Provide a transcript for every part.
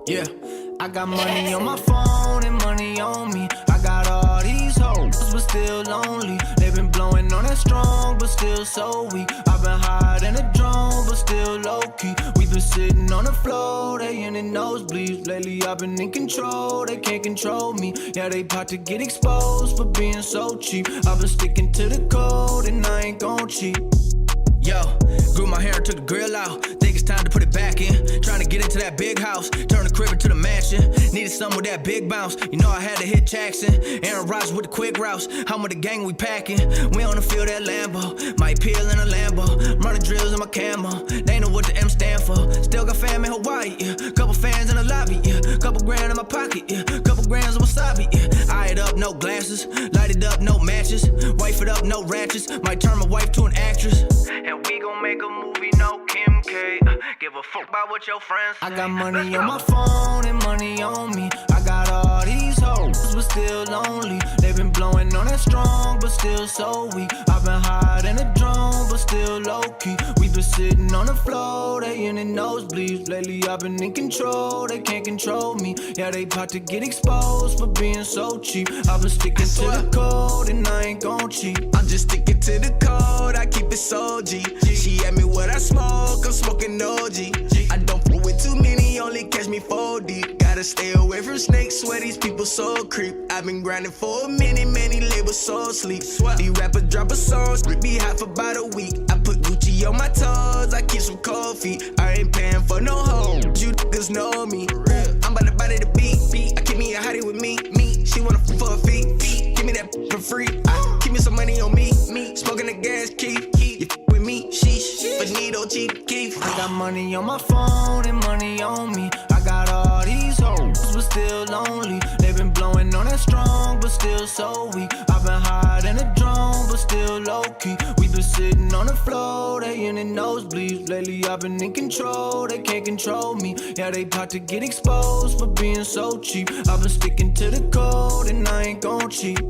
Yeah, I got money on my phone and money on me. I got all these hoes, but still lonely. They been blowing on that strong, but still so weak. I've been higher than a drone, but still low-key. We been sitting on the floor, they in the nosebleeds. Lately I've been in control, they can't control me. Yeah, they about to get exposed for being so cheap. I've been sticking to the code and I ain't gon' cheat. Yo, grew my hair and took the grill out. Think it's time to put it back in. Trying to get into that big house, turn the crib into the mansion. Needed something with that big bounce. You know I had to hit Jackson. Aaron Rodgers with the quick routes. How with the gang we packing? We on the field at Lambo. Might peel in a Lambo. Running drills in my camo. They know what the M stand for. Still got fam in Hawaii, yeah. Couple fans in the lobby, yeah. Couple grand in my pocket, yeah. Couple grams of wasabi, yeah. Eye it up, no glasses. Light it up, no matches. Wife it up, no ratchets. Might turn my wife to an actress. And we gon' make a movie, no Kim K. Give a fuck about what your friends say. I got money on my phone and money on me. I got all these hoes, but still lonely. They been blowing on that strong, but still so weak. I've been higher than a drone, but still low-key. We been sitting on the floor, they in the nosebleeds. Lately I've been in control, they can't control me. Yeah, they about to get exposed for being so cheap. I've been sticking to the code and I ain't gon' cheat. I'm just sticking to the code, I keep it so G. She asked me what I smoke, I'm smoking OG. I don't fool with too many, only catch me 4 deep. Gotta stay away from snakes, swear these people so creep. I've been grinding for a minute, many labels so sleep. These rappers drop a song, be hot for about a week. I put Gucci on my toes, I keep some cold feet. I ain't paying for no hoe, you niggas know me. I'm about to body the beat. I keep me a hottie with me. She wanna for a fee. Give me that for free. Keep me some money on me. Smoking the gas key. You with me, sheesh. Benito, cheap, Keith. I got money on my phone and money on me. I got all these hoes, but still lonely. They been blowing on that strong, but still so weak. I've been higher than a drone, but still low-key. We been sitting on the floor, they in the nosebleeds. Lately I've been in control, they can't control me. Yeah, they about to get exposed for being so cheap. I've been sticking to the code and I ain't gon' cheat.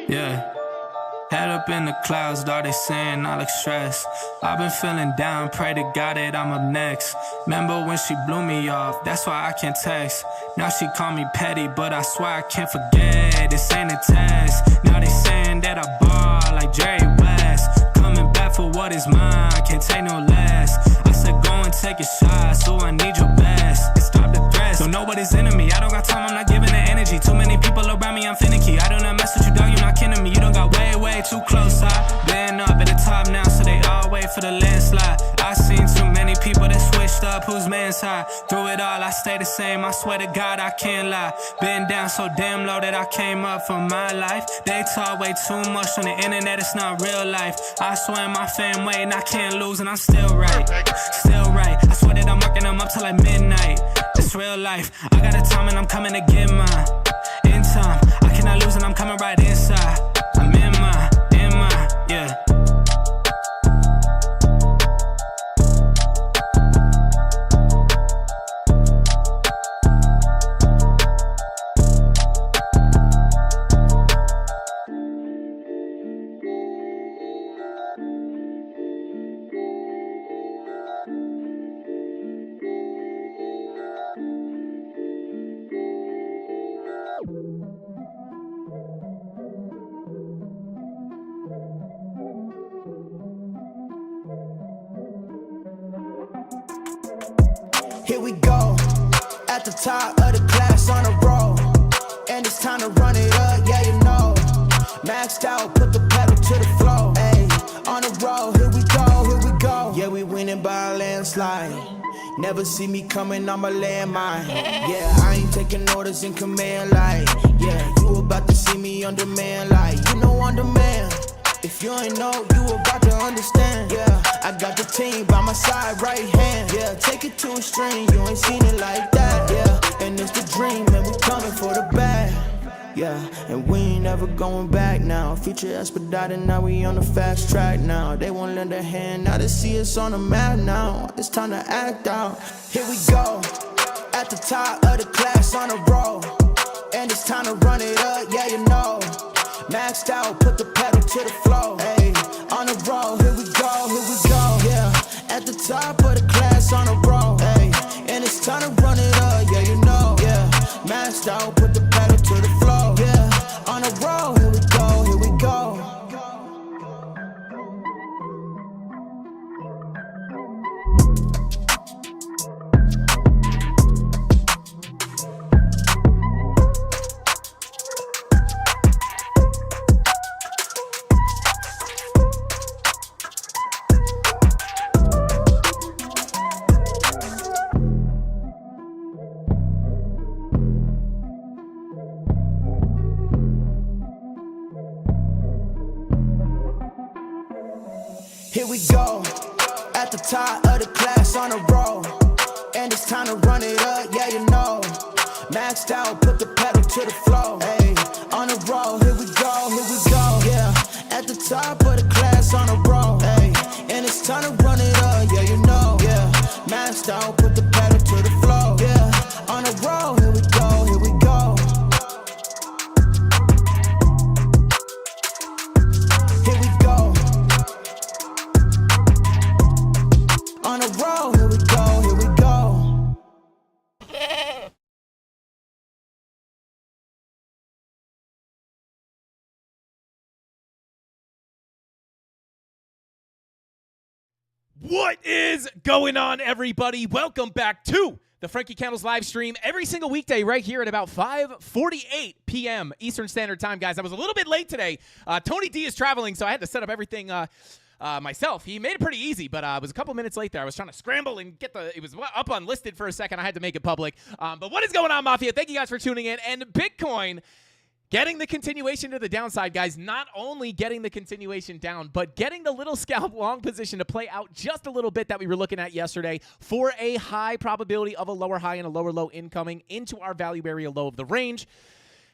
Yeah, head up in the clouds, though they saying I look stressed. I've been feeling down, pray to God that I'm up next. Remember when she blew me off, that's why I can't text. Now she call me petty, but I swear I can't forget. This ain't a test, now they saying that I ball like Jerry West. Coming back for what is mine, can't take no less. I said go and take a shot, so I need your best. And stop the threats, don't nobody's enemy. I don't got time, I'm not giving the energy. Too many people around me, I'm finicky. I do not mess with you, dog, you're not kidding me. You don't got way too close. I've been up at the top now, so they all wait for the landslide. I seen too many people that switched up, whose man's high. Through it all, I stay the same, I swear to God, I can't lie. Been down so damn low that I came up for my life. They talk way too much on the internet, it's not real life. I swear my fam waiting, I can't lose, and I'm still right. Still right, I swear that I'm working them up till like midnight. It's real life, I got a time and I'm coming to get mine. In time, I cannot lose and I'm coming right inside. I'm in mine, yeah. Here we go, at the top of the class on a roll. And it's time to run it up, yeah you know. Maxed out, put the pedal to the floor. Ayy, on the road, here we go. Yeah, we winning by a landslide. Never see me coming, I'm a landmine. Yeah, I ain't taking orders in command like. Yeah, you about to see me on demand like. You know on demand. If you ain't know, you about to understand. Yeah, I got the team by my side, right hand. Yeah, take it to a string, you ain't seen it like that. Yeah, going back now. Future expedited, now we on the fast track now. They won't lend a hand, now they see us on the map now. It's time to act out. Here we go, at the top of the class on a roll. And it's time to run it up, yeah you know. Maxed out, put the pedal to the floor. Hey, on the roll, here we go, yeah. At the top of the class on a roll. Hey, and it's time to run it up, yeah you know, yeah. Maxed out, put the pedal to the floor, yeah. On the roll, here we go, here we go. Here we go, at the top of the class on a roll. And it's time to run it up, yeah you know. Maxed out, put the pedal to the floor. Hey, on the roll, here we go, yeah. At the top of the class on a roll. Hey, and it's time to run it up, yeah you know, yeah. Maxed out, put the pedal to the floor, yeah. On the roll, here we go, here we go. Here we go. On a roll, here we go, here we go. What is going on, everybody? Welcome back to the Frankie Candles live stream every single weekday right here at about 5:48 p.m. Eastern Standard Time, guys. I was a little bit late today. Tony D is traveling, so I had to set up everything myself. He made it pretty easy, but I was a couple minutes late there. I was trying to scramble and get it was up unlisted for a second. I had to make it public. But what is going on, Mafia? Thank you guys for tuning in. And Bitcoin getting the continuation to the downside, guys. Not only getting the continuation down, but getting the little scalp long position to play out just a little bit that we were looking at yesterday for a high probability of a lower high and a lower low incoming into our value area low of the range.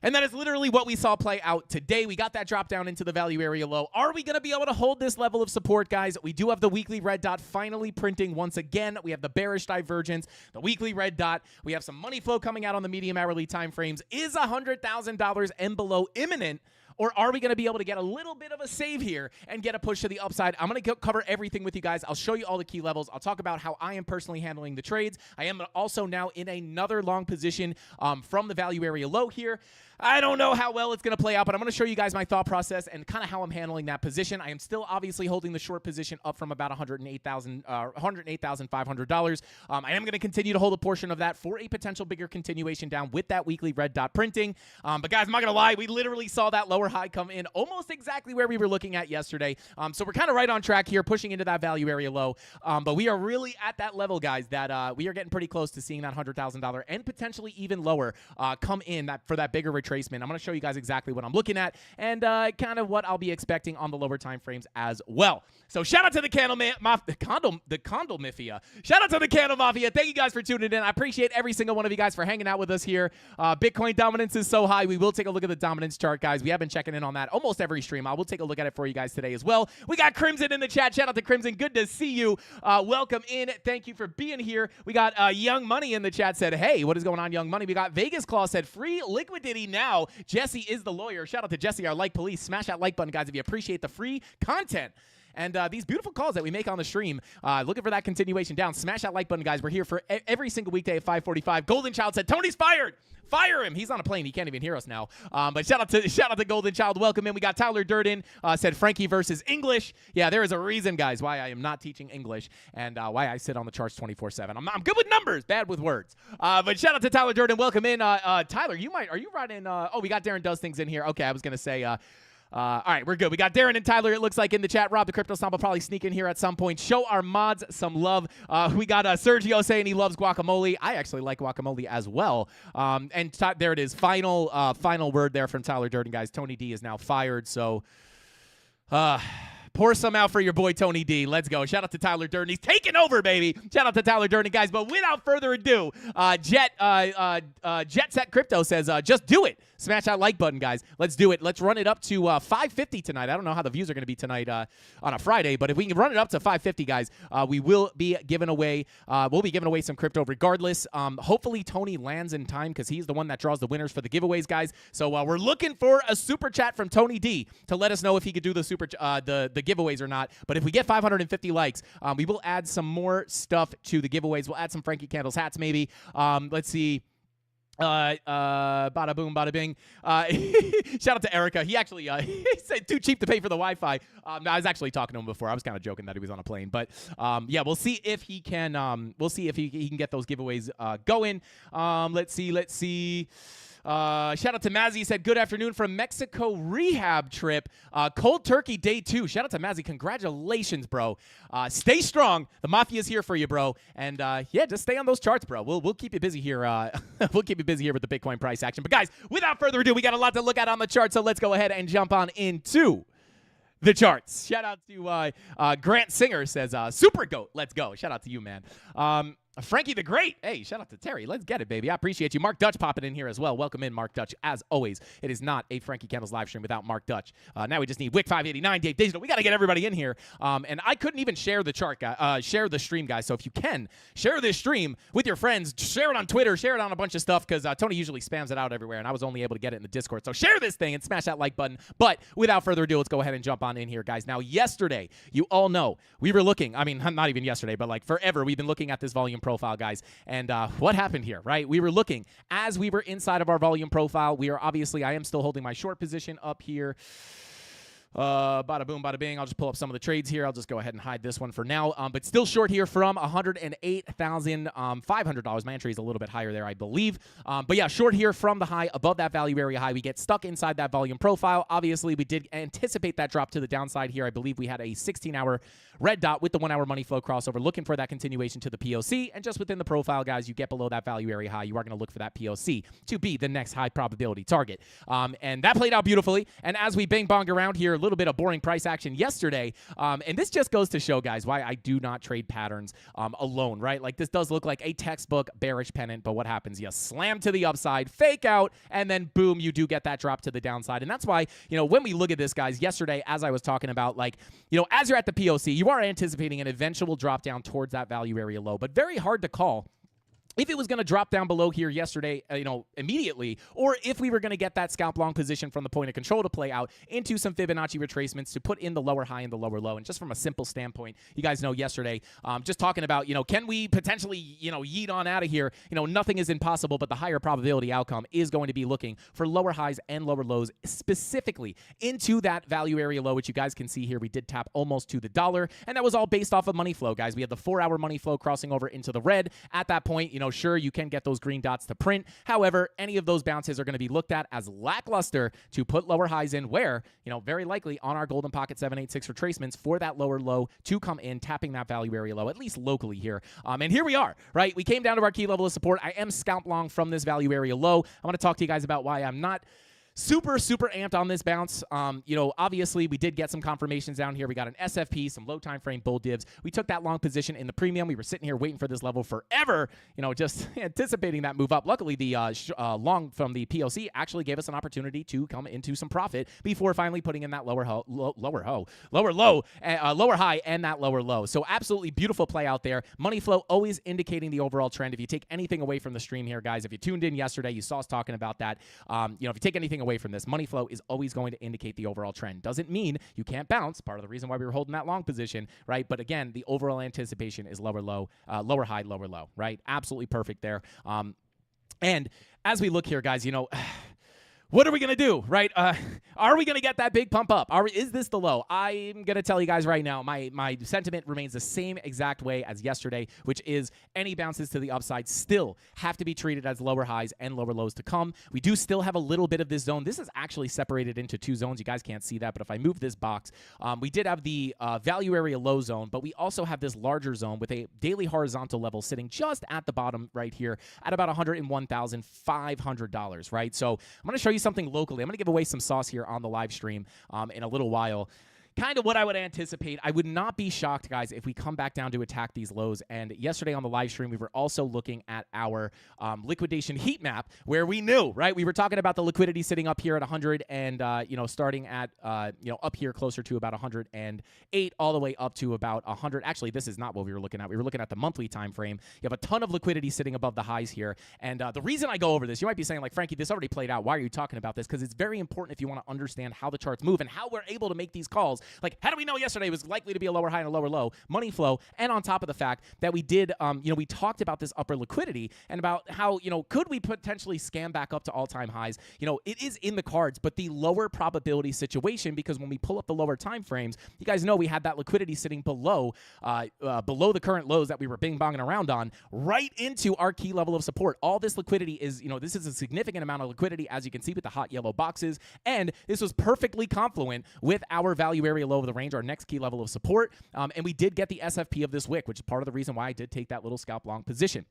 And that is literally what we saw play out today. We got that drop down into the value area low. Are we going to be able to hold this level of support, guys? We do have the weekly red dot finally printing once again. We have the bearish divergence, the weekly red dot. We have some money flow coming out on the medium hourly time frames. Is $100,000 and below imminent? Or are we going to be able to get a little bit of a save here and get a push to the upside? I'm going to cover everything with you guys. I'll show you all the key levels. I'll talk about how I am personally handling the trades. I am also now in another long position from the value area low here. I don't know how well it's going to play out, but I'm going to show you guys my thought process and kind of how I'm handling that position. I am still obviously holding the short position up from about $108,500. I am going to continue to hold a portion of that for a potential bigger continuation down with that weekly red dot printing. But guys, I'm not going to lie. We literally saw that lower high come in almost exactly where we were looking at yesterday. So we're kind of right on track here, pushing into that value area low. But we are really at that level, guys, that we are getting pretty close to seeing that $100,000 and potentially even lower come in for that bigger retracement. I'm going to show you guys exactly what I'm looking at and kind of what I'll be expecting on the lower time frames as well. So shout out to the CandleMafia. Shout out to the CandleMafia. Thank you guys for tuning in. I appreciate every single one of you guys for hanging out with us here. Bitcoin dominance is so high. We will take a look at the dominance chart, guys. We have been checking in on that almost every stream. I will take a look at it for you guys today as well. We got Crimson in the chat. Shout out to Crimson. Good to see you. Welcome in. Thank you for being here. We got Young Money in the chat said, hey, what is going on, Young Money? We got Vegas Claw said, free liquidity now. Jesse is the lawyer. Shout out to Jesse, our like police. Smash that like button, guys, if you appreciate the free content. And these beautiful calls that we make on the stream, looking for that continuation down. Smash that like button, guys. We're here for every single weekday at 5:45. Golden Child said, Tony's fired. Fire him. He's on a plane. He can't even hear us now. But shout out to Golden Child. Welcome in. We got Tyler Durden said Frankie versus English. Yeah, there is a reason, guys, why I am not teaching English and why I sit on the charts 24/7. I'm good with numbers, bad with words. But shout out to Tyler Durden. Welcome in. Tyler, are you riding? Oh, we got Darren Does Things in here. Okay, I was going to say, all right, we're good. We got Darren and Tyler, it looks like, in the chat. Rob the Crypto Stomp will probably sneak in here at some point. Show our mods some love. We got Sergio saying he loves guacamole. I actually like guacamole as well. And there it is. Final word there from Tyler Durden, guys. Tony D is now fired. So, Pour some out for your boy Tony D. Let's go. Shout out to Tyler Durden. He's taking over, baby. Shout out to Tyler Durden, guys. But without further ado, Jet Set Crypto says, just do it. Smash that like button, guys. Let's do it. Let's run it up to 550 tonight. I don't know how the views are going to be tonight on a Friday, but if we can run it up to 550, guys, we will be giving away. We'll be giving away some crypto regardless. Hopefully Tony lands in time because he's the one that draws the winners for the giveaways, guys. So we're looking for a super chat from Tony D to let us know if he could do the the giveaways or not. But if we get 550 likes, we will add some more stuff to the giveaways. We'll add some Frankie Candles hats, maybe. Let's see. Bada boom, bada bing. Shout out to Erica. He actually he said too cheap to pay for the Wi-Fi. I was actually talking to him before. I was kind of joking that he was on a plane, but yeah, we'll see if he can. We'll see if he can get those giveaways going. Let's see. Shout out to Mazzy. He said, good afternoon from Mexico rehab trip. Cold turkey day 2. Shout out to Mazzy. Congratulations, bro. Stay strong. The Mafia's here for you, bro. And yeah, just stay on those charts, bro. We'll keep you busy here. We'll keep you busy here with the Bitcoin price action. But guys, without further ado, we got a lot to look at on the chart. So let's go ahead and jump on into the charts. Shout out to Grant Singer says, super goat. Let's go. Shout out to you, man. Frankie the Great. Hey, shout out to Terry. Let's get it, baby. I appreciate you. Mark Dutch popping in here as well. Welcome in, Mark Dutch. As always, it is not a Frankie Candles live stream without Mark Dutch. Now we just need Wick 589, Dave Digital. We got to get everybody in here. And I couldn't even share the chart, share the stream, guys. So if you can, share this stream with your friends. Share it on Twitter. Share it on a bunch of stuff because Tony usually spams it out everywhere, and I was only able to get it in the Discord. So share this thing and smash that like button. But without further ado, let's go ahead and jump on in here, guys. Now, yesterday, you all know, we were looking, I mean, not even yesterday, but like forever, we've been looking at this volume profile, guys. And what happened here, right? We were looking as we were inside of our volume profile. We are obviously, I am still holding my short position up here. Bada boom, bada bing. I'll just pull up some of the trades here. I'll just go ahead and hide this one for now. But still short here from $108,500. My entry is a little bit higher there, I believe. But yeah, short here from the high, above that value area high. We get stuck inside that volume profile. Obviously, we did anticipate that drop to the downside here. I believe we had a 16-hour red dot with the 1-hour money flow crossover, looking for that continuation to the POC. And just within the profile, guys, you get below that value area high. You are going to look for that POC to be the next high probability target. And that played out beautifully. And as we bing bong around here, a little bit of boring price action yesterday. And this just goes to show, guys, why I do not trade patterns alone, right? Like this does look like a textbook bearish pennant, but what happens? You slam to the upside, fake out, and then boom, you do get that drop to the downside. And that's why, you know, when we look at this, guys, yesterday, as I was talking about, like, you know, as you're at the POC, you are anticipating an eventual drop down towards that value area low, but very hard to call if it was going to drop down below here yesterday, you know, immediately, or if we were going to get that scalp long position from the point of control to play out into some Fibonacci retracements to put in the lower high and the lower low. And just from a simple standpoint, you guys know yesterday, just talking about, you know, can we potentially, you know, yeet on out of here? You know, nothing is impossible, but the higher probability outcome is going to be looking for lower highs and lower lows, specifically into that value area low, which you guys can see here. We did tap almost to the dollar, and that was all based off of money flow, guys. We had the 4-hour money flow crossing over into the red. At that point, you know, sure, you can get those green dots to print. However, any of those bounces are going to be looked at as lackluster to put lower highs in where, you know, very likely on our golden pocket 786 retracements for that lower low to come in, tapping that value area low, at least locally here. And here we are, right? We came down to our key level of support. I am scalp long from this value area low. I want to talk to you guys about why I'm not super amped on this bounce. You know, obviously, we did get some confirmations down here. We got an SFP, some low time frame bull divs. We took that long position in the premium. We were sitting here waiting for this level forever, you know, just anticipating that move up. Luckily, the long from the POC actually gave us an opportunity to come into some profit before finally putting in that lower high and that lower low. So absolutely beautiful play out there. Money flow always indicating the overall trend. If you take anything away from the stream here, guys, if you tuned in yesterday, you saw us talking about that. You know, if you take anything away from this, money flow is always going to indicate the overall trend. Doesn't mean you can't bounce. Part of the reason why we were holding that long position, right? But again, the overall anticipation is lower low, lower high, lower low, right? Absolutely perfect there. And as we look here, guys, you know, what are we going to do, right? Are we going to get that big pump up? Is this the low? I'm going to tell you guys right now, my sentiment remains the same exact way as yesterday, which is any bounces to the upside still have to be treated as lower highs and lower lows to come. We do still have a little bit of this zone. This is actually separated into two zones. You guys can't see that, but if I move this box, we did have the value area low zone, but we also have this larger zone with a daily horizontal level sitting just at the bottom right here at about $101,500, right? So I'm going to show you something locally. I'm going to give away some sauce here on the live stream in a little while. kind of what I would anticipate. I would not be shocked, guys, if we come back down to attack these lows. And yesterday on the live stream, we were also looking at our liquidation heat map, where we knew, right? We were talking about the liquidity sitting up here at 100 and, starting at, up here closer to about 108 all the way up to about 100. Actually, this is not what we were looking at. We were looking at the monthly time frame. You have a ton of liquidity sitting above the highs here. And the reason I go over this, you might be saying, like, Frankie, this already played out. Why are you talking about this? Because it's very important if you want to understand how the charts move and how we're able to make these calls. Like, how do we know yesterday was likely to be a lower high and a lower low? Money flow, and on top of the fact that we did, we talked about this upper liquidity and about how, could we potentially scam back up to all-time highs? It is in the cards, but the lower probability situation, because when we pull up the lower time frames, you guys know we had that liquidity sitting below the current lows that we were bing-bonging around on, right into our key level of support. All this liquidity is, this is a significant amount of liquidity, as you can see with the hot yellow boxes, and this was perfectly confluent with our value area low of the range, our next key level of support, and we did get the SFP of this wick, which is part of the reason why I did take that little scalp long position.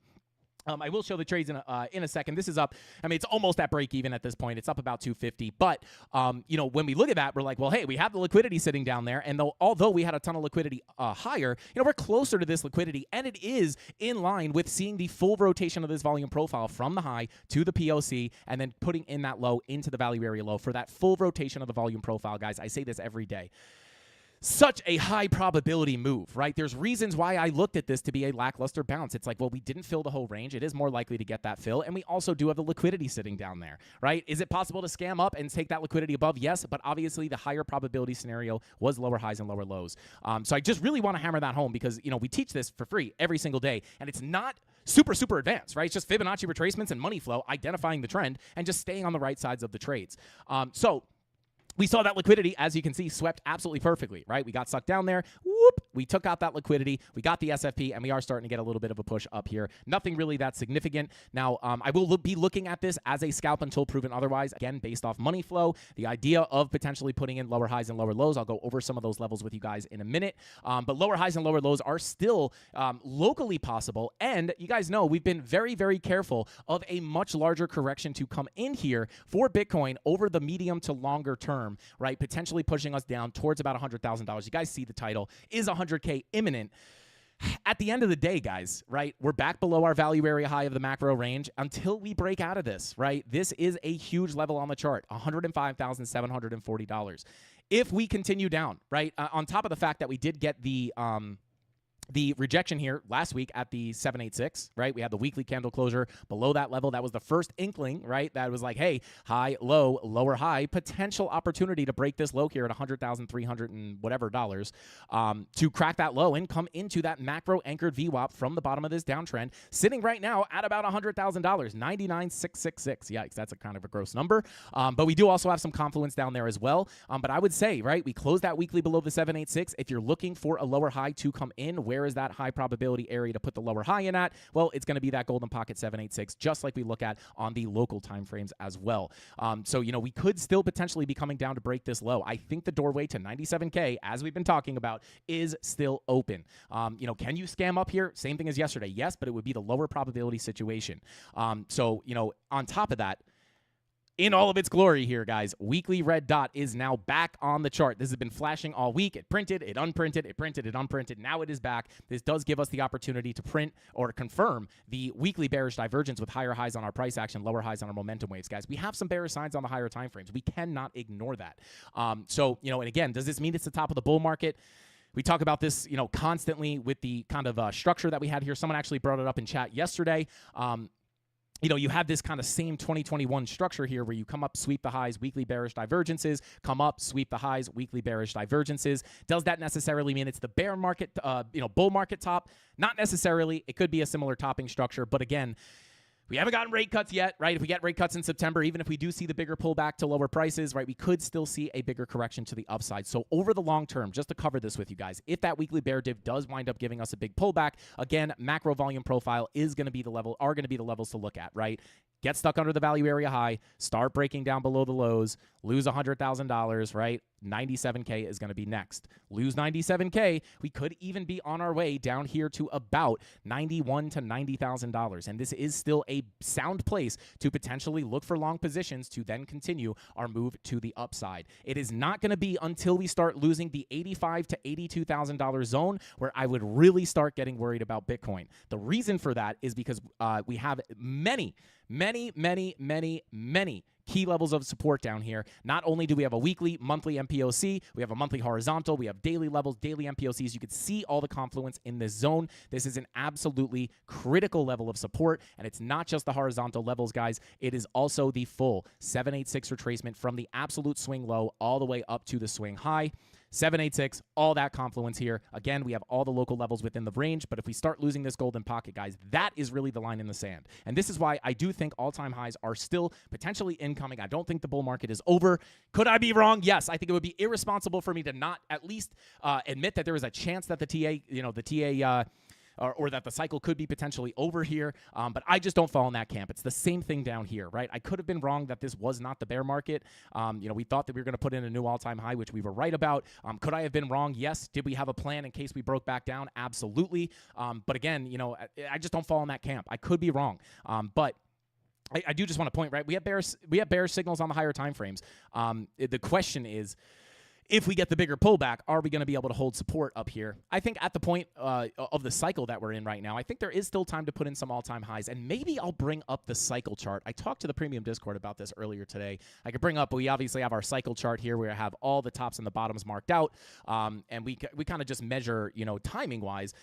I will show the trades in a second. This is up. I mean, it's almost at break even at this point. It's up about 250. But, when we look at that, we're like, well, hey, we have the liquidity sitting down there. And although we had a ton of liquidity higher, we're closer to this liquidity. And it is in line with seeing the full rotation of this volume profile from the high to the POC and then putting in that low into the value area low for that full rotation of the volume profile, guys. I say this every day. Such a high probability move, right? There's reasons why I looked at this to be a lackluster bounce. It's like, well, we didn't fill the whole range. It is more likely to get that fill. And we also do have the liquidity sitting down there, right? Is it possible to scam up and take that liquidity above? Yes, but obviously the higher probability scenario was lower highs and lower lows. So I just really want to hammer that home because, we teach this for free every single day. And it's not super, super advanced, right? It's just Fibonacci retracements and money flow, identifying the trend and just staying on the right sides of the trades. We saw that liquidity, as you can see, swept absolutely perfectly, right? We got sucked down there. Whoop. We took out that liquidity. We got the SFP, and we are starting to get a little bit of a push up here. Nothing really that significant. Now, I will be looking at this as a scalp until proven otherwise, again, based off money flow, the idea of potentially putting in lower highs and lower lows. I'll go over some of those levels with you guys in a minute. But lower highs and lower lows are still locally possible. And you guys know we've been very, very careful of a much larger correction to come in here for Bitcoin over the medium to longer term. Right, potentially pushing us down towards about $100,000. You guys see the title. Is 100K imminent? At the end of the day, guys, right, we're back below our value area high of the macro range until we break out of this, right? This is a huge level on the chart, $105,740. If we continue down, right, on top of the fact that we did get the rejection here last week at the 786, right? We had the weekly candle closure below that level. That was the first inkling, right? That was like, hey, high, low, lower high, potential opportunity to break this low here at $100,300 and whatever dollars to crack that low and come into that macro anchored VWAP from the bottom of this downtrend, sitting right now at about $100,000, 99,666. Yikes, that's a kind of a gross number. But we do also have some confluence down there as well. But I would say, right, we closed that weekly below the 786. If you're looking for a lower high to come in, where is that high probability area to put the lower high in at? Well, it's going to be that golden pocket 786, just like we look at on the local time frames as well. So, we could still potentially be coming down to break this low. I think the doorway to 97K, as we've been talking about, is still open. Can you scam up here? Same thing as yesterday. Yes, but it would be the lower probability situation. On top of that, in all of its glory here, guys, weekly red dot is now back on the chart. This has been flashing all week. It printed, it unprinted, it printed, it unprinted. Now it is back. This does give us the opportunity to print or confirm the weekly bearish divergence with higher highs on our price action, lower highs on our momentum waves, guys. We have some bearish signs on the higher time frames. We cannot ignore that. And again, does this mean it's the top of the bull market? We talk about this, constantly with the kind of structure that we had here. Someone actually brought it up in chat yesterday. You have this kind of same 2021 structure here where you come up, sweep the highs, weekly bearish divergences, come up, sweep the highs, weekly bearish divergences. Does that necessarily mean it's the bear market, bull market top? Not necessarily. It could be a similar topping structure, but again, we haven't gotten rate cuts yet, right? If we get rate cuts in September, even if we do see the bigger pullback to lower prices, right, we could still see a bigger correction to the upside. So over the long term, just to cover this with you guys, if that weekly bear div does wind up giving us a big pullback, again, macro volume profile are going to be the levels to look at, right? Get stuck under the value area high, start breaking down below the lows, lose $100,000, right? 97K is going to be next. Lose 97K, we could even be on our way down here to about $91,000 to $90,000. And this is still a sound place to potentially look for long positions to then continue our move to the upside. It is not going to be until we start losing the $85,000 to $82,000 zone where I would really start getting worried about Bitcoin. The reason for that is because we have many key levels of support down here. Not only do we have a weekly, monthly MPOC, we have a monthly horizontal, we have daily levels, daily MPOCs. You can see all the confluence in this zone. This is an absolutely critical level of support, and it's not just the horizontal levels, guys. It is also the full 786 retracement from the absolute swing low all the way up to the swing high. 786, all that confluence here. Again, we have all the local levels within the range, but if we start losing this golden pocket, guys, that is really the line in the sand. And this is why I do think all-time highs are still potentially incoming. I don't think the bull market is over. Could I be wrong? Yes. I think it would be irresponsible for me to not at least admit that there is a chance that the TA or that the cycle could be potentially over here, but I just don't fall in that camp. It's the same thing down here, right? I could have been wrong that this was not the bear market. We thought that we were going to put in a new all-time high, which we were right about. Could I have been wrong? Yes. Did we have a plan in case we broke back down? Absolutely. But again, I just don't fall in that camp. I could be wrong, but I do just want to point, right? We have bearish signals on the higher time frames. The question is, if we get the bigger pullback, are we going to be able to hold support up here? I think at the point of the cycle that we're in right now, I think there is still time to put in some all-time highs, and maybe I'll bring up the cycle chart. I talked to the premium Discord about this earlier today. I could bring up, we obviously have our cycle chart here where I have all the tops and the bottoms marked out, and we kind of just measure, timing-wise,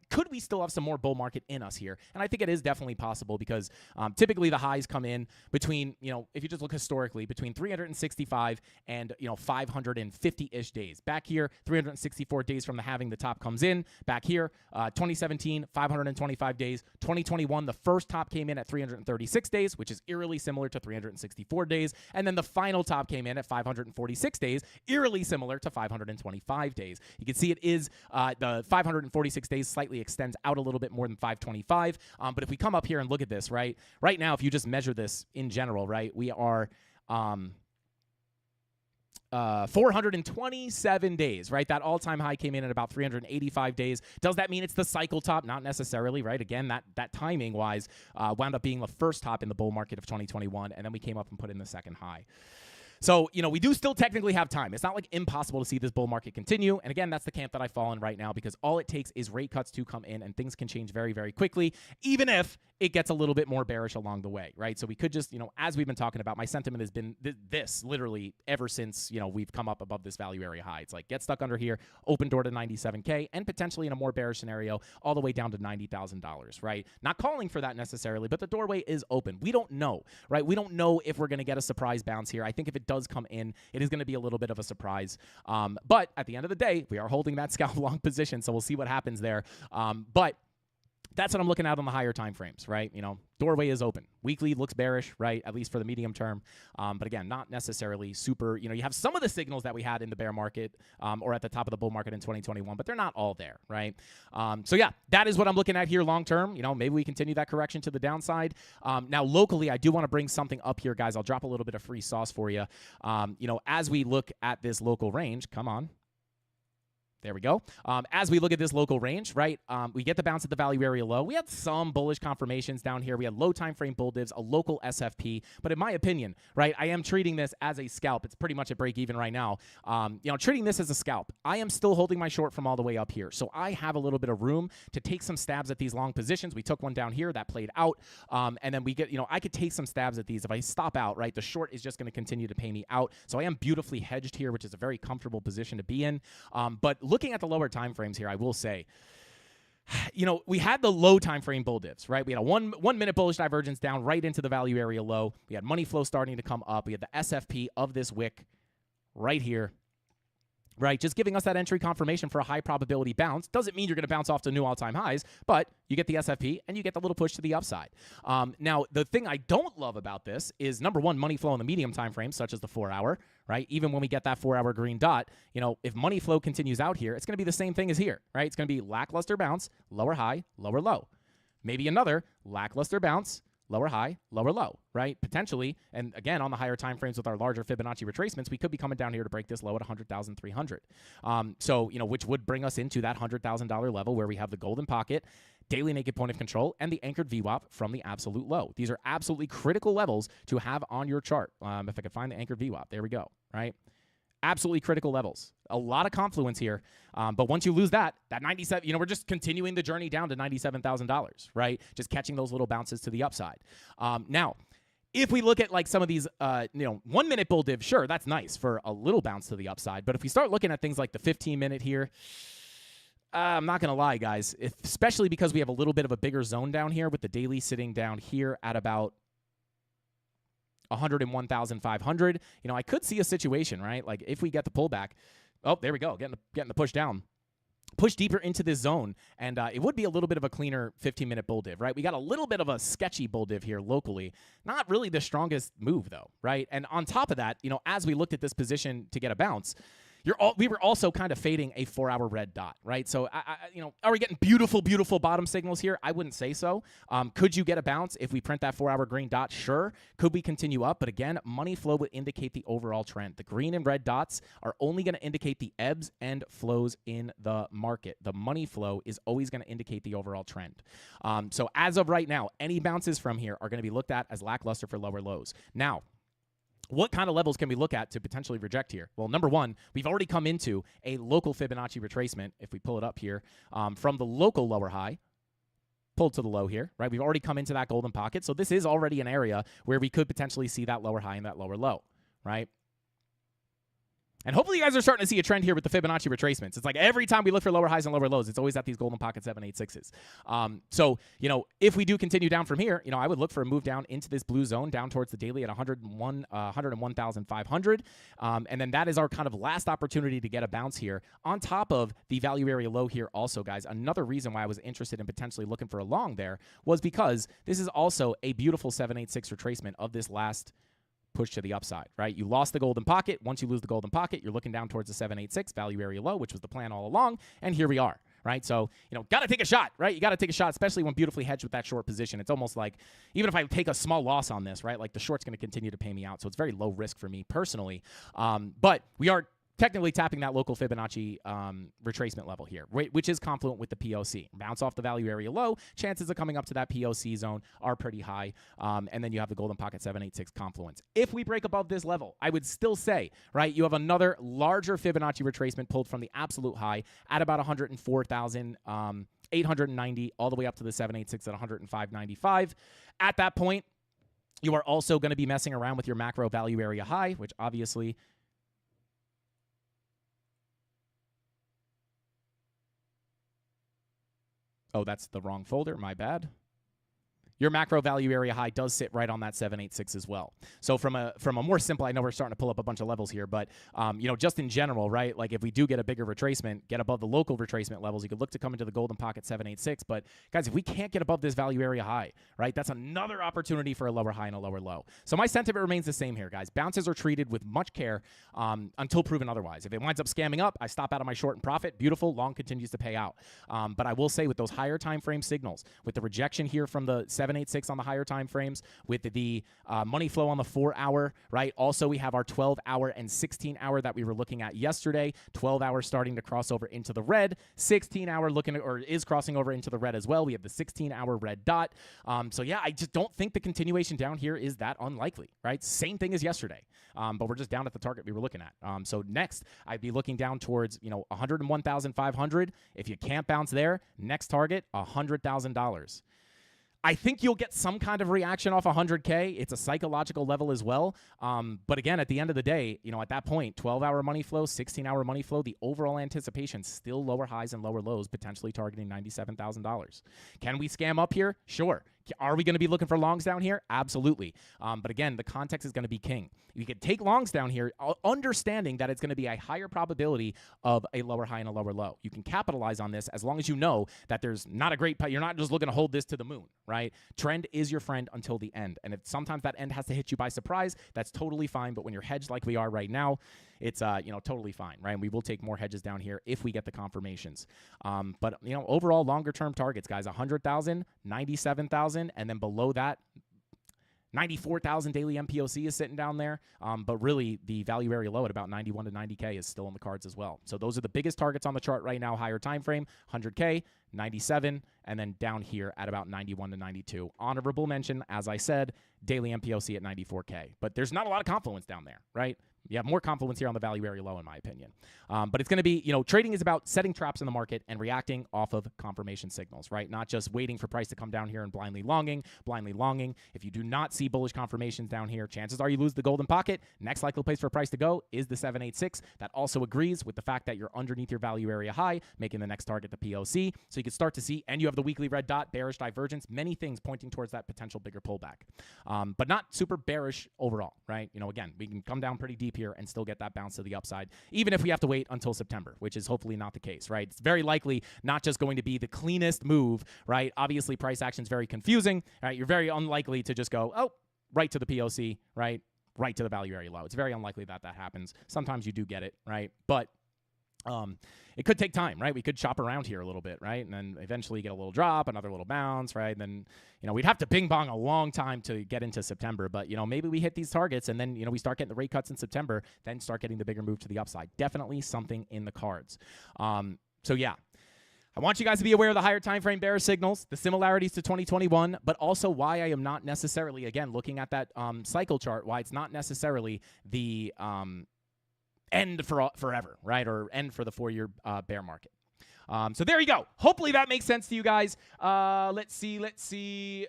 could we still have some more bull market in us here? And I think it is definitely possible because typically the highs come in between, if you just look historically, between 365 and, 550-ish days. Back here, 364 days from the halving, the top comes in. Back here, 2017, 525 days. 2021, the first top came in at 336 days, which is eerily similar to 364 days. And then the final top came in at 546 days, eerily similar to 525 days. You can see it is the 546 days slightly extends out a little bit more than 525. But if we come up here and look at this, right now, if you just measure this in general, right, we are 427 days, right? That all-time high came in at about 385 days. Does that mean it's the cycle top? Not necessarily, right? Again, that timing-wise wound up being the first top in the bull market of 2021, and then we came up and put in the second high. So, we do still technically have time. It's not like impossible to see this bull market continue. And again, that's the camp that I fall in right now because all it takes is rate cuts to come in and things can change very, very quickly, even if it gets a little bit more bearish along the way, right? So we could just, as we've been talking about, my sentiment has been this literally ever since, we've come up above this value area high. It's like get stuck under here, open door to 97K, and potentially in a more bearish scenario, all the way down to $90,000, right? Not calling for that necessarily, but the doorway is open. We don't know, right? We don't know if we're going to get a surprise bounce here. I think if it does come in, it is going to be a little bit of a surprise. But at the end of the day, we are holding that scalp long position, so we'll see what happens there. But that's what I'm looking at on the higher time frames, right? Doorway is open. Weekly looks bearish, right? At least for the medium term. But again, not necessarily super, you have some of the signals that we had in the bear market or at the top of the bull market in 2021, but they're not all there, right? So yeah, that is what I'm looking at here long term. Maybe we continue that correction to the downside. Now, locally, I do want to bring something up here, guys. I'll drop a little bit of free sauce for you. As we look at this local range, come on. There we go. As we look at this local range, right, we get the bounce at the value area low. We had some bullish confirmations down here. We had low time frame bull divs, a local SFP. But in my opinion, right, I am treating this as a scalp. It's pretty much at break even right now. Treating this as a scalp. I am still holding my short from all the way up here. So I have a little bit of room to take some stabs at these long positions. We took one down here that played out. And then we get, I could take some stabs at these. If I stop out, right, the short is just going to continue to pay me out. So I am beautifully hedged here, which is a very comfortable position to be in. But looking at the lower time frames here, I will say, we had the low time frame bull divs, right? We had a one minute bullish divergence down right into the value area low. We had money flow starting to come up. We had the SFP of this wick right here. Right, just giving us that entry confirmation for a high probability bounce. Doesn't mean you're going to bounce off to new all-time highs, but you get the SFP and you get the little push to the upside. Now, the thing I don't love about this is, number one, money flow in the medium time frame, such as the 4-hour, right? Even when we get that 4-hour green dot, if money flow continues out here, it's going to be the same thing as here, right? It's going to be lackluster bounce, lower high, lower low. Maybe another lackluster bounce, lower high, lower low, right? Potentially, and again, on the higher time frames with our larger Fibonacci retracements, we could be coming down here to break this low at 100,300. So, which would bring us into that $100,000 level where we have the golden pocket, daily naked point of control, and the anchored VWAP from the absolute low. These are absolutely critical levels to have on your chart. If I could find the anchored VWAP, there we go, right? Absolutely critical levels. A lot of confluence here. But once you lose that 97, we're just continuing the journey down to $97,000, right? Just catching those little bounces to the upside. Now, if we look at like some of these, 1 minute bull div, sure, that's nice for a little bounce to the upside. But if we start looking at things like the 15 minute here, I'm not going to lie, guys, especially because we have a little bit of a bigger zone down here with the daily sitting down here at about 101,500. I could see a situation, right? Like if we get the pullback, oh, there we go, getting the push down. Push deeper into this zone, and it would be a little bit of a cleaner 15-minute bull div, right? We got a little bit of a sketchy bull div here locally. Not really the strongest move, though, right? And on top of that, as we looked at this position to get a bounce, we were also kind of fading a 4-hour red dot, right? So, are we getting beautiful, beautiful bottom signals here? I wouldn't say so. Could you get a bounce if we print that 4-hour green dot? Sure. Could we continue up? But again, money flow would indicate the overall trend. The green and red dots are only going to indicate the ebbs and flows in the market. The money flow is always going to indicate the overall trend. So as of right now, any bounces from here are going to be looked at as lackluster for lower lows. Now, what kind of levels can we look at to potentially reject here? Well, number one, we've already come into a local Fibonacci retracement. If we pull it up here, from the local lower high, pulled to the low here, right? We've already come into that golden pocket. So this is already an area where we could potentially see that lower high and that lower low, right? And hopefully you guys are starting to see a trend here with the Fibonacci retracements. It's like every time we look for lower highs and lower lows, it's always at these golden pocket 786s. So, if we do continue down from here, I would look for a move down into this blue zone, down towards the daily at 101,500. And then that is our kind of last opportunity to get a bounce here. On top of the value area low here also, guys, another reason why I was interested in potentially looking for a long there was because this is also a beautiful 786 retracement of this last push to the upside, right? You lost the golden pocket. Once you lose the golden pocket, you're looking down towards the 786 value area low, which was the plan all along, and here we are, right? So, got to take a shot, right? You got to take a shot, especially when beautifully hedged with that short position. It's almost like, even if I take a small loss on this, right, like the short's going to continue to pay me out, so it's very low risk for me personally. But we are technically tapping that local Fibonacci retracement level here, which is confluent with the POC. Bounce off the value area low, chances of coming up to that POC zone are pretty high, and then you have the golden pocket 786 confluence. If we break above this level, I would still say, right, you have another larger Fibonacci retracement pulled from the absolute high at about 104,890 all the way up to the 786 at 105.95. At that point, you are also going to be messing around with your macro value area high, which obviously oh, that's the wrong folder. My bad. Your macro value area high does sit right on that 786 as well. So from a more simple, I know we're starting to pull up a bunch of levels here, but just in general, right? Like if we do get a bigger retracement, get above the local retracement levels, you could look to come into the golden pocket 786. But guys, if we can't get above this value area high, right, that's another opportunity for a lower high and a lower low. So my sentiment remains the same here, guys. Bounces are treated with much care until proven otherwise. If it winds up scamming up, I stop out of my short and profit. Beautiful, long continues to pay out. But I will say with those higher time frame signals, with the rejection here from the 786 on the higher time frames, with the money flow on the 4-hour, right? Also, we have our 12-hour and 16-hour that we were looking at yesterday. 12-hour starting to cross over into the red. 16-hour is crossing over into the red as well. We have the 16-hour red dot. So yeah, I just don't think the continuation down here is that unlikely, right? Same thing as yesterday, but we're just down at the target we were looking at. So next, I'd be looking down towards 101,500. If you can't bounce there, next target $100,000. I think you'll get some kind of reaction off 100K. It's a psychological level as well. But again, at the end of the day, at that point, 12-hour money flow, 16-hour money flow, the overall anticipation, still lower highs and lower lows, potentially targeting $97,000. Can we scam up here? Sure. Are we going to be looking for longs down here? Absolutely. But again, the context is going to be king. You could take longs down here, understanding that it's going to be a higher probability of a lower high and a lower low. You can capitalize on this as long as you know that there's not a great, you're not just looking to hold this to the moon, right? Trend is your friend until the end. And if sometimes that end has to hit you by surprise, that's totally fine. But when you're hedged like we are right now, it's totally fine, right? And we will take more hedges down here if we get the confirmations. But overall longer term targets, guys, 100,000, 97,000, and then below that, 94,000 daily MPOC is sitting down there, but really the value area low at about 91 to 90K is still in the cards as well. So those are the biggest targets on the chart right now, higher time frame, 100K, 97, and then down here at about 91 to 92. Honorable mention, as I said, daily MPOC at 94K. But there's not a lot of confluence down there, right? You have more confluence here on the value area low, in my opinion. But it's going to be, trading is about setting traps in the market and reacting off of confirmation signals, right? Not just waiting for price to come down here and blindly longing. If you do not see bullish confirmations down here, chances are you lose the golden pocket. Next likely place for a price to go is the 786. That also agrees with the fact that you're underneath your value area high, making the next target the POC. So you can start to see, and you have the weekly red dot, bearish divergence, many things pointing towards that potential bigger pullback. But not super bearish overall, right? Again, we can come down pretty deep here and still get that bounce to the upside, even if we have to wait until September, which is hopefully not the case, right? It's very likely not just going to be the cleanest move, right? Obviously, price action is very confusing, right? You're very unlikely to just go, oh, right to the POC, right? Right to the value area low. It's very unlikely that that happens. Sometimes you do get it, right? But it could take time, right? We could chop around here a little bit, right? And then eventually get a little drop, another little bounce, right? And then, we'd have to ping pong a long time to get into September, but, maybe we hit these targets and then, we start getting the rate cuts in September, then start getting the bigger move to the upside. Definitely something in the cards. So yeah, I want you guys to be aware of the higher time frame bearish signals, the similarities to 2021, but also why I am not necessarily, again, looking at that cycle chart, why it's not necessarily the end for forever, right? Or end for the 4-year bear market. So there you go. Hopefully that makes sense to you guys. Let's see.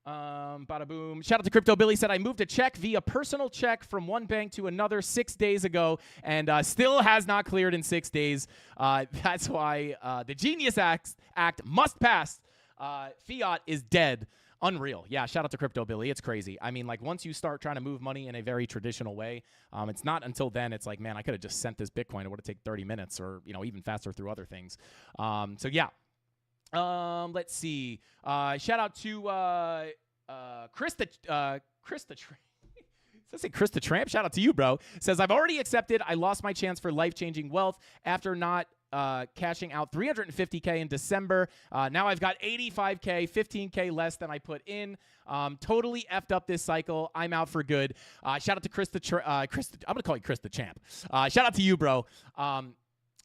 Bada boom. Shout out to Crypto Billy, said I moved a check via personal check from one bank to another 6 days ago and still has not cleared in 6 days. That's why the Genius Act must pass. Fiat is dead. Unreal. Yeah, shout out to Crypto Billy. It's crazy. I mean, once you start trying to move money in a very traditional way, it's not until then it's like, man, I could have just sent this Bitcoin. It would have taken 30 minutes or, even faster through other things. So, yeah. Let's see. Shout out to Chris the Let's say Chris the Tramp. Shout out to you, bro. Says, I've already accepted. I lost my chance for life-changing wealth after not cashing out $350K in December. Now I've got $85K, $15K less than I put in. Totally effed up this cycle. I'm out for good. Shout out to Chris I'm going to call you Chris the Champ. Shout out to you, bro.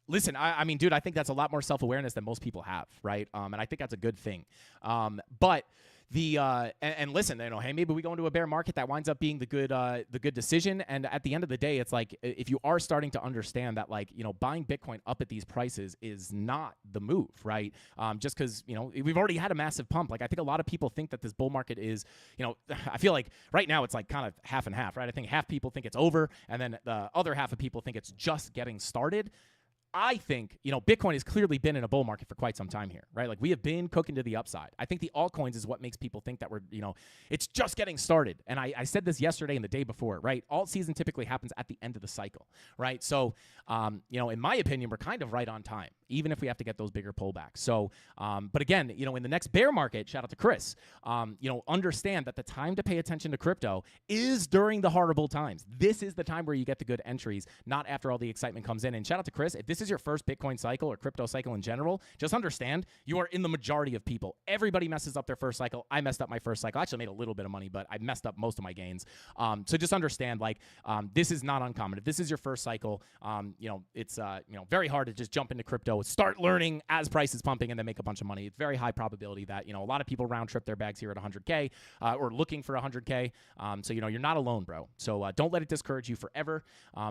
Listen, I mean, dude, I think that's a lot more self-awareness than most people have, right? And I think that's a good thing. But and listen, hey, maybe we go into a bear market that winds up being the good decision. And at the end of the day, it's like, if you are starting to understand that, buying Bitcoin up at these prices is not the move, right? Just because, we've already had a massive pump. I think a lot of people think that this bull market is, I feel like right now it's kind of half and half, right? I think half people think it's over, and then the other half of people think it's just getting started. I think, Bitcoin has clearly been in a bull market for quite some time here, right? We have been cooking to the upside. I think the altcoins is what makes people think that we're, it's just getting started. And I said this yesterday and the day before, right? Alt season typically happens at the end of the cycle, right? So, in my opinion, we're kind of right on time, even if we have to get those bigger pullbacks. So, but again, in the next bear market, shout out to Chris, understand that the time to pay attention to crypto is during the horrible times. This is the time where you get the good entries, not after all the excitement comes in. And shout out to Chris, if this is your first Bitcoin cycle or crypto cycle in general, just understand you are in the majority of people. Everybody messes up their first cycle. I messed up my first cycle. I actually made a little bit of money, but I messed up most of my gains. So just understand, this is not uncommon. If this is your first cycle, it's very hard to just jump into crypto, start learning as price is pumping, and then make a bunch of money. It's very high probability that a lot of people round trip their bags here at 100K or looking for 100K. So you're not alone, bro. So don't let it discourage you forever.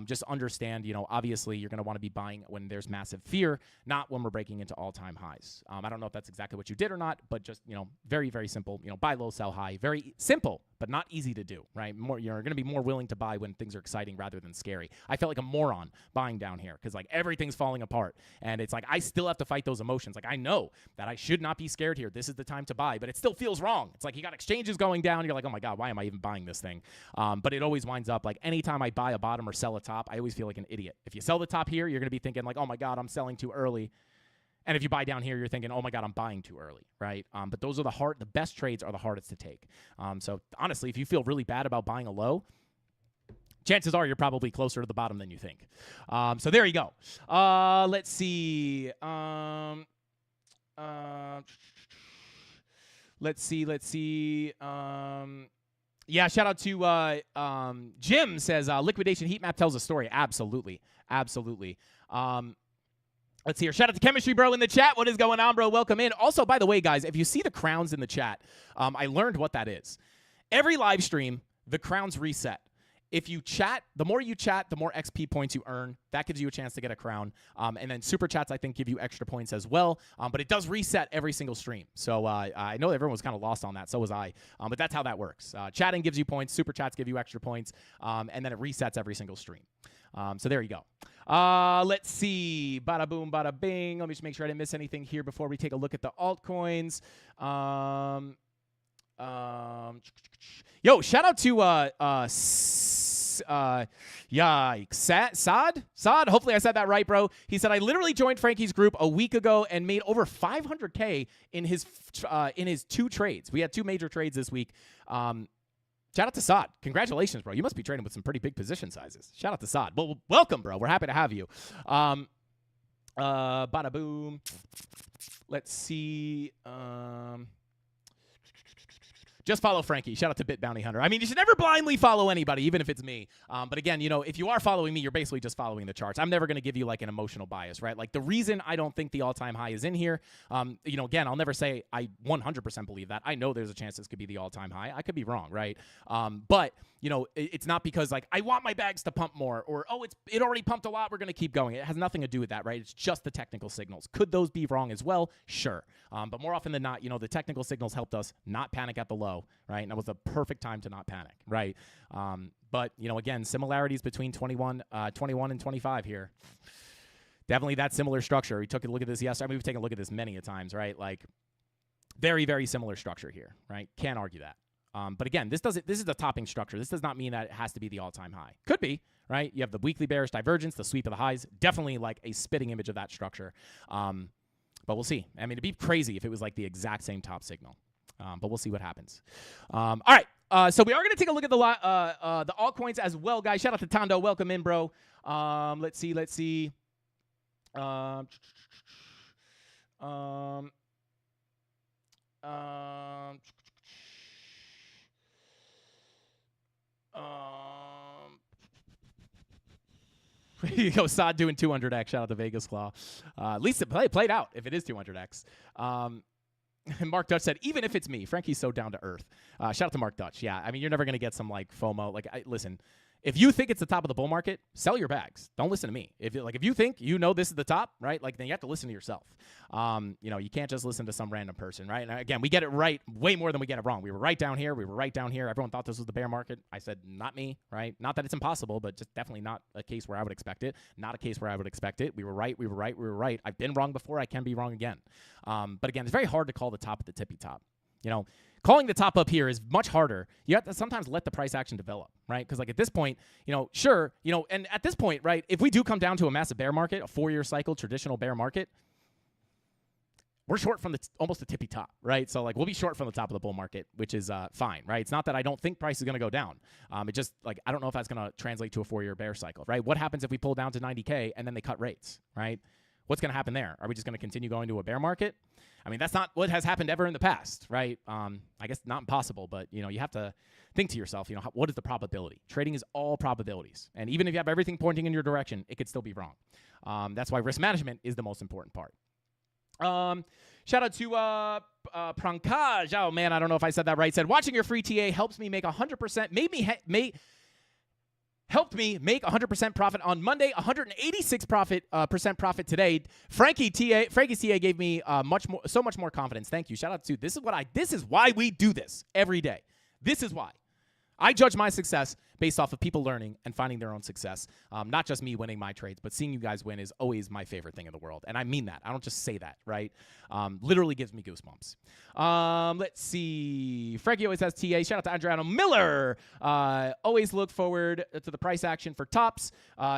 Just understand, obviously you're going to want to be buying when there's massive fear, not when we're breaking into all-time highs. I don't know if that's exactly what you did or not, but just, very, very simple, buy low, sell high. Very simple, but not easy to do, right? You're going to be more willing to buy when things are exciting rather than scary. I felt like a moron buying down here because everything's falling apart. And it's I still have to fight those emotions. I know that I should not be scared here. This is the time to buy, but it still feels wrong. It's you got exchanges going down. You're oh my God, why am I even buying this thing? But it always winds up anytime I buy a bottom or sell a top, I always feel like an idiot. If you sell the top here, you're going to be thinking oh my God, I'm selling too early. And if you buy down here, you're thinking, oh my God, I'm buying too early, right? But those are the best trades are the hardest to take. So honestly, if you feel really bad about buying a low, chances are you're probably closer to the bottom than you think. So there you go. Let's see. Let's see. Yeah, shout out to Jim says liquidation heat map tells a story. Absolutely. Let's see here. Shout out to Chemistry Bro in the chat. What is going on, bro? Welcome in. Also, by the way, guys, if you see the crowns in the chat, I learned what that is. Every live stream, the crowns reset. If you chat, the more you chat, the more XP points you earn. That gives you a chance to get a crown. And then super chats, I think, give you extra points as well. But it does reset every single stream. So I know everyone was kind of lost on that. So was I. But that's how that works. Chatting gives you points. Super chats give you extra points. And then it resets every single stream. So there you go. Let's see. Bada boom, bada bing. Let me just make sure I didn't miss anything here before we take a look at the altcoins. Yo, shout out to Saad. Hopefully I said that right, bro. He said I literally joined Frankie's group a week ago and made over 500K in his 2 trades. We had 2 major trades this week. Shout out to Saad. Congratulations, bro. You must be trading with some pretty big position sizes. Shout out to Saad. Well, welcome, bro. We're happy to have you. Bada boom. Let's see. Just follow Frankie. Shout out to Bit Bounty Hunter. I mean, you should never blindly follow anybody, even if it's me. But again, you know, if you are following me, you're basically just following the charts. I'm never going to give you like an emotional bias, right? Like the reason I don't think the all-time high is in here, you know, again, I'll never say I 100% believe that. I know there's a chance this could be the all-time high. I could be wrong, right? But you know, it's not because like I want my bags to pump more or, oh, it already pumped a lot, we're going to keep going. It has nothing to do with that, right? It's just the technical signals. Could those be wrong as well? Sure. But more often than not, you know, the technical signals helped us not panic at the low, right? And that was the perfect time to not panic, right? But, you know, again, similarities between 21 and 25 here. Definitely that similar structure. We took a look at this yesterday. I mean, we've taken a look at this many a times, right? Like very, very similar structure here, right? Can't argue that. But again, this is the topping structure. This does not mean that it has to be the all-time high. Could be, right? You have the weekly bearish divergence, the sweep of the highs. Definitely like a spitting image of that structure. But we'll see. I mean, it'd be crazy if it was like the exact same top signal. But we'll see what happens. All right. So we are going to take a look at the altcoins as well, guys. Shout out to Tondo. Welcome in, bro. Let's see. You go, Saad doing 200x. Shout out to Vegas Claw. At least it played out if it is 200x. And Mark Dutch said, even if it's me, Frankie's so down to earth. Shout out to Mark Dutch. Yeah, I mean, you're never going to get some like FOMO. Like, listen, if you think it's the top of the bull market, sell your bags. Don't listen to me. If you think you know this is the top, right? Like, then you have to listen to yourself. You know, you can't just listen to some random person, right? And again, we get it right way more than we get it wrong. We were right down here. Everyone thought this was the bear market. I said, not me, right? Not that it's impossible, but just definitely not a case where I would expect it. Not a case where I would expect it. We were right. I've been wrong before. I can be wrong again. But again, it's very hard to call the top at the tippy top. You know, calling the top up here is much harder. You have to sometimes let the price action develop, right? Because like at this point, you know, sure, you know, and at this point, right, if we do come down to a massive bear market, a 4-year cycle, traditional bear market, we're short from almost the tippy top, right? So like we'll be short from the top of the bull market, which is fine, right? It's not that I don't think price is going to go down. It just like I don't know if that's going to translate to a 4-year bear cycle, right? What happens if we pull down to 90K and then they cut rates, right? What's going to happen there? Are we just going to continue going to a bear market? I mean, that's not what has happened ever in the past, right? I guess not impossible, but, you know, you have to think to yourself, you know, what is the probability? Trading is all probabilities. And even if you have everything pointing in your direction, it could still be wrong. That's why risk management is the most important part. Shout out to Prankaj. Oh, man, I don't know if I said that right. Said, watching your free TA helps me make 100%, helped me make 100% profit on Monday, 186% profit today. Frankie's TA gave me so much more confidence. Thank you. Shout out to this is why we do this every day. This is why. I judge my success based off of people learning and finding their own success. Not just me winning my trades, but seeing you guys win is always my favorite thing in the world. And I mean that. I don't just say that, right? Literally gives me goosebumps. Let's see. Frankie always has TA. Shout out to Adriano Miller. Always look forward to the price action for tops.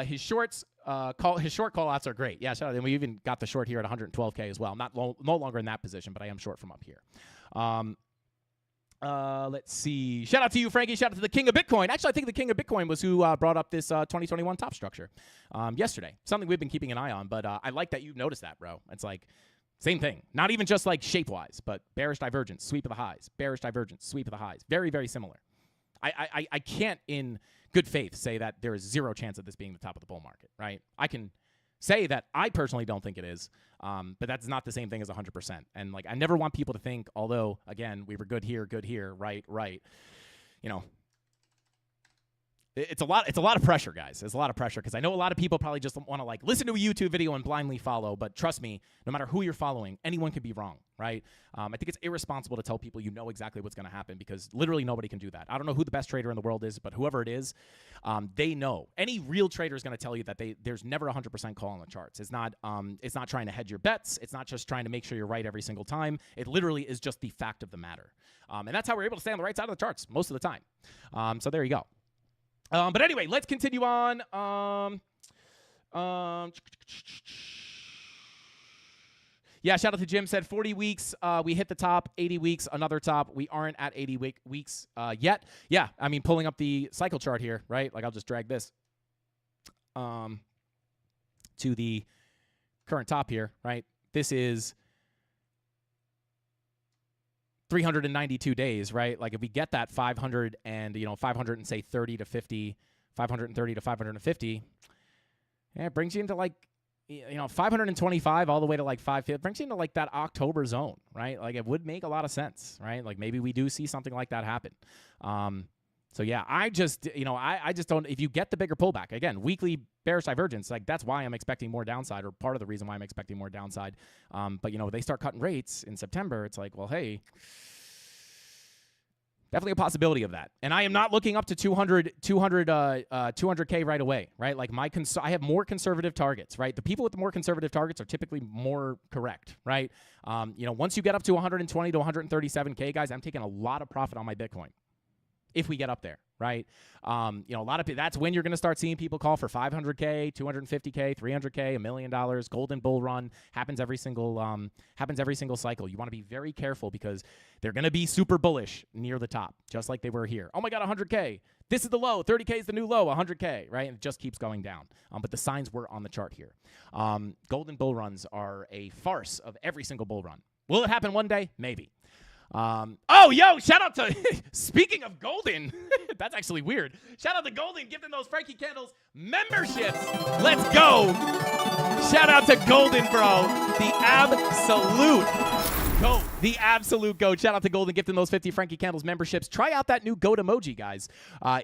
His short call outs are great. Yeah, shout out. And we even got the short here at 112K as well. I'm no longer in that position, but I am short from up here. Let's see. Shout out to you, Frankie. Shout out to the King of Bitcoin. Actually, I think the King of Bitcoin was who brought up this 2021 top structure yesterday. Something we've been keeping an eye on, but I like that you've noticed that, bro. It's like Same thing. Not even just like shape-wise, but bearish divergence, sweep of the highs, bearish divergence, sweep of the highs. Very, very similar. I can't in good faith say that there is zero chance of this being the top of the bull market, right? I can say that I personally don't think it is, but that's not the same thing as 100%. And like, I never want people to think, although again, we were good here, right. You know, it's a lot of pressure, guys. It's a lot of pressure because I know a lot of people probably just want to like listen to a YouTube video and blindly follow. But trust me, no matter who you're following, anyone can be wrong, right? I think it's irresponsible to tell people you know exactly what's going to happen because literally nobody can do that. I don't know who the best trader in the world is, but whoever it is, they know. Any real trader is going to tell you that there's never a 100% call on the charts. It's not trying to hedge your bets. It's not just trying to make sure you're right every single time. It literally is just the fact of the matter. And that's how we're able to stay on the right side of the charts most of the time. So there you go. But anyway, let's continue on. Yeah, shout out to Jim, said 40 weeks. We hit the top, 80 weeks, another top. We aren't at 80 weeks yet. Yeah, I mean, pulling up the cycle chart here, right? Like, I'll just drag this to the current top here, right? This is 392 days, right? Like if we get that 500 and, 500 and say 30 to 50, 530 to 550, yeah, it brings you into like, 525 all the way to like 550. It brings you into like that October zone, right? Like it would make a lot of sense, right? Like maybe we do see something like that happen. So yeah, I just don't, if you get the bigger pullback, again, weekly bearish divergence, like that's why I'm expecting more downside, or part of the reason why I'm expecting more downside. But they start cutting rates in September. It's like, well, hey, definitely a possibility of that. And I am not looking up to 200K right away, right? Like I have more conservative targets, right? The people with the more conservative targets are typically more correct, right? Once you get up to 120 to 137K, guys, I'm taking a lot of profit on my Bitcoin if we get up there, right? A lot of people, that's when you're going to start seeing people call for 500K, 250K, 300K, $1 million. Golden bull run happens every single cycle. You want to be very careful because they're going to be super bullish near the top, just like they were here. Oh my God, 100K. This is the low. 30K is the new low. 100K, right? And it just keeps going down. But the signs were on the chart here. Golden bull runs are a farce of every single bull run. Will it happen one day? Maybe. Shout out to, speaking of Golden, that's actually weird. Shout out to Golden gifting those Frankie Candles memberships. Let's go. Shout out to Golden, bro. The absolute goat. Shout out to Golden gifting those 50 Frankie Candles memberships. Try out that new goat emoji, guys.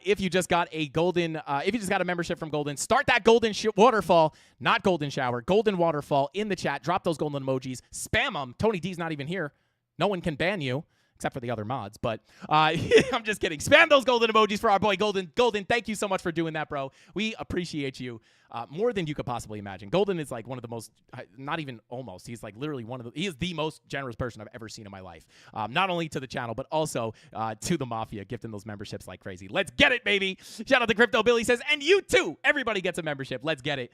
If you just got a Golden, if you just got a membership from Golden, start that Golden waterfall, not Golden shower, Golden waterfall in the chat. Drop those Golden emojis. Spam them. Tony D's not even here. No one can ban you, except for the other mods. But I'm just kidding. Spam those golden emojis for our boy Golden. Golden, thank you so much for doing that, bro. We appreciate you more than you could possibly imagine. Golden is like one of the most, not even almost, he's like literally he is the most generous person I've ever seen in my life. Not only to the channel, but also to the Mafia, gifting those memberships like crazy. Let's get it, baby. Shout out to Crypto Billy, says, and you too. Everybody gets a membership. Let's get it.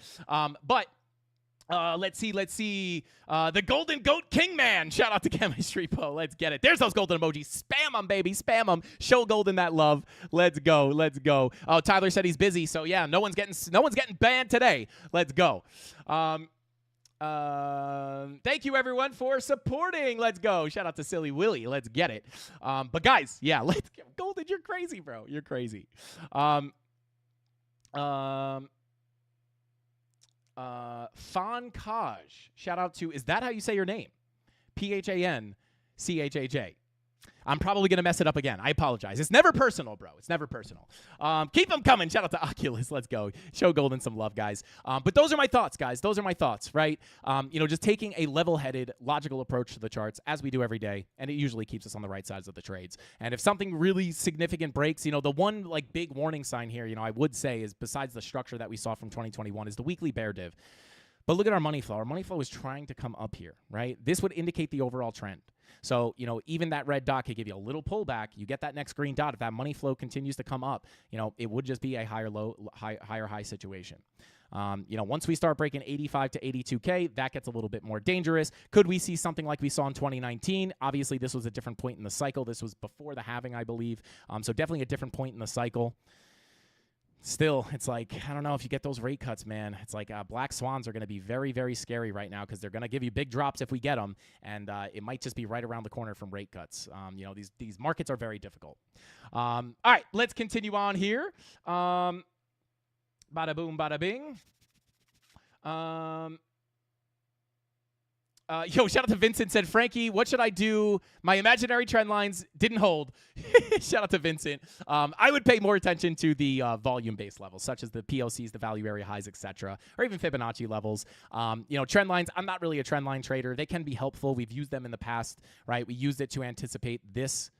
Let's see. The Golden Goat King Man. Shout out to Chemistry Po. Let's get it. There's those golden emojis. Spam them, baby. Spam them. Show Golden that love. Let's go. Oh, Tyler said he's busy, so yeah, no one's getting banned today. Let's go. Thank you everyone for supporting. Let's go. Shout out to Silly Willy. Let's get it. But guys, yeah, let's go. Golden, you're crazy, bro. You're crazy. Fankaj. Shout out to, is that how you say your name? Phanchhaj. I'm probably going to mess it up again. I apologize. It's never personal, bro. It's never personal. Keep them coming. Shout out to Oculus. Let's go. Show Golden some love, guys. But those are my thoughts, guys. Those are my thoughts, right? Just taking a level-headed, logical approach to the charts as we do every day, and it usually keeps us on the right sides of the trades. And if something really significant breaks, the one like big warning sign here, I would say is, besides the structure that we saw from 2021, is the weekly bear div. But look at our money flow. Our money flow is trying to come up here, right? This would indicate the overall trend. So, even that red dot could give you a little pullback. You get that next green dot. If that money flow continues to come up, it would just be a higher high situation. Once we start breaking 85 to 82K, that gets a little bit more dangerous. Could we see something like we saw in 2019? Obviously, this was a different point in the cycle. This was before the halving, I believe. So definitely a different point in the cycle. still, it's like, I don't know if you get those rate cuts, man. It's like black swans are going to be very, very scary right now because they're going to give you big drops if we get them, and it might just be right around the corner from rate cuts. You know, these markets are very difficult. All right, let's continue on here. Bada boom, bada bing. Yo, shout out to Vincent, said, Frankie, what should I do? My imaginary trend lines didn't hold. Shout out to Vincent. I would pay more attention to the volume-based levels, such as the POCs, the value area highs, etc., or even Fibonacci levels. You know, trend lines, I'm not really a trend line trader. They can be helpful. We've used them in the past, right? We used it to anticipate this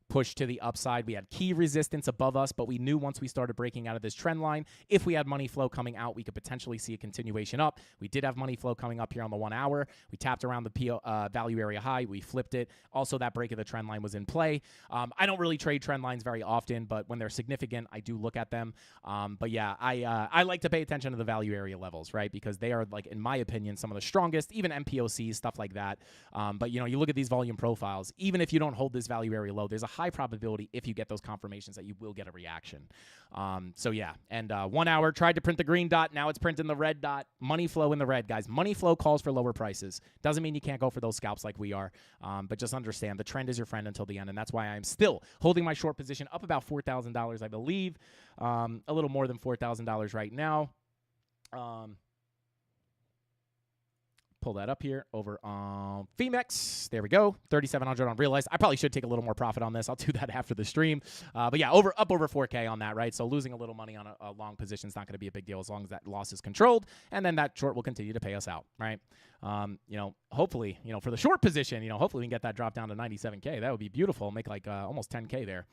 push to the upside. We had key resistance above us, but we knew once we started breaking out of this trend line, if we had money flow coming out, we could potentially see a continuation up. We did have money flow coming up here on the 1 hour. We tapped around the value area high. We flipped it. Also, that break of the trend line was in play. I don't really trade trend lines very often, but when they're significant, I do look at them. But yeah, I like to pay attention to the value area levels, right? Because they are, like, in my opinion, some of the strongest, even MPOCs, stuff like that. But, you know, you look at these volume profiles, even if you don't hold this value area low, there's a high probability if you get those confirmations that you will get a reaction. So yeah, and 1 hour, tried to print the green dot, now it's printing the red dot. Money flow in the red, guys. Money flow calls for lower prices. Doesn't mean you can't go for those scalps like we are, but just understand the trend is your friend until the end, and that's why I'm still holding my short position up about $4,000, I believe. A little more than $4,000 right now. Pull that up here over on Femex. There we go. 3,700 on realized. I probably should take a little more profit on this. I'll do that after the stream. But yeah, up over 4K on that, right? So losing a little money on a long position is not going to be a big deal as long as that loss is controlled, and then that short will continue to pay us out, right? You know, hopefully, you know, for the short position, you know, hopefully we can get that drop down to 97K. That would be beautiful. Make like almost 10K there.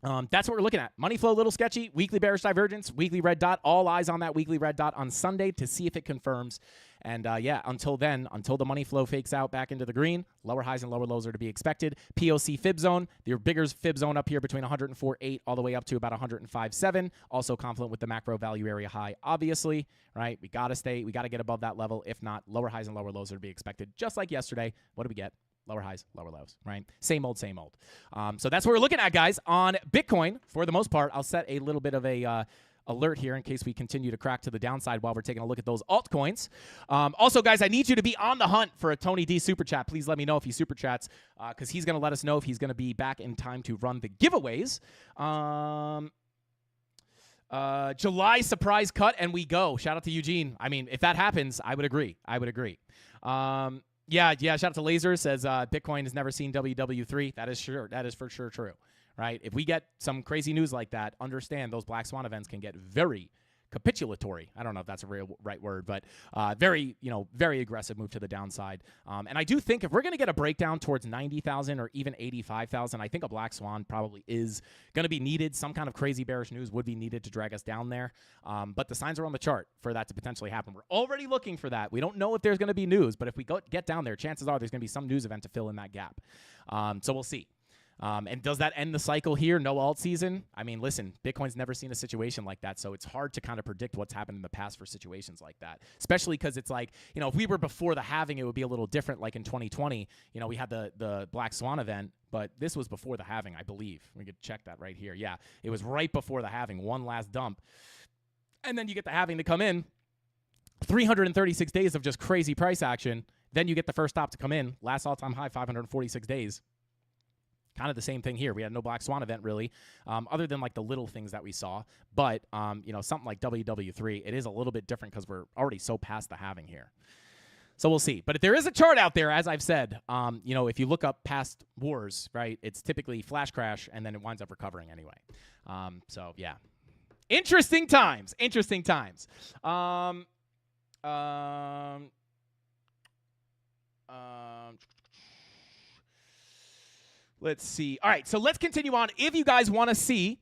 That's what we're looking at. Money flow, a little sketchy. Weekly bearish divergence, weekly red dot. All eyes on that weekly red dot on Sunday to see if it confirms. And yeah, until then, until the money flow fakes out back into the green, lower highs and lower lows are to be expected. POC fib zone, your bigger fib zone up here between 104.8 all the way up to about 105.7. Also confluent with the macro value area high, obviously, right? We got to get above that level. If not, lower highs and lower lows are to be expected. Just like yesterday, what did we get? Lower highs, lower lows, right? Same old, same old. So that's what we're looking at, guys. On Bitcoin, for the most part, I'll set a little bit of a alert here in case we continue to crack to the downside while we're taking a look at those altcoins. Also, guys, I need you to be on the hunt for a Tony D super chat. Please let me know if he super chats because he's going to let us know if he's going to be back in time to run the giveaways. July surprise cut, and we go. Shout out to Eugene. I mean, if that happens, I would agree. Yeah, shout out to Laser, says Bitcoin has never seen WW3. That is for sure true, right? If we get some crazy news like that, understand those black swan events can get very capitulatory. I don't know if that's a real right word, but very aggressive move to the downside. And I do think if we're going to get a breakdown towards 90,000 or even 85,000, I think a black swan probably is going to be needed. Some kind of crazy bearish news would be needed to drag us down there. But the signs are on the chart for that to potentially happen. We're already looking for that. We don't know if there's going to be news, but if we get down there, chances are there's going to be some news event to fill in that gap. So we'll see. And does that end the cycle here? No alt season? I mean, listen, Bitcoin's never seen a situation like that, so it's hard to kind of predict what's happened in the past for situations like that, especially because it's like, you know, if we were before the halving, it would be a little different. Like in 2020, you know, we had the Black Swan event, but this was before the halving, I believe. We could check that right here. Yeah, it was right before the halving, one last dump. And then you get the halving to come in, 336 days of just crazy price action. Then you get the first stop to come in, last all-time high, 546 days. Kind of the same thing here. We had no black swan event really, other than like the little things that we saw. But you know, something like WW3, it is a little bit different because we're already so past the halving here. So we'll see. But if there is a chart out there, as I've said, you know, if you look up past wars, right, it's typically flash crash and then it winds up recovering anyway. So yeah, interesting times. Let's see. All right, so let's continue on. If you guys want to see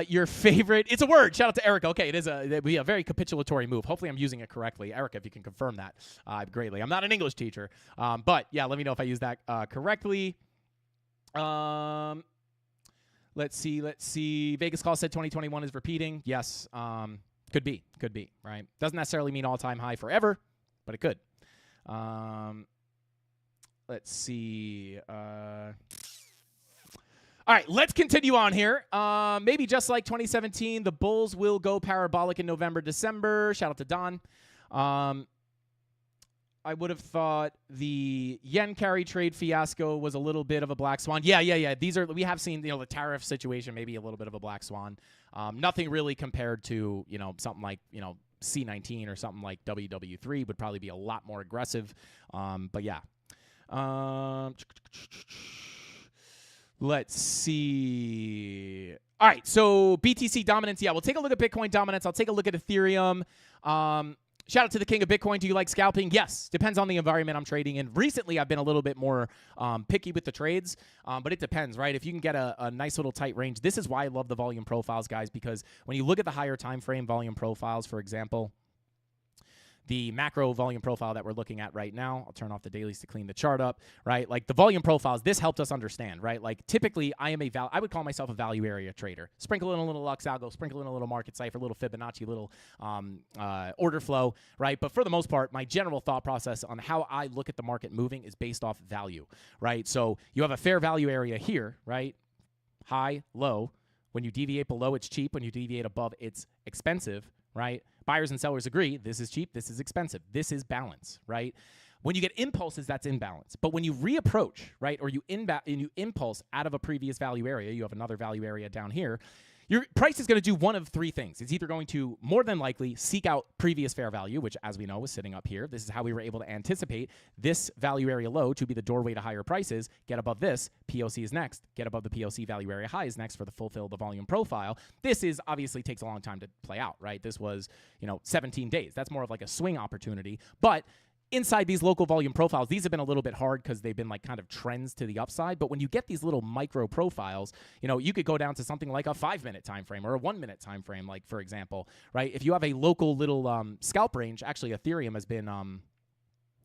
your favorite, it's a word. Shout out to Erica. Okay, it'd be a very capitulatory move. Hopefully I'm using it correctly. Erica, if you can confirm that greatly. I'm not an English teacher, but yeah, let me know if I use that correctly. Let's see. Vegas Call said 2021 is repeating. Yes, could be, right? Doesn't necessarily mean all-time high forever, but it could. Let's see. All right, let's continue on here. Maybe just like 2017, the bulls will go parabolic in November, December. Shout out to Don. I would have thought the yen carry trade fiasco was a little bit of a black swan. Yeah. We have seen, the tariff situation, maybe a little bit of a black swan. Nothing really compared to, something like, C19 or something like WW3 would probably be a lot more aggressive. But yeah. Let's see. All right, so BTC dominance. Yeah, we'll take a look at Bitcoin dominance. I'll take a look at Ethereum. Shout out to the king of Bitcoin. Do you like scalping? Yes. Depends on the environment I'm trading in. Recently, I've been a little bit more picky with the trades, but it depends, right? If you can get a nice little tight range. This is why I love the volume profiles, guys, because when you look at the higher time frame volume profiles, for example, the macro volume profile that we're looking at right now, I'll turn off the dailies to clean the chart up, right? Like the volume profiles, this helped us understand, right? Like typically I would call myself a value area trader. Sprinkle in a little Lux Algo, sprinkle in a little market cipher, a little Fibonacci, little order flow, right? But for the most part, my general thought process on how I look at the market moving is based off value, right? So you have a fair value area here, right? High, low. When you deviate below, it's cheap. When you deviate above, it's expensive, right? Buyers and sellers agree, this is cheap, this is expensive. This is balance, right? When you get impulses, that's imbalance. But when you reapproach, right, or you impulse out of a previous value area, you have another value area down here, your price is going to do one of three things. It's either going to, more than likely, seek out previous fair value, which, as we know, is sitting up here. This is how we were able to anticipate this value area low to be the doorway to higher prices. Get above this, POC is next. Get above the POC value area high is next for the fulfill the volume profile. This is obviously takes a long time to play out, right? This was, 17 days. That's more of like a swing opportunity. But inside these local volume profiles, these have been a little bit hard because they've been like kind of trends to the upside. But when you get these little micro profiles, you could go down to something like a 5-minute time frame or a 1-minute time frame, like for example, right? If you have a local little scalp range, actually Ethereum has been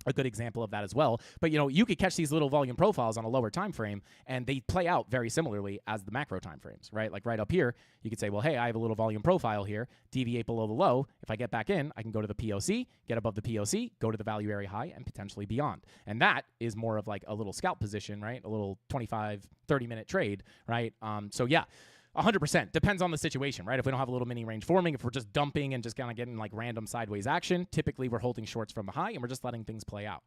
a good example of that as well. But you could catch these little volume profiles on a lower time frame, and they play out very similarly as the macro time frames, right? Like right up here, you could say, well, hey, I have a little volume profile here, deviate below the low. If I get back in, I can go to the POC, get above the POC, go to the value area high, and potentially beyond. And that is more of like a little scalp position, right? A little 25, 30-minute trade, right? So yeah. 100%. Depends on the situation, right? If we don't have a little mini range forming, if we're just dumping and just kind of getting like random sideways action, typically we're holding shorts from the high and we're just letting things play out.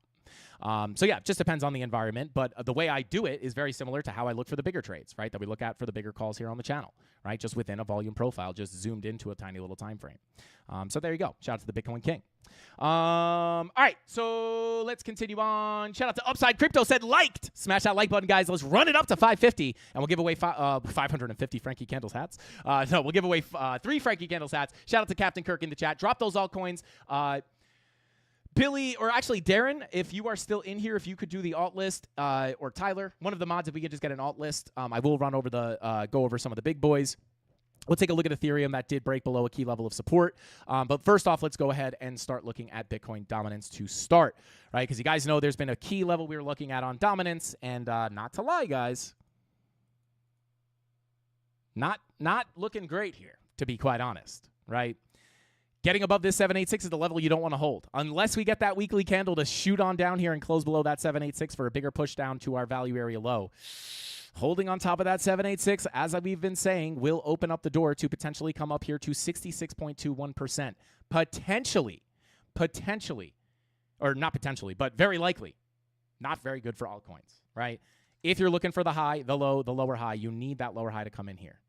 So yeah, just depends on the environment. But the way I do it is very similar to how I look for the bigger trades, right? That we look at for the bigger calls here on the channel, right? Just within a volume profile, just zoomed into a tiny little time frame. So there you go. Shout out to the Bitcoin King. All right, so let's continue on. Shout out to Upside Crypto, said liked. Smash that like button, guys. Let's run it up to 550, and we'll give away 550 Frankie Candles hats. No, we'll give away 3 Frankie Candles hats. Shout out to Captain Kirk in the chat. Drop those altcoins. Billy, or actually Darren, if you are still in here, if you could do the alt list, or Tyler, one of the mods, if we could just get an alt list, I will run over go over some of the big boys. We'll take a look at Ethereum. That did break below a key level of support. But first off, let's go ahead and start looking at Bitcoin dominance to start, right? Because you guys know there's been a key level we were looking at on dominance. And not to lie, guys, not looking great here, to be quite honest, right? Getting above this 786 is the level you don't want to hold. Unless we get that weekly candle to shoot on down here and close below that 786 for a bigger push down to our value area low. Holding on top of that 786, as we've been saying, will open up the door to potentially come up here to 66.21%. Potentially, or not potentially, but very likely. Not very good for altcoins, right? If you're looking for the high, the low, the lower high, you need that lower high to come in here.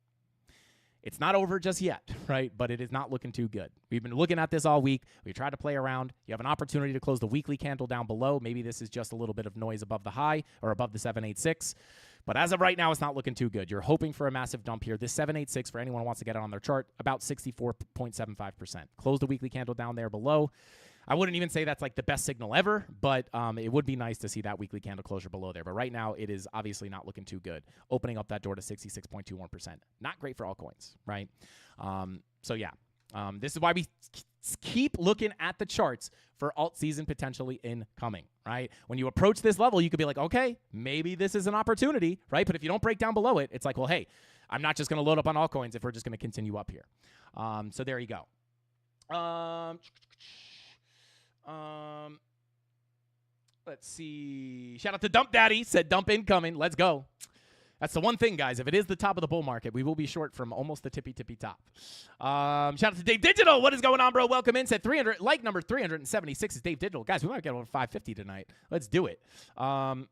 It's not over just yet, right? But it is not looking too good. We've been looking at this all week. We tried to play around. You have an opportunity to close the weekly candle down below. Maybe this is just a little bit of noise above the high or above the 786. But as of right now, it's not looking too good. You're hoping for a massive dump here. This 786, for anyone who wants to get it on their chart, about 64.75%. Close the weekly candle down there below. I wouldn't even say that's like the best signal ever, but it would be nice to see that weekly candle closure below there. But right now, it is obviously not looking too good. Opening up that door to 66.21%. Not great for altcoins, right? So yeah, this is why we keep looking at the charts for alt season potentially incoming, right? When you approach this level, you could be like, okay, maybe this is an opportunity, right? But if you don't break down below it, it's like, well, hey, I'm not just going to load up on altcoins if we're just going to continue up here. So there you go. Let's see. Shout out to Dump Daddy. Said dump incoming. Let's go. That's the one thing, guys. If it is the top of the bull market, we will be short from almost the tippy top. Shout out to Dave Digital. What is going on, bro? Welcome in. Said 300. Like number 376 is Dave Digital. Guys, we might get over 550 tonight. Let's do it. Can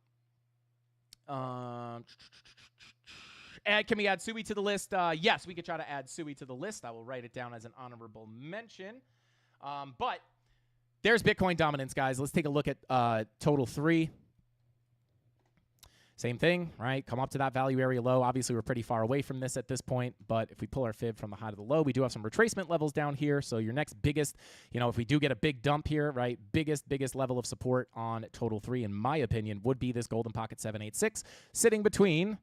we add Sui to the list? Yes, we could try to add Sui to the list. I will write it down as an honorable mention. But there's Bitcoin dominance, guys. Let's take a look at total 3. Same thing, right? Come up to that value area low. Obviously, we're pretty far away from this at this point, but if we pull our fib from the high to the low, we do have some retracement levels down here. So your next biggest, if we do get a big dump here, right, biggest level of support on total 3, in my opinion, would be this golden pocket 786, sitting between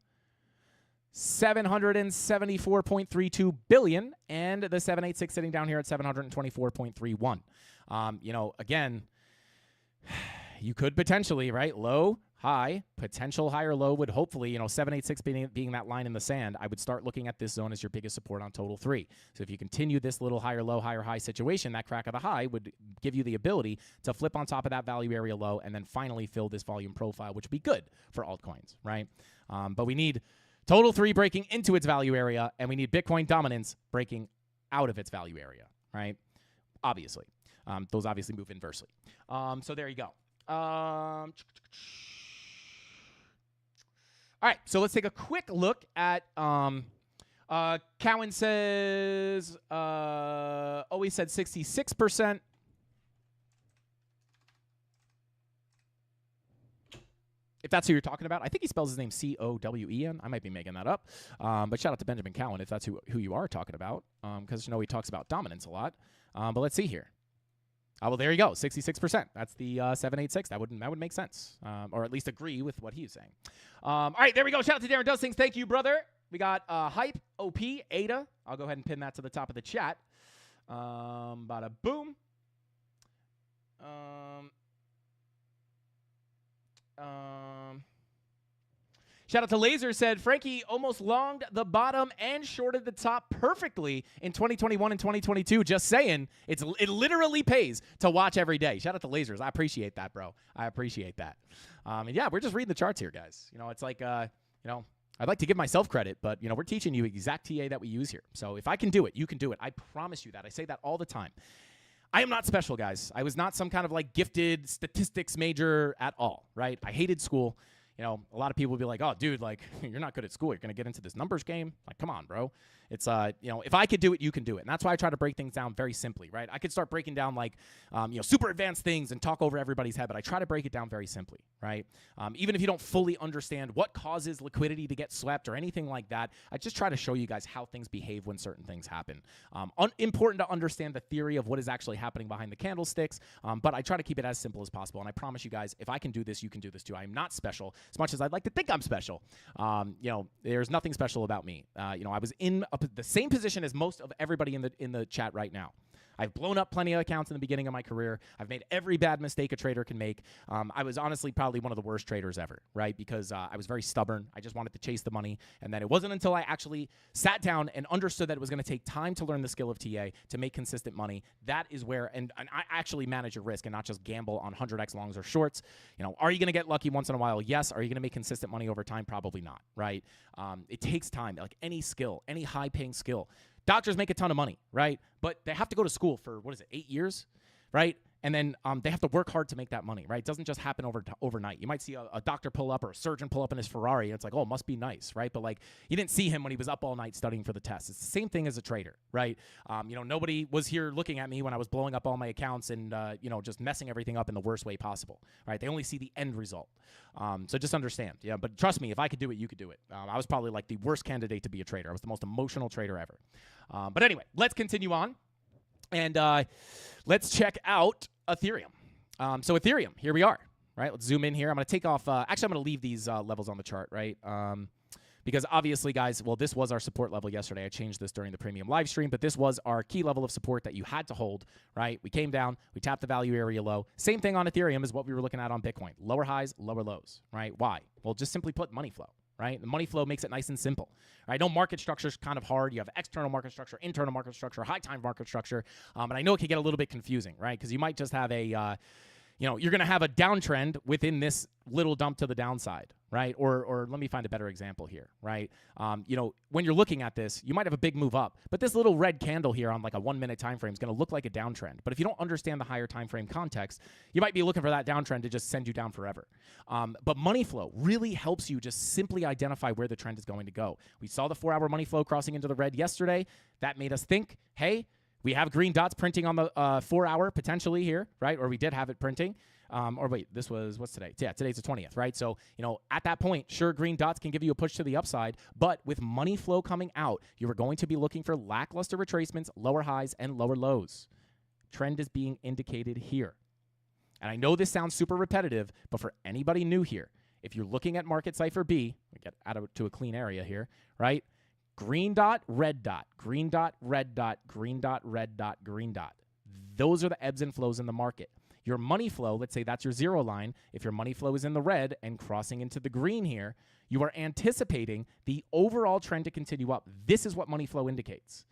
774.32 billion and the 786 sitting down here at 724.31. Again, you could potentially, right, low, high, potential higher low would hopefully, 786 being that line in the sand, I would start looking at this zone as your biggest support on total 3. So if you continue this little higher low, higher high situation, that crack of the high would give you the ability to flip on top of that value area low and then finally fill this volume profile, which would be good for altcoins, right? But we need total 3 breaking into its value area, and we need Bitcoin dominance breaking out of its value area, right? Obviously. Those obviously move inversely. So there you go. All right, so let's take a quick look at Cowan says, always said 66%. If that's who you're talking about. I think he spells his name C-O-W-E-N. I might be making that up. But shout out to Benjamin Cowan if that's who you are talking about, because he talks about dominance a lot. But let's see here. Well, there you go, 66%. That's the 786. That would make sense, or at least agree with what he's saying. All right, there we go. Shout out to Darren Does Things. Thank you, brother. We got Hype, OP, Ada. I'll go ahead and pin that to the top of the chat. Bada boom. Shout out to Laser, said, Frankie almost longed the bottom and shorted the top perfectly in 2021 and 2022. Just saying, it literally pays to watch every day. Shout out to Lasers. I appreciate that, bro. I appreciate that. And yeah, we're just reading the charts here, guys. It's like, I'd like to give myself credit, but, we're teaching you exact TA that we use here. So if I can do it, you can do it. I promise you that. I say that all the time. I am not special, guys. I was not some kind of gifted statistics major at all, right? I hated school. A lot of people will be like, oh, dude, you're not good at school. You're going to get into this numbers game. Come on, bro. It's, if I could do it, you can do it. And that's why I try to break things down very simply, right? I could start breaking down super advanced things and talk over everybody's head, but I try to break it down very simply, right? Even if you don't fully understand what causes liquidity to get swept or anything like that, I just try to show you guys how things behave when certain things happen. Important to understand the theory of what is actually happening behind the candlesticks, but I try to keep it as simple as possible. And I promise you guys, if I can do this, you can do this too. I am not special as much as I'd like to think I'm special. There's nothing special about me. I was in the same position as most of everybody in the chat right now. I've blown up plenty of accounts in the beginning of my career. I've made every bad mistake a trader can make. I was honestly probably one of the worst traders ever, right? Because I was very stubborn. I just wanted to chase the money. And then it wasn't until I actually sat down and understood that it was going to take time to learn the skill of TA to make consistent money. That is where, and I actually manage your risk and not just gamble on 100x longs or shorts. Are you going to get lucky once in a while? Yes. Are you going to make consistent money over time? Probably not, right? It takes time, like any skill, any high-paying skill. Doctors make a ton of money, right? But they have to go to school for, 8 years, right? And then they have to work hard to make that money, right? It doesn't just happen overnight. You might see a doctor pull up or a surgeon pull up in his Ferrari, and it's like, oh, it must be nice, right? But you didn't see him when he was up all night studying for the test. It's the same thing as a trader, right? Nobody was here looking at me when I was blowing up all my accounts and just messing everything up in the worst way possible, right? They only see the end result. So just understand, yeah. But trust me, if I could do it, you could do it. I was probably the worst candidate to be a trader. I was the most emotional trader ever. But anyway, let's continue on. And let's check out Ethereum. So Ethereum, here we are, right? Let's zoom in here. I'm going to take off. Actually, I'm going to leave these levels on the chart, right? Because obviously, guys, well, this was our support level yesterday. I changed this during the premium live stream, but this was our key level of support that you had to hold, right? We came down. We tapped the value area low. Same thing on Ethereum as what we were looking at on Bitcoin. Lower highs, lower lows, right? Why? Well, just simply put, money flow. Right? The money flow makes it nice and simple. Right? No market structure is kind of hard. You have external market structure, internal market structure, high time market structure. And I know it can get a little bit confusing, right? Because you might just have a you're going to have a downtrend within this little dump to the downside, right? Or let me find a better example here, right? When you're looking at this, you might have a big move up, but this little red candle here on like a 1 minute time frame is going to look like a downtrend. But if you don't understand the higher time frame context, you might be looking for that downtrend to just send you down forever. But money flow really helps you just simply identify where the trend is going to go. We saw the 4-hour money flow crossing into the red yesterday. That made us think, hey, we have green dots printing on the 4-hour potentially here, right? Or we did have it printing. Or wait, this was, what's today? Yeah, today's the 20th, right? So, at that point, sure, green dots can give you a push to the upside, but with money flow coming out, you are going to be looking for lackluster retracements, lower highs, and lower lows. Trend is being indicated here. And I know this sounds super repetitive, but for anybody new here, if you're looking at Market Cipher B, we get out to a clean area here, right? Green dot, red dot, green dot, red dot, green dot, red dot, green dot. Those are the ebbs and flows in the market. Your money flow, let's say that's your zero line. If your money flow is in the red and crossing into the green here, you are anticipating the overall trend to continue up. This is what money flow indicates.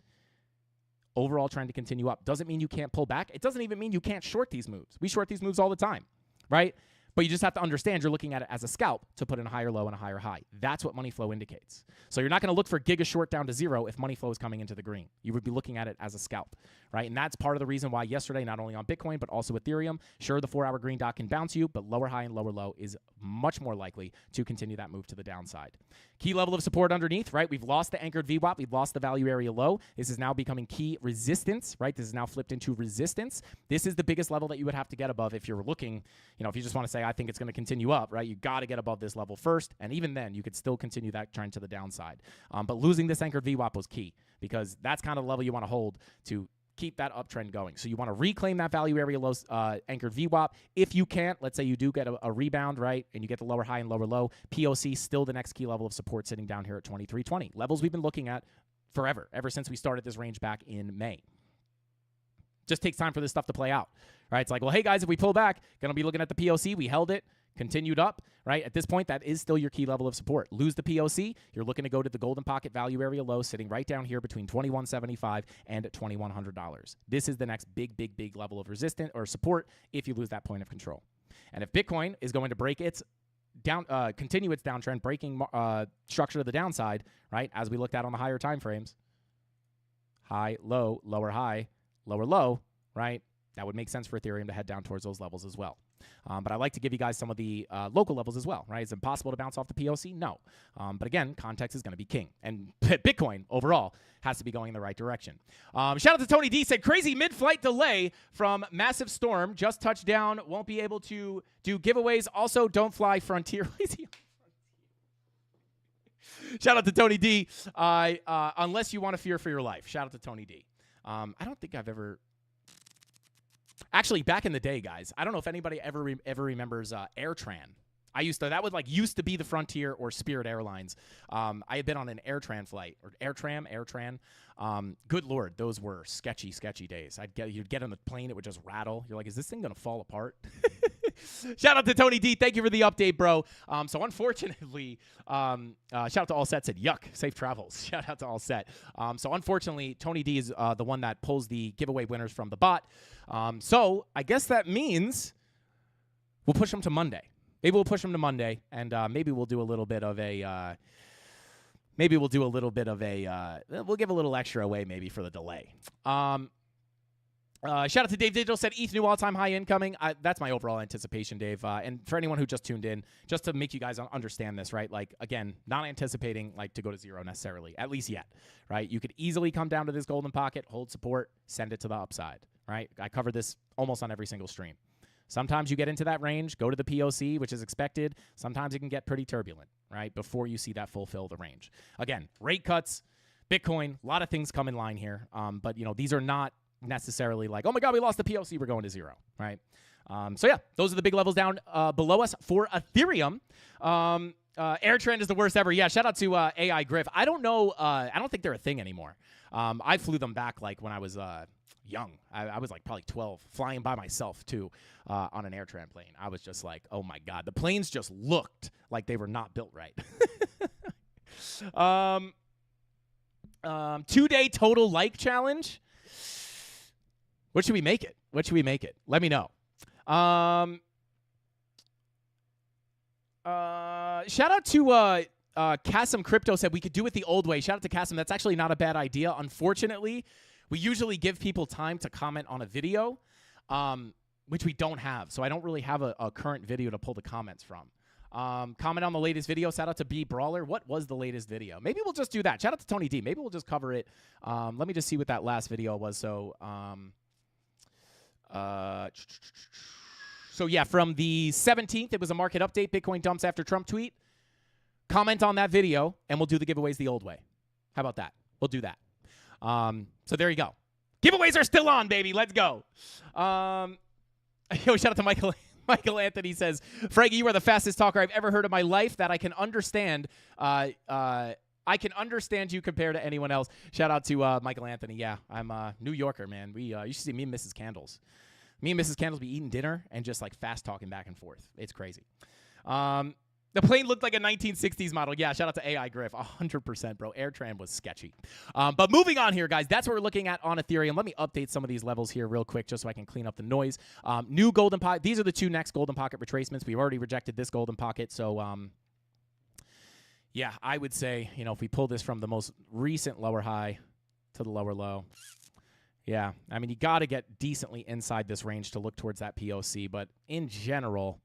Overall trend to continue up. Doesn't mean you can't pull back. It doesn't even mean you can't short these moves. We short these moves all the time, right? But you just have to understand you're looking at it as a scalp to put in a higher low and a higher high. That's what money flow indicates. So you're not going to look for giga short down to zero if money flow is coming into the green. You would be looking at it as a scalp, right? And that's part of the reason why yesterday, not only on Bitcoin, but also Ethereum, sure, the 4-hour green dot can bounce you, but lower high and lower low is much more likely to continue that move to the downside. Key level of support underneath, right? We've lost the anchored VWAP. We've lost the value area low. This is now becoming key resistance, right? This is now flipped into resistance. This is the biggest level that you would have to get above if you're looking, if you just want to say, I think it's going to continue up, right? You got to get above this level first. And even then, you could still continue that trend to the downside. But losing this anchored VWAP was key because that's kind of the level you want to hold to keep that uptrend going. So you want to reclaim that value area low anchored VWAP. If you can't, let's say you do get a rebound, right, and you get the lower high and lower low, POC still the next key level of support sitting down here at 2320. Levels we've been looking at forever, ever since we started this range back in May. Just takes time for this stuff to play out, right? It's like, well, hey, guys, if we pull back, going to be looking at the POC. We held it, continued up, right? At this point, that is still your key level of support. Lose the POC, you're looking to go to the golden pocket value area low sitting right down here between $2,175 and $2,100. This is the next big level of resistance or support if you lose that point of control. And if Bitcoin is going to break its continue its downtrend, breaking structure to the downside, right, as we looked at on the higher time frames, high, low, lower high, lower low, right, that would make sense for Ethereum to head down towards those levels as well. But I like to give you guys some of the local levels as well, right? Is it impossible to bounce off the POC? No. But again, context is going to be king. And Bitcoin overall has to be going in the right direction. Shout out to Tony D. Said, crazy mid-flight delay from massive storm. Just touched down. Won't be able to do giveaways. Also, don't fly Frontier. Shout out to Tony D. Unless you want to fear for your life. Shout out to Tony D. I don't think I've ever... Actually, back in the day, guys, I don't know if anybody ever remembers AirTran. Used to be the Frontier or Spirit Airlines. I had been on an AirTran flight, or AirTran. Good Lord, those were sketchy days. You'd get on the plane, it would just rattle. You're like, is this thing going to fall apart? Shout out to Tony D. Thank you for the update, bro. So unfortunately, shout out to All Set, said, yuck, safe travels. Shout out to All Set. So unfortunately, Tony D is the one that pulls the giveaway winners from the bot. So I guess that means we'll push them to Monday. Maybe we'll push them to Monday, and maybe we'll do a little bit of a we'll give a little extra away maybe for the delay. Shout out to Dave Digital, said ETH new all-time high incoming. That's my overall anticipation, Dave. And for anyone who just tuned in, just to make you guys understand this, right? Like, again, not anticipating to go to zero necessarily, at least yet, right? You could easily come down to this golden pocket, hold support, send it to the upside, right? I covered this almost on every single stream. Sometimes you get into that range, go to the POC, which is expected. Sometimes it can get pretty turbulent, right, before you see that fulfill the range. Again, rate cuts, Bitcoin, a lot of things come in line here. But, these are not necessarily like, oh, my God, we lost the POC, we're going to zero, right? So, yeah, those are the big levels down below us for Ethereum. AirTrend is the worst ever. Yeah, shout out to AI Griff. I don't know. I don't think they're a thing anymore. I flew them back when I was young. I was probably 12, flying by myself too on an AirTran plane. I was just like, oh my God, the planes just looked like they were not built right. 2-day total like challenge. What should we make it? Let me know. Shout out to Kasim Crypto said we could do it the old way. Shout out to Kasim. That's actually not a bad idea. Unfortunately, we usually give people time to comment on a video, which we don't have. So I don't really have a current video to pull the comments from. Comment on the latest video. Shout out to B Brawler. What was the latest video? Maybe we'll just do that. Shout out to Tony D. Maybe we'll just cover it. Let me just see what that last video was. So, so yeah, from the 17th, it was a market update. Bitcoin dumps after Trump tweet. Comment on that video, and we'll do the giveaways the old way. How about that? We'll do that. So there you go. Giveaways are still on, baby. Let's go. Yo, shout out to Michael. Michael Anthony says, Frankie, you are the fastest talker I've ever heard in my life that I can understand. I can understand you compared to anyone else. Shout out to Michael Anthony. Yeah, I'm a New Yorker, man. You should see me and Mrs. Candles. Me and Mrs. Candles be eating dinner and just like fast talking back and forth. It's crazy. The plane looked like a 1960s model. Yeah, shout out to AI Griff. 100%, bro. AirTran was sketchy. But moving on here, guys, that's what we're looking at on Ethereum. Let me update some of these levels here real quick just so I can clean up the noise. New golden pocket. These are the two next golden pocket retracements. We've already rejected this golden pocket. So, yeah, I would say, you know, if we pull this from the most recent lower high to the lower low, yeah, I mean, you got to get decently inside this range to look towards that POC. But in general,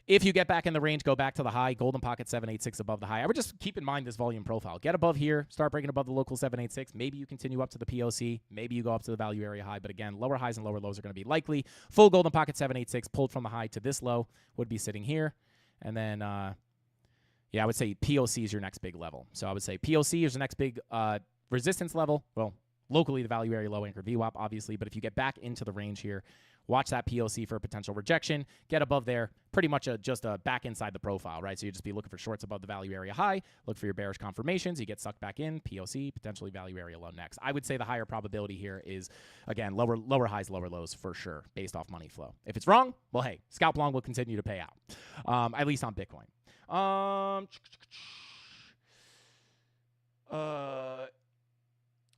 if you get back in the range, go back to the high, golden pocket 786 above the high. I would just keep in mind this volume profile. Get above here, start breaking above the local 786. Maybe you continue up to the POC. Maybe you go up to the value area high. But again, lower highs and lower lows are going to be likely. Full golden pocket 786 pulled from the high to this low would be sitting here. And then, yeah, I would say POC is your next big level. So I would say POC is the next big resistance level. Well, locally, the value area low anchored VWAP, obviously. But if you get back into the range here, watch that POC for a potential rejection. Get above there. Pretty much just back inside the profile, right? So you just be looking for shorts above the value area high. Look for your bearish confirmations. You get sucked back in. POC, potentially value area low next. I would say the higher probability here is, again, lower highs, lower lows for sure, based off money flow. If it's wrong, well, hey, scalp long will continue to pay out, at least on Bitcoin.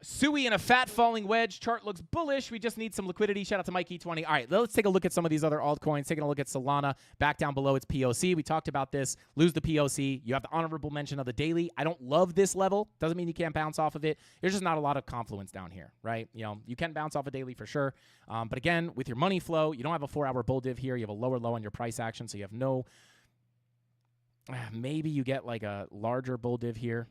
Sui in a fat falling wedge. Chart looks bullish. We just need some liquidity. Shout out to Mikey20. All right, let's take a look at some of these other altcoins. Taking a look at Solana. Back down below its POC. We talked about this. Lose the POC. You have the honorable mention of the daily. I don't love this level. Doesn't mean you can't bounce off of it. There's just not a lot of confluence down here, right? You know, you can bounce off a daily for sure. But again, with your money flow, you don't have a 4-hour bull div here. You have a lower low on your price action, so you have no... Maybe you get like a larger bull div here.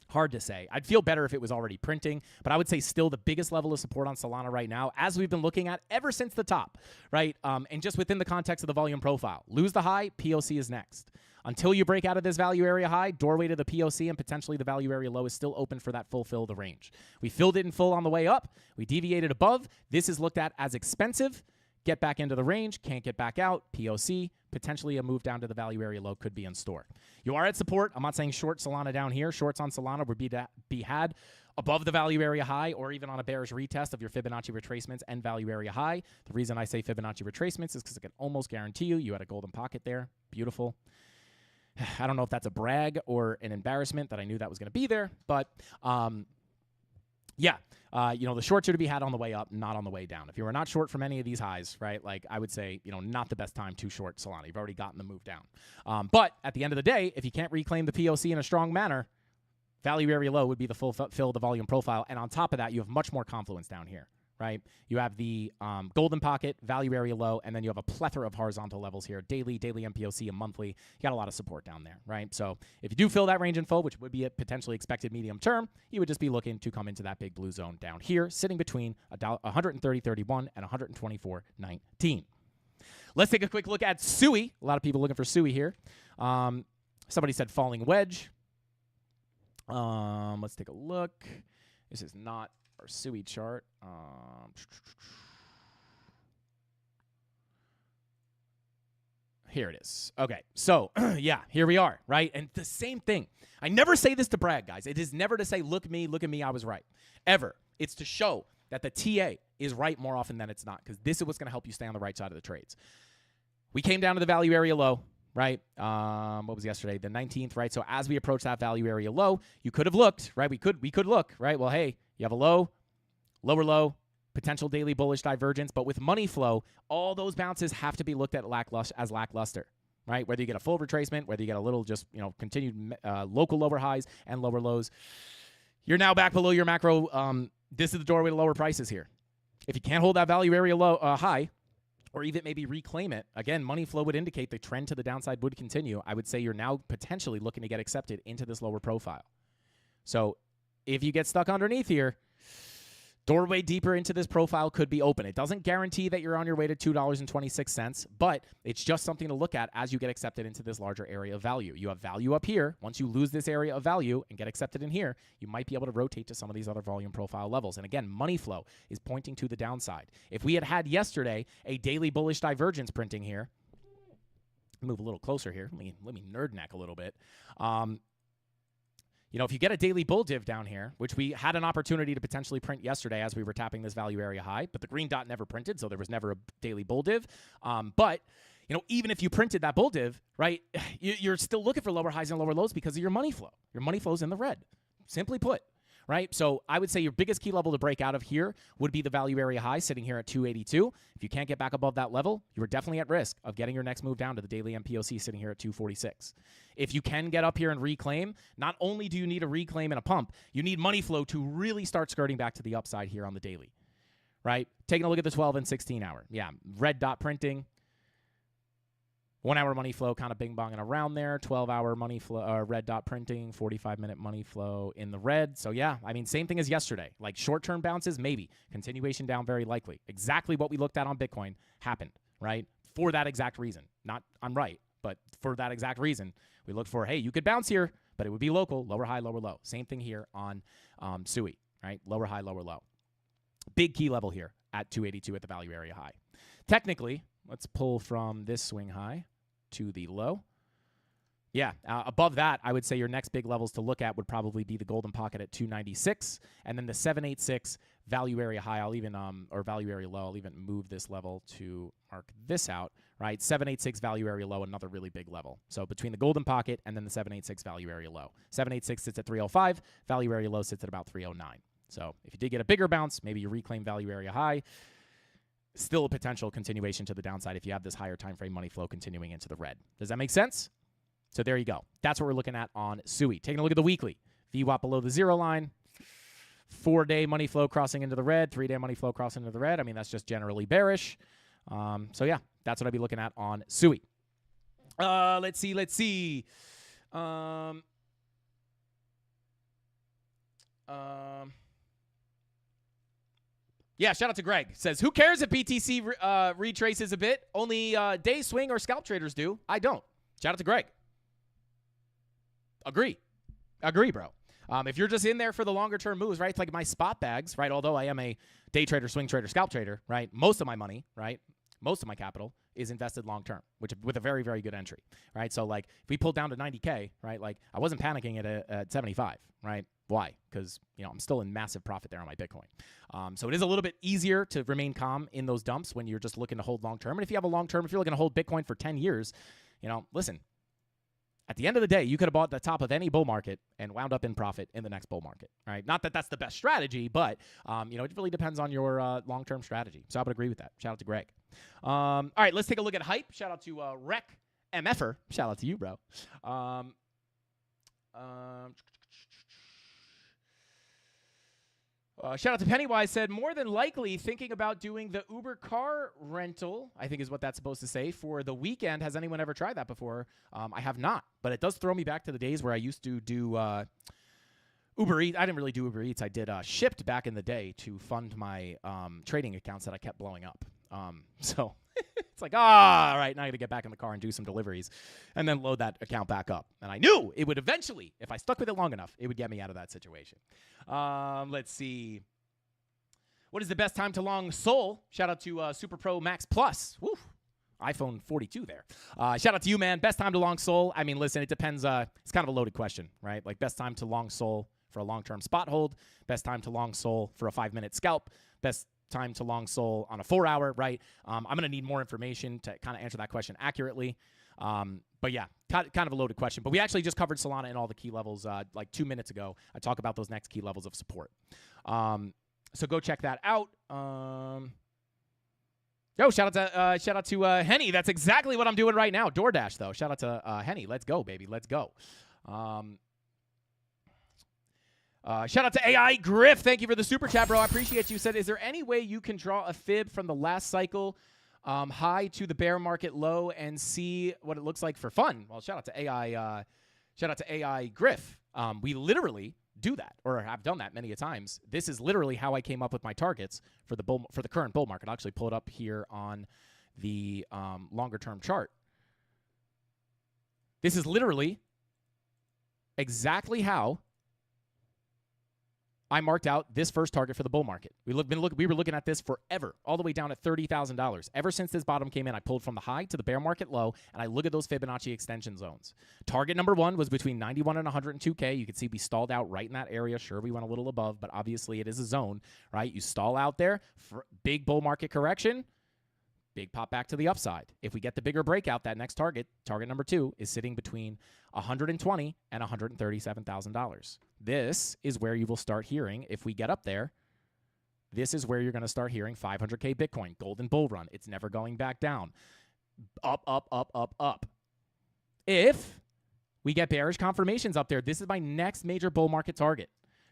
Hard to say. I'd feel better if it was already printing, but I would say still the biggest level of support on Solana right now, as we've been looking at ever since the top, right? And just within the context of the volume profile. Lose the high, POC is next. Until you break out of this value area high, doorway to the POC and potentially the value area low is still open for that full fill of the range. We filled it in full on the way up. We deviated above. This is looked at as expensive. Get back into the range, can't get back out, POC, potentially a move down to the value area low could be in store. You are at support. I'm not saying short Solana down here. Shorts on Solana would be had above the value area high or even on a bearish retest of your Fibonacci retracements and value area high. The reason I say Fibonacci retracements is because I can almost guarantee you had a golden pocket there. Beautiful. I don't know if that's a brag or an embarrassment that I knew that was going to be there, but yeah, you know, the shorts are to be had on the way up, not on the way down. If you are not short from any of these highs, right, like I would say, you know, not the best time to short Solana. You've already gotten the move down. But at the end of the day, if you can't reclaim the POC in a strong manner, value area low would be the full fill of the volume profile. And on top of that, you have much more confluence down here, right? You have the golden pocket, value area low, and then you have a plethora of horizontal levels here, daily MPOC, and monthly. You got a lot of support down there, right? So if you do fill that range in full, which would be a potentially expected medium term, you would just be looking to come into that big blue zone down here, sitting between 130.31 and 124.19. Let's take a quick look at Sui. A lot of people looking for Sui here. Somebody said falling wedge. Let's take a look. This is not our Sui chart. Here it is. Okay, so yeah, here we are, right? And the same thing. I never say this to brag, guys. It is never to say, look at me, I was right. Ever. It's to show that the TA is right more often than it's not, because this is what's going to help you stay on the right side of the trades. We came down to the value area low, right? What was yesterday? The 19th, right? So as we approach that value area low, you could have looked, right? We could look, right? Well, hey, you have a low, lower low, potential daily bullish divergence. But with money flow, all those bounces have to be looked at as lackluster, right? Whether you get a full retracement, whether you get a little just, continued local lower highs and lower lows, you're now back below your macro. This is the doorway to lower prices here. If you can't hold that value area low high, or even maybe reclaim it, again, money flow would indicate the trend to the downside would continue. I would say you're now potentially looking to get accepted into this lower profile. So if you get stuck underneath here, doorway deeper into this profile could be open. It doesn't guarantee that you're on your way to $2.26, but it's just something to look at as you get accepted into this larger area of value. You have value up here. Once you lose this area of value and get accepted in here, you might be able to rotate to some of these other volume profile levels. And again, money flow is pointing to the downside. If we had yesterday a daily bullish divergence printing here, move a little closer here. Let me nerd neck a little bit. If you get a daily bull div down here, which we had an opportunity to potentially print yesterday as we were tapping this value area high, but the green dot never printed, so there was never a daily bull div. But even if you printed that bull div, right, you're still looking for lower highs and lower lows because of your money flow. Your money flow is in the red, simply put. Right? So I would say your biggest key level to break out of here would be the value area high sitting here at 282. If you can't get back above that level, you are definitely at risk of getting your next move down to the daily MPOC sitting here at 246. If you can get up here and reclaim, not only do you need a reclaim and a pump, you need money flow to really start skirting back to the upside here on the daily. Right? Taking a look at the 12 and 16 hour. Yeah, red dot printing. 1 hour money flow kind of bing-bonging around there. 12-hour money flow, red dot printing. 45-minute money flow in the red. So, yeah, same thing as yesterday. Like short-term bounces, maybe. Continuation down, very likely. Exactly what we looked at on Bitcoin happened, right? For that exact reason. Not I'm right, but for that exact reason. We looked for, hey, you could bounce here, but it would be local, lower high, lower low. Same thing here on SUI, right? Lower high, lower low. Big key level here at 282 at the value area high. Technically, let's pull from this swing high to the low. Yeah, above that, I would say your next big levels to look at would probably be the golden pocket at 296, and then the 786 value area high. I'll even or value area low. I'll even move this level to mark this out. Right, 786 value area low, another really big level. So between the golden pocket and then the 786 value area low. 786 sits at 305. Value area low sits at about 309. So if you did get a bigger bounce, maybe you reclaim value area high. Still a potential continuation to the downside if you have this higher time frame money flow continuing into the red. Does that make sense? So there you go. That's what we're looking at on SUI. Taking a look at the weekly. VWAP below the 0 line. 4-day money flow crossing into the red. 3-day money flow crossing into the red. That's just generally bearish. So yeah, that's what I'd be looking at on SUI. Let's see. Yeah, shout out to Greg. Says, who cares if BTC retraces a bit? Only day swing or scalp traders do. I don't. Shout out to Greg. Agree, bro. If you're just in there for the longer term moves, right? It's like my spot bags, right? Although I am a day trader, swing trader, scalp trader, right? Most of my money, right? Most of my capital is invested long term, which with a very, very good entry, right? So like if we pulled down to 90K, right? Like I wasn't panicking at 75, right? Why? Because I'm still in massive profit there on my Bitcoin. So it is a little bit easier to remain calm in those dumps when you're just looking to hold long term. And if you have a long term, if you're looking to hold Bitcoin for 10 years, listen. At the end of the day, you could have bought the top of any bull market and wound up in profit in the next bull market, right? Not that that's the best strategy, but it really depends on your long-term strategy. So I would agree with that. Shout out to Greg. All right, let's take a look at hype. Shout out to Rec MFer. Shout out to you, bro. Shout out to Pennywise, said, more than likely thinking about doing the Uber car rental, I think is what that's supposed to say, for the weekend. Has anyone ever tried that before? I have not, but it does throw me back to the days where I used to do Uber Eats. I didn't really do Uber Eats. I did Shipped back in the day to fund my trading accounts that I kept blowing up. So it's like, all right, now I got to get back in the car and do some deliveries and then load that account back up. And I knew it would eventually, if I stuck with it long enough, it would get me out of that situation. Let's see. What is the best time to long Sol? Shout out to Super Pro Max Plus. Woo. iPhone 42 there. Shout out to you, man. Best time to long Sol. Listen, it depends. It's kind of a loaded question, right? Like best time to long Sol for a long-term spot hold. Best time to long Sol for a 5-minute scalp. Best time to long Sol on a 4-hour, right? I'm going to need more information to kind of answer that question accurately. But yeah, kind of a loaded question. But we actually just covered Solana and all the key levels like 2 minutes ago. I talk about those next key levels of support. So go check that out. Yo, shout out to Henny. That's exactly what I'm doing right now. DoorDash though. Shout out to Henny. Let's go, baby. Let's go. Shout out to AI Griff. Thank you for the super chat, bro. I appreciate you. Said, is there any way you can draw a fib from the last cycle high to the bear market low and see what it looks like for fun? Well, shout out to AI. Shout out to AI Griff. We literally do that, or have done that many a times. This is literally how I came up with my targets for the current bull market. I'll actually pull it up here on the longer term chart. This is literally exactly how I marked out this first target for the bull market. We were looking at this forever, all the way down at $30,000. Ever since this bottom came in, I pulled from the high to the bear market low, and I look at those Fibonacci extension zones. Target number 1 was between 91 and 102K. You can see we stalled out right in that area. Sure, we went a little above, but obviously it is a zone, right? You stall out there, for big bull market correction, big pop back to the upside. If we get the bigger breakout, that next target number 2, is sitting between $120,000 and $137,000. This is where you will start hearing, if we get up there, this is where you're going to start hearing 500K Bitcoin, golden bull run. It's never going back down. Up, up, up, up, up. If we get bearish confirmations up there, this is my next major bull market target,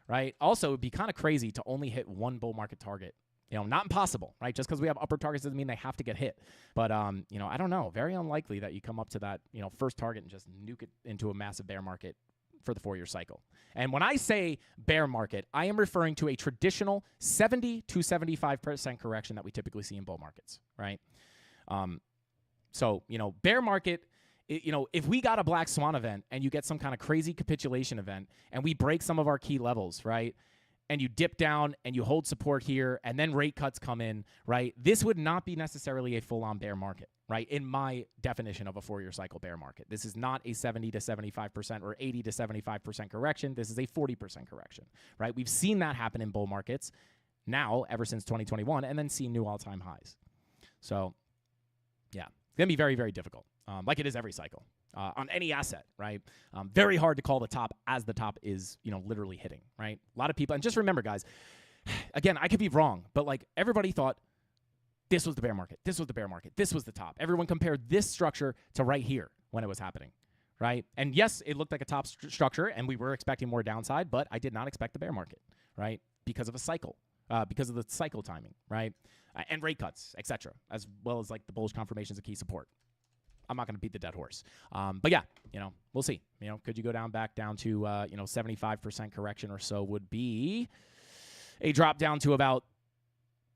right? Also, it would be kind of crazy to only hit one bull market target. You know, not impossible, right? Just because we have upper targets doesn't mean they have to get hit. But, you know, I don't know. Very unlikely that you come up to that, you know, first target and just nuke it into a massive bear market for the 4-year cycle. And when I say bear market, I am referring to a traditional 70 to 75% correction that we typically see in bull markets, right? So, you know, bear market, you know, if we got a black swan event and you get some kind of crazy capitulation event and we break some of our key levels, right? And you dip down and you hold support here and then rate cuts come in, right? This would not be necessarily a full-on bear market, right? In my definition of a 4-year cycle bear market. This is not a 70 to 75% or 80 to 75% correction. This is a 40% correction, right? We've seen that happen in bull markets now ever since 2021 and then seen new all-time highs. So, yeah, it's going to be very, very difficult, like it is every cycle. On any asset, right? Very hard to call the top as the top is, you know, literally hitting, right? A lot of people, and just remember, guys, again, I could be wrong, but like everybody thought this was the bear market, this was the bear market, this was the top. Everyone compared this structure to right here when it was happening, right? And yes, it looked like a top structure, and we were expecting more downside, but I did not expect the bear market, right? Because of a cycle, because of the cycle timing, right? And rate cuts, etc., as well as like the bullish confirmations of key support. I'm not going to beat the dead horse. But yeah, you know, we'll see. You know, could you go back down to, you know, 75% correction or so would be a drop down to about,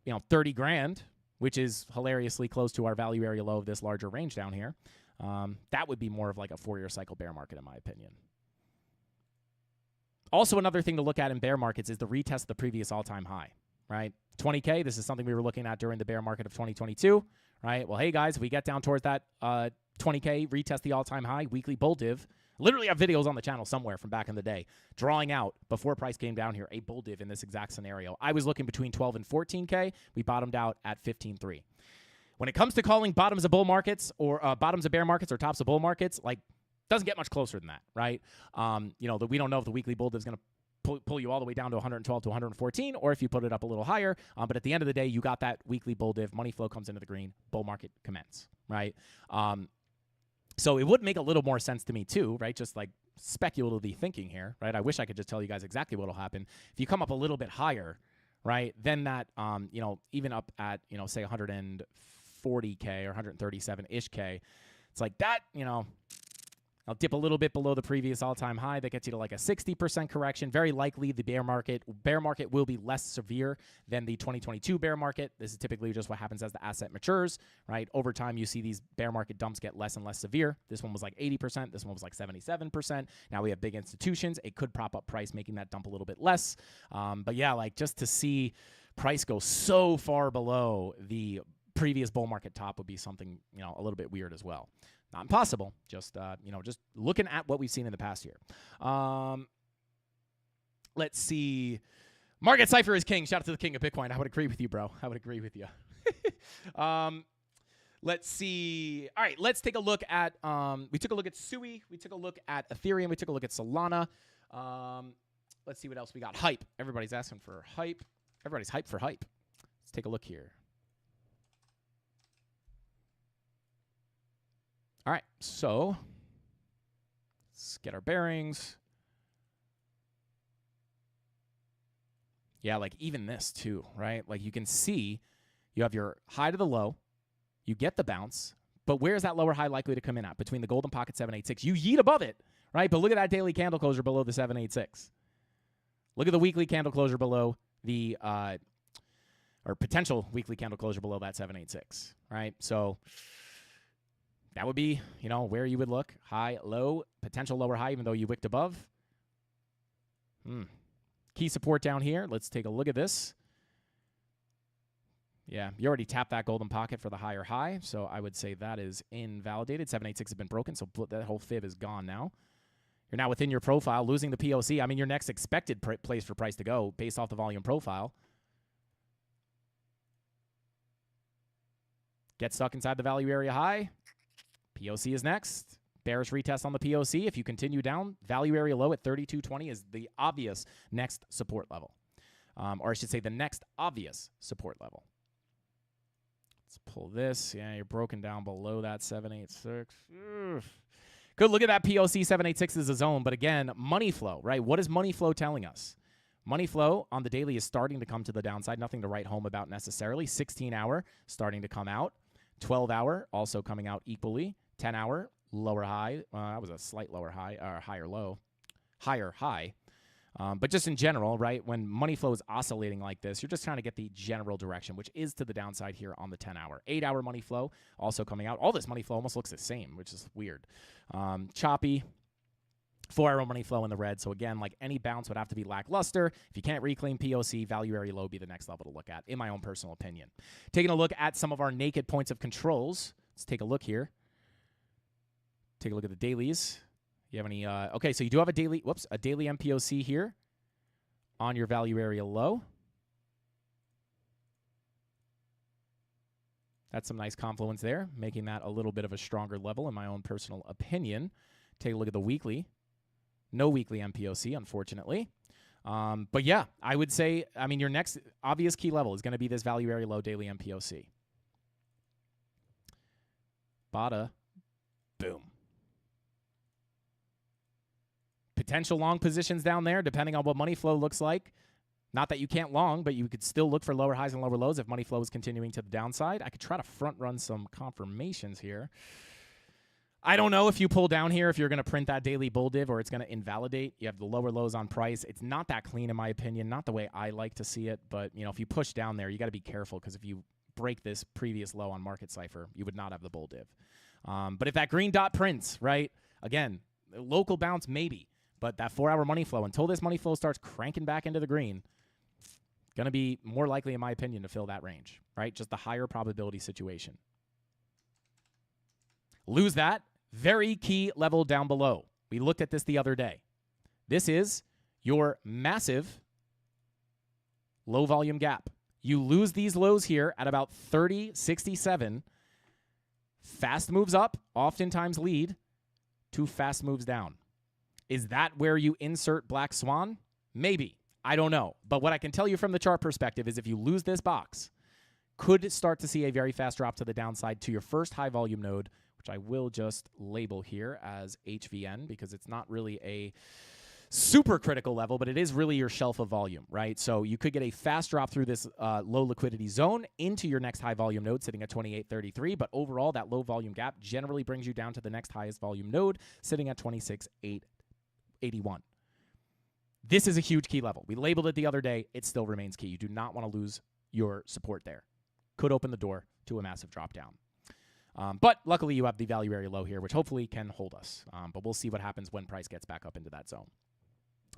you know, 30 grand, which is hilariously close to our value area low of this larger range down here. That would be more of like a 4-year cycle bear market, in my opinion. Also, another thing to look at in bear markets is the retest of the previous all-time high, right? 20K, this is something we were looking at during the bear market of 2022, right? Well, hey, guys, if we get down towards that 20K, retest the all-time high, weekly bull div, literally have videos on the channel somewhere from back in the day, drawing out, before price came down here, a bull div in this exact scenario. I was looking between 12 and 14K. We bottomed out at 15.3. When it comes to calling bottoms of bull markets or bottoms of bear markets or tops of bull markets, like, doesn't get much closer than that, right? You know, we don't know if the weekly bull div is going to pull you all the way down to 112 to 114, or if you put it up a little higher. But at the end of the day, you got that weekly bull div. Money flow comes into the green. Bull market commence, right? So it would make a little more sense to me too, right? Just like speculatively thinking here, right? I wish I could just tell you guys exactly what will happen. If you come up a little bit higher, right, then that, you know, even up at, you know, say 140K or 137-ish K, it's like that, you know, I'll dip a little bit below the previous all-time high. That gets you to like a 60% correction. Very likely the bear market will be less severe than the 2022 bear market. This is typically just what happens as the asset matures, right? Over time, you see these bear market dumps get less and less severe. This one was like 80%. This one was like 77%. Now we have big institutions. It could prop up price, making that dump a little bit less. But yeah, like just to see price go so far below the previous bull market top would be something, you know, a little bit weird as well. Not impossible, just, you know, just looking at what we've seen in the past year. Let's see. Market Cypher is king. Shout out to the king of Bitcoin. I would agree with you, bro. I would agree with you. Let's see. All right, let's take a look at, we took a look at Sui. We took a look at Ethereum. We took a look at Solana. Let's see what else we got. Hype. Everybody's asking for hype. Everybody's hyped for hype. Let's take a look here. All right, so let's get our bearings. Yeah, like even this too, right? Like you can see you have your high to the low. You get the bounce. But where is that lower high likely to come in at? Between the golden pocket 786. You yeet above it, right? But look at that daily candle closure below the 786. Look at the weekly candle closure below the, or potential weekly candle closure below that 786, right? So that would be, you know, where you would look. High, low, potential lower high, even though you wicked above. Key support down here. Let's take a look at this. Yeah, you already tapped that golden pocket for the higher high, so I would say that is invalidated. 786 has been broken, so that whole fib is gone now. You're now within your profile, losing the POC. I mean, your next expected place for price to go based off the volume profile. Get stuck inside the value area high. POC is next. Bearish retest on the POC. If you continue down, value area low at 32.20 is the obvious next support level. Or I should say the next obvious support level. Let's pull this. Yeah, you're broken down below that 786. Good. Look at that POC 786 is a zone. But again, money flow, right? What is money flow telling us? Money flow on the daily is starting to come to the downside. Nothing to write home about necessarily. 16-hour starting to come out. 12-hour also coming out equally. 10-hour lower high. That was a slight lower high or higher low. Higher high. But just in general, right, when money flow is oscillating like this, you're just trying to get the general direction, which is to the downside here on the 10-hour. 8-hour money flow also coming out. All this money flow almost looks the same, which is weird. Choppy. 4-hour money flow in the red. So again, like any bounce would have to be lackluster. If you can't reclaim POC, value area low would be the next level to look at, in my own personal opinion. Taking a look at some of our naked points of controls. Let's take a look here. Take a look at the dailies. You have any, okay, so you do have a daily MPOC here on your value area low. That's some nice confluence there, making that a little bit of a stronger level in my own personal opinion. Take a look at the weekly. No weekly MPOC, unfortunately. But yeah, I would say, I mean, your next obvious key level is going to be this value area low daily MPOC. Bada, boom. Potential long positions down there, depending on what money flow looks like. Not that you can't long, but you could still look for lower highs and lower lows if money flow is continuing to the downside. I could try to front run some confirmations here. I don't know if you pull down here, if you're going to print that daily bull div or it's going to invalidate. You have the lower lows on price. It's not that clean in my opinion, not the way I like to see it. But, you know, if you push down there, you got to be careful because if you break this previous low on Market Cipher, you would not have the bull div. But if that green dot prints, right, again, local bounce maybe. But that 4-hour money flow, until this money flow starts cranking back into the green, going to be more likely, in my opinion, to fill that range, right? Just the higher probability situation. Lose that. Very key level down below. We looked at this the other day. This is your massive low volume gap. You lose these lows here at about 30.67. Fast moves up oftentimes lead to fast moves down. Is that where you insert Black Swan? Maybe. I don't know. But what I can tell you from the chart perspective is if you lose this box, could start to see a very fast drop to the downside to your first high volume node, which I will just label here as HVN because it's not really a super critical level, but it is really your shelf of volume, right? So you could get a fast drop through this low liquidity zone into your next high volume node sitting at 28.33, but overall that low volume gap generally brings you down to the next highest volume node sitting at 26.81. This is a huge key level. We labeled it the other day. It still remains key. You do not want to lose your support there. Could open the door to a massive drop down. But luckily you have the value area low here, which hopefully can hold us. But we'll see what happens when price gets back up into that zone.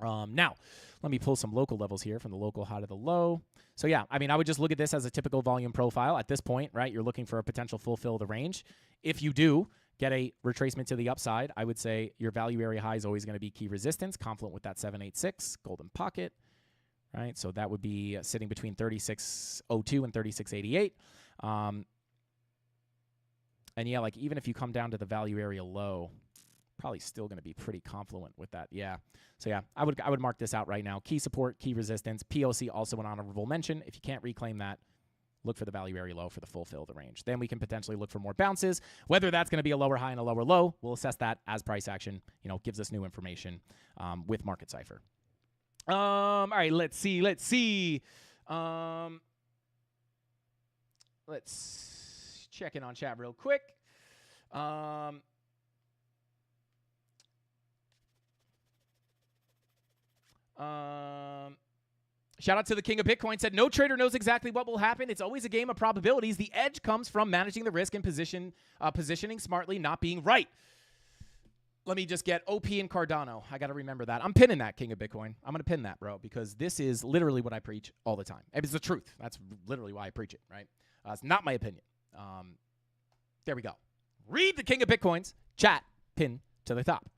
Now, let me pull some local levels here from the local high to the low. So yeah, I mean, I would just look at this as a typical volume profile. At this point, right, you're looking for a potential fulfill the range. If you do get a retracement to the upside, I would say your value area high is always going to be key resistance, confluent with that 786, golden pocket, right? So that would be sitting between 36.02 and 36.88. And yeah, like even if you come down to the value area low, probably still going to be pretty confluent with that. Yeah. So yeah, I would mark this out right now. Key support, key resistance, POC also an honorable mention. If you can't reclaim that, look for the value area low for the full fill of the range. Then we can potentially look for more bounces. Whether that's going to be a lower high and a lower low, we'll assess that as price action, gives us new information with Market Cipher. All right, let's see. Let's check in on chat real quick. Shout out to the King of Bitcoin, said, no trader knows exactly what will happen. It's always a game of probabilities. The edge comes from managing the risk and positioning smartly, not being right. Let me just get OP and Cardano. I got to remember that. I'm pinning that, King of Bitcoin. I'm going to pin that, bro, because this is literally what I preach all the time. It's the truth. That's literally why I preach it, right? It's not my opinion. There we go. Read the King of Bitcoins. Chat. Pin to the top.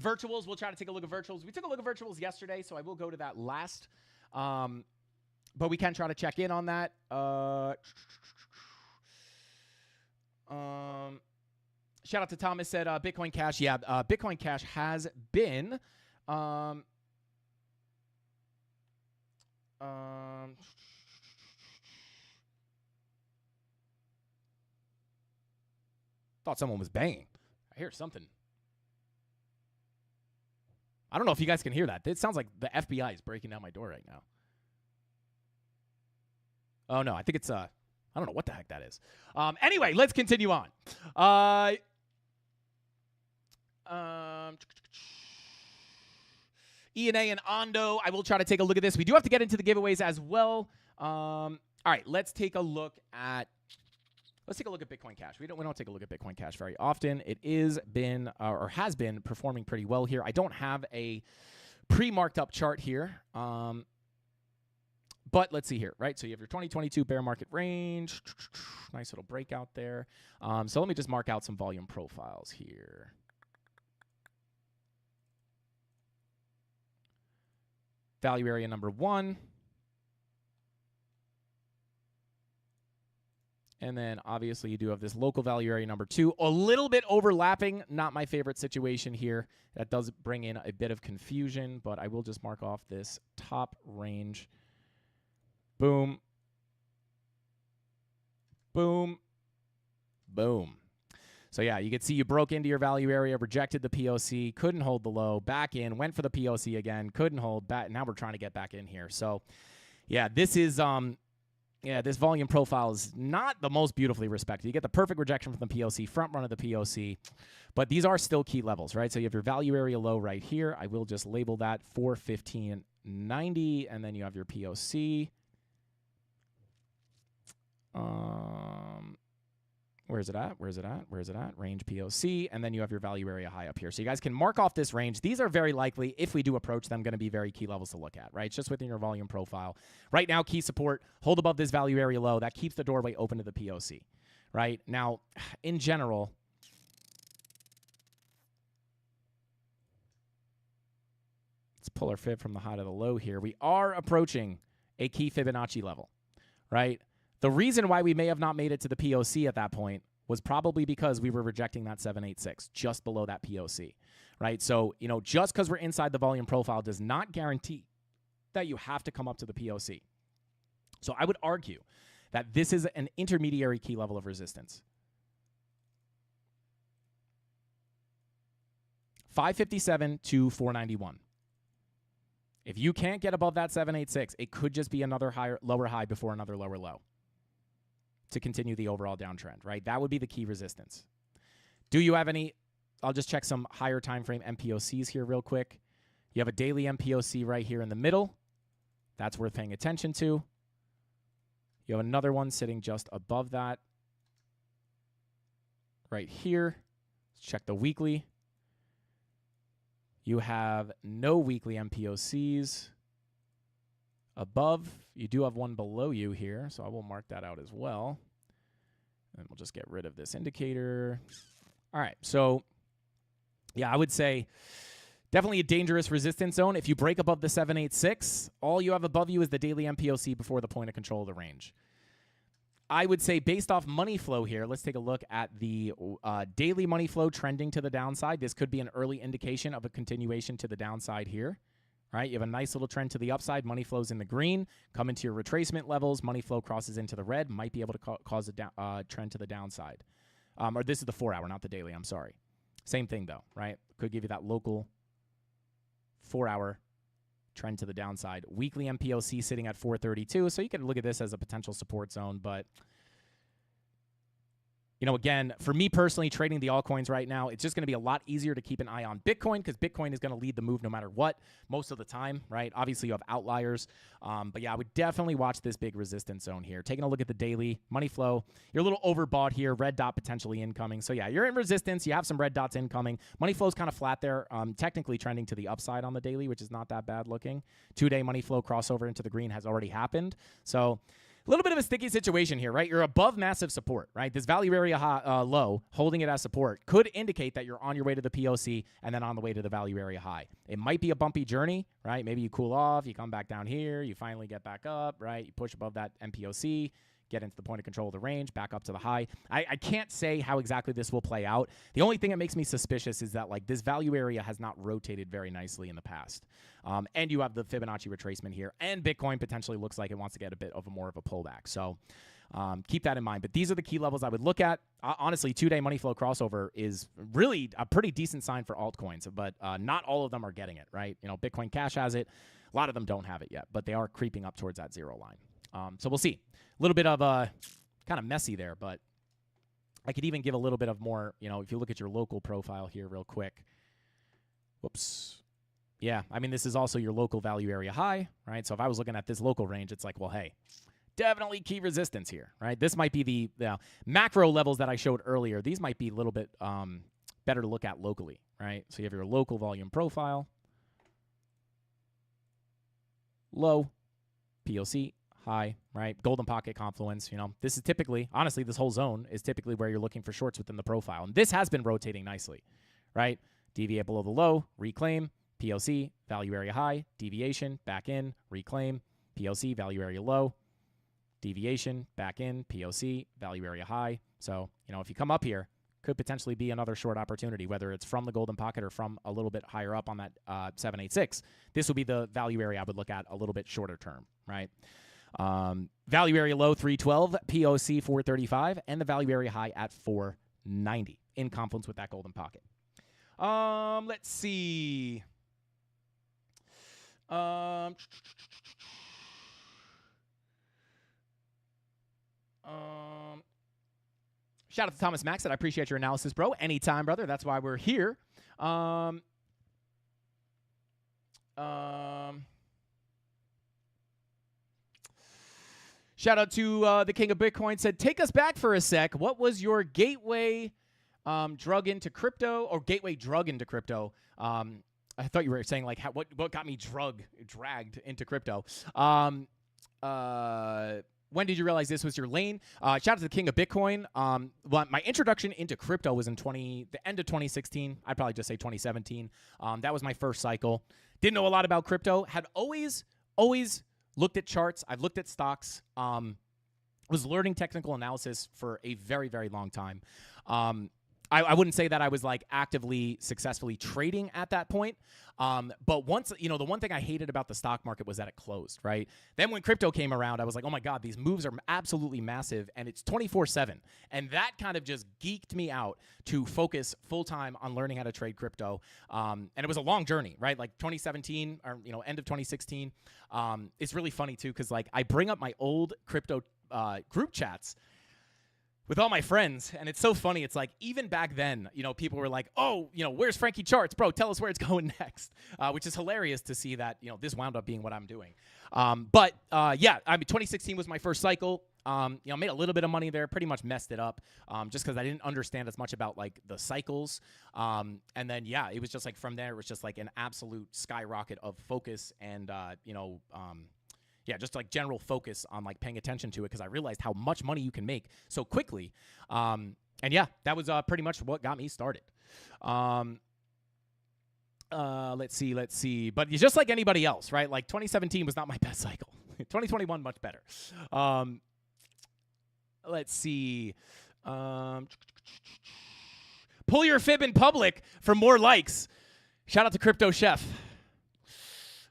Virtuals, we'll try to take a look at virtuals. We took a look at virtuals yesterday, so I will go to that last. But we can try to check in on that. Shout out to Thomas, said Bitcoin Cash. Yeah, Bitcoin Cash has been thought someone was banging. I hear something. I don't know if you guys can hear that. It sounds like the FBI is breaking down my door right now. Oh, no. I think it's, I don't know what the heck that is. Anyway, let's continue on. ENA and Ondo, I will try to take a look at this. We do have to get into the giveaways as well. All right, let's take a look at Bitcoin Cash. We don't take a look at Bitcoin Cash very often. It is been or has been performing pretty well here. I don't have a pre-marked up chart here. But let's see here, right? So you have your 2022 bear market range. Nice little breakout there. So let me just mark out some volume profiles here. Value area number 1. And then obviously you do have this local value area number 2. A little bit overlapping. Not my favorite situation here. That does bring in a bit of confusion, but I will just mark off this top range. Boom. Boom. Boom. So yeah, you can see you broke into your value area, rejected the POC, couldn't hold the low, back in, went for the POC again, couldn't hold, back. Now we're trying to get back in here. So yeah, this is this volume profile is not the most beautifully respected. You get the perfect rejection from the POC, front run of the POC, but these are still key levels, right? So you have your value area low right here. I will just label that 415.90, and then you have your POC. Where's it at? Range POC, and then you have your value area high up here. So you guys can mark off this range. These are very likely, if we do approach them, going to be very key levels to look at, right? It's just within your volume profile. Right now, key support, hold above this value area low. That keeps the doorway open to the POC, right? Now, in general, let's pull our fib from the high to the low here. We are approaching a key Fibonacci level, right? The reason why we may have not made it to the POC at that point was probably because we were rejecting that 786 just below that POC, right? So, just because we're inside the volume profile does not guarantee that you have to come up to the POC. So I would argue that this is an intermediary key level of resistance. 557 to 491. If you can't get above that 786, it could just be another lower high before another lower low to continue the overall downtrend, right? That would be the key resistance. Do you have any? I'll just check some higher time frame MPOCs here real quick. You have a daily MPOC right here in the middle. That's worth paying attention to. You have another one sitting just above that right here. Let's check the weekly. You have no weekly MPOCs above. You do have one below you here, so I will mark that out as well. And we'll just get rid of this indicator. All right, so yeah, I would say definitely a dangerous resistance zone. If you break above the 786, all you have above you is the daily MPOC before the point of control of the range. I would say based off money flow here, let's take a look at the daily money flow trending to the downside. This could be an early indication of a continuation to the downside here. Right, you have a nice little trend to the upside. Money flows in the green, come into your retracement levels. Money flow crosses into the red, might be able to cause a trend to the downside. Or this is the 4 hour, not the daily. I'm sorry. Same thing though, right? Could give you that local 4 hour trend to the downside. Weekly MPOC sitting at 432, so you can look at this as a potential support zone, but you know, again, for me personally, trading the altcoins right now, it's just going to be a lot easier to keep an eye on Bitcoin because Bitcoin is going to lead the move no matter what most of the time, right? Obviously, you have outliers. But yeah, I would definitely watch this big resistance zone here. Taking a look at the daily money flow, you're a little overbought here. Red dot potentially incoming. So yeah, you're in resistance. You have some red dots incoming. Money flow is kind of flat there. Technically trending to the upside on the daily, which is not that bad looking. 2-day money flow crossover into the green has already happened. So a little bit of a sticky situation here, right? You're above massive support, right? This value area low, holding it as support, could indicate that you're on your way to the POC and then on the way to the value area high. It might be a bumpy journey, right? Maybe you cool off, you come back down here, you finally get back up, right? You push above that MPOC, get into the point of control of the range, back up to the high. I can't say how exactly this will play out. The only thing that makes me suspicious is that like this value area has not rotated very nicely in the past. And you have the Fibonacci retracement here, and Bitcoin potentially looks like it wants to get a bit of more of a pullback. So keep that in mind. But these are the key levels I would look at. Honestly, 2-day money flow crossover is really a pretty decent sign for altcoins, but not all of them are getting it, right? You know, Bitcoin Cash has it. A lot of them don't have it yet, but they are creeping up towards that zero line. So we'll see. A little bit of kind of messy there, but I could even give a little bit of more, you know, if you look at your local profile here real quick. Whoops. Yeah, I mean, this is also your local value area high, right? So if I was looking at this local range, it's like, well, hey, definitely key resistance here, right? This might be the macro levels that I showed earlier. These might be a little bit better to look at locally, right? So you have your local volume profile, low, POC, high, right? Golden pocket confluence, you know, this is typically, honestly, this whole zone is typically where you're looking for shorts within the profile. And this has been rotating nicely, right? Deviate below the low, reclaim, POC, value area high, deviation, back in, reclaim, POC, value area low, deviation, back in, POC, value area high. So, you know, if you come up here, could potentially be another short opportunity, whether it's from the golden pocket or from a little bit higher up on that 786. This will be the value area I would look at a little bit shorter term, right? Value area low 312, POC 435, and the value area high at 490 in confluence with that golden pocket. Let's see. Shout out to Thomas Max. I appreciate your analysis, bro. Anytime, brother. That's why we're here. Shout out to the King of Bitcoin. Said, take us back for a sec. What was your gateway drug into crypto or gateway drug into crypto? I thought you were saying like what got me dragged into crypto. When did you realize this was your lane? Shout out to the King of Bitcoin. Well, my introduction into crypto was in the end of 2016. I'd probably just say 2017. That was my first cycle. Didn't know a lot about crypto. Had always looked at charts. I've looked at stocks. Was learning technical analysis for a very, very long time. I wouldn't say that I was like actively successfully trading at that point. But once, you know, the one thing I hated about the stock market was that it closed, right? Then when crypto came around, I was like, oh my God, these moves are absolutely massive and it's 24/7. And that kind of just geeked me out to focus full time on learning how to trade crypto. And it was a long journey, right? Like 2017 or, you know, end of 2016. It's really funny too, because like I bring up my old crypto group chats with all my friends, and it's so funny. It's like, even back then, you know, people were like, oh, you know, where's Frankie Charts? Bro, tell us where it's going next, which is hilarious to see that, you know, this wound up being what I'm doing. But yeah, I mean, 2016 was my first cycle. You know, made a little bit of money there, pretty much messed it up just because I didn't understand as much about, like, the cycles. And then, yeah, it was just like from there, it was just like an absolute skyrocket of focus and, you know, yeah, just like general focus on like paying attention to it because I realized how much money you can make so quickly. And yeah, that was pretty much what got me started. Let's see. But just like anybody else, right? Like 2017 was not my best cycle. 2021, much better. Let's see. Pull your fib in public for more likes. Shout out to Crypto Chef.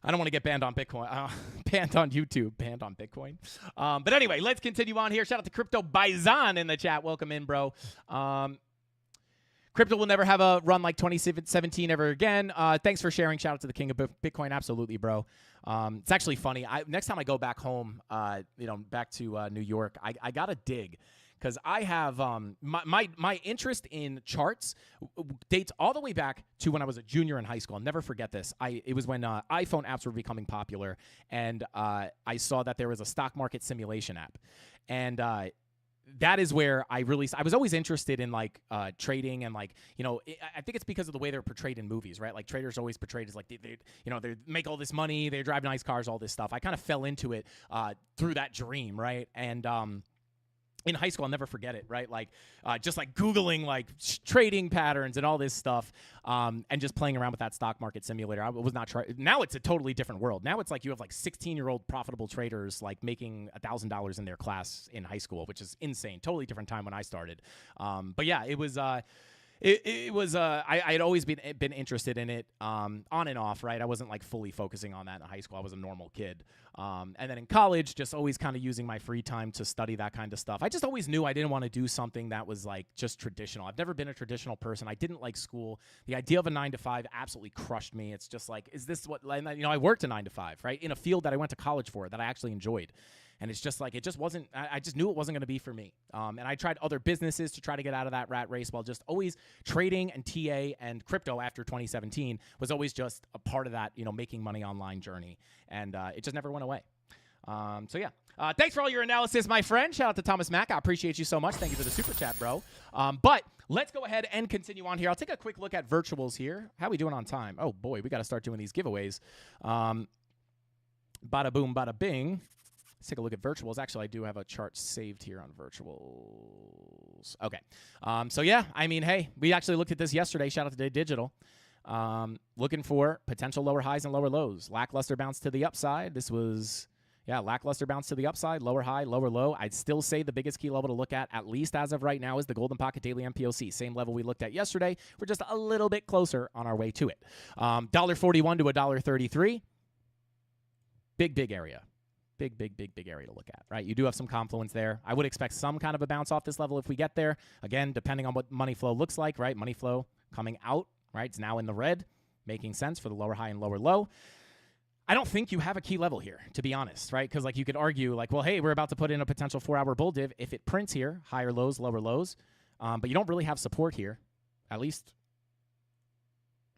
I don't want to get banned on Bitcoin. Banned on YouTube. Banned on Bitcoin. But anyway, let's continue on here. Shout out to Crypto Bison in the chat. Welcome in, bro. Crypto will never have a run like 2017 ever again. Thanks for sharing. Shout out to the king of Bitcoin. Absolutely, bro. It's actually funny. Next time I go back home, back to New York, I got to dig. Because I have my interest in charts dates all the way back to when I was a junior in high school. I'll never forget this. It was when iPhone apps were becoming popular, and I saw that there was a stock market simulation app, and that is where I was always interested in like trading and like, I think it's because of the way they're portrayed in movies, right? Like traders are always portrayed as like they make all this money, they drive nice cars, all this stuff. I kind of fell into it through that dream, right? And in high school, I'll never forget it, right? Like, just like Googling like trading patterns and all this stuff, and just playing around with that stock market simulator. I was not now it's a totally different world. Now it's like you have like 16-year-old profitable traders like making $1,000 in their class in high school, which is insane. Totally different time when I started. But yeah, it was. It was I had always been interested in it on and off, right? I wasn't like fully focusing on that in high school. I was a normal kid. And then in college, just always kind of using my free time to study that kind of stuff. I just always knew I didn't want to do something that was like just traditional. I've never been a traditional person. I didn't like school. The idea of a 9-to-5 absolutely crushed me. It's just like, is this what, I worked a 9-to-5, right? In a field that I went to college for that I actually enjoyed. And it's just like, it just wasn't, I just knew it wasn't going to be for me. And I tried other businesses to try to get out of that rat race, while just always trading and TA and crypto after 2017 was always just a part of that, making money online journey. And it just never went away. So yeah, thanks for all your analysis, my friend. Shout out to Thomas Mack. I appreciate you so much. Thank you for the super chat, bro. But let's go ahead and continue on here. I'll take a quick look at virtuals here. How are we doing on time? Oh boy, we got to start doing these giveaways. Bada boom, bada bing. Let's take a look at virtuals. Actually, I do have a chart saved here on virtuals. Okay. So yeah, I mean, hey, we actually looked at this yesterday. Shout out to Day Digital. Looking for potential lower highs and lower lows. Lackluster bounce to the upside. This was, lackluster bounce to the upside. Lower high, lower low. I'd still say the biggest key level to look at least as of right now, is the Golden Pocket Daily MPOC. Same level we looked at yesterday. We're just a little bit closer on our way to it. $1.41 to $1.33. Big area. Big area to look at, right? You do have some confluence there. I would expect some kind of a bounce off this level if we get there. Again, depending on what money flow looks like, right? Money flow coming out, right? It's now in the red, making sense for the lower high and lower low. I don't think you have a key level here, to be honest, right? Because like you could argue like, well, hey, we're about to put in a potential 4-hour bull div. If it prints here, higher lows, lower lows, but you don't really have support here. At least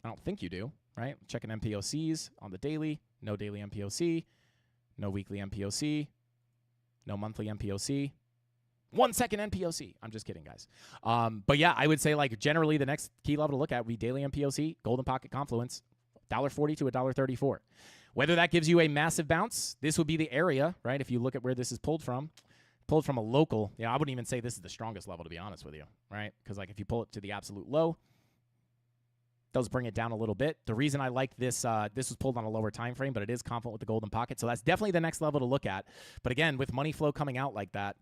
I don't think you do, right? Checking MPOCs on the daily, no daily MPOC. No weekly MPOC, no monthly MPOC, 1 second MPOC. I'm just kidding, guys. But yeah, I would say like generally the next key level to look at would be daily MPOC, Golden Pocket Confluence, $1.40 to $1.34. Whether that gives you a massive bounce, this would be the area, right? If you look at where this is pulled from a local, I wouldn't even say this is the strongest level, to be honest with you, right? Because like if you pull it to the absolute low, does bring it down a little bit. The reason I like this, this was pulled on a lower time frame, but it is confluent with the Golden Pocket. So that's definitely the next level to look at. But again, with money flow coming out like that,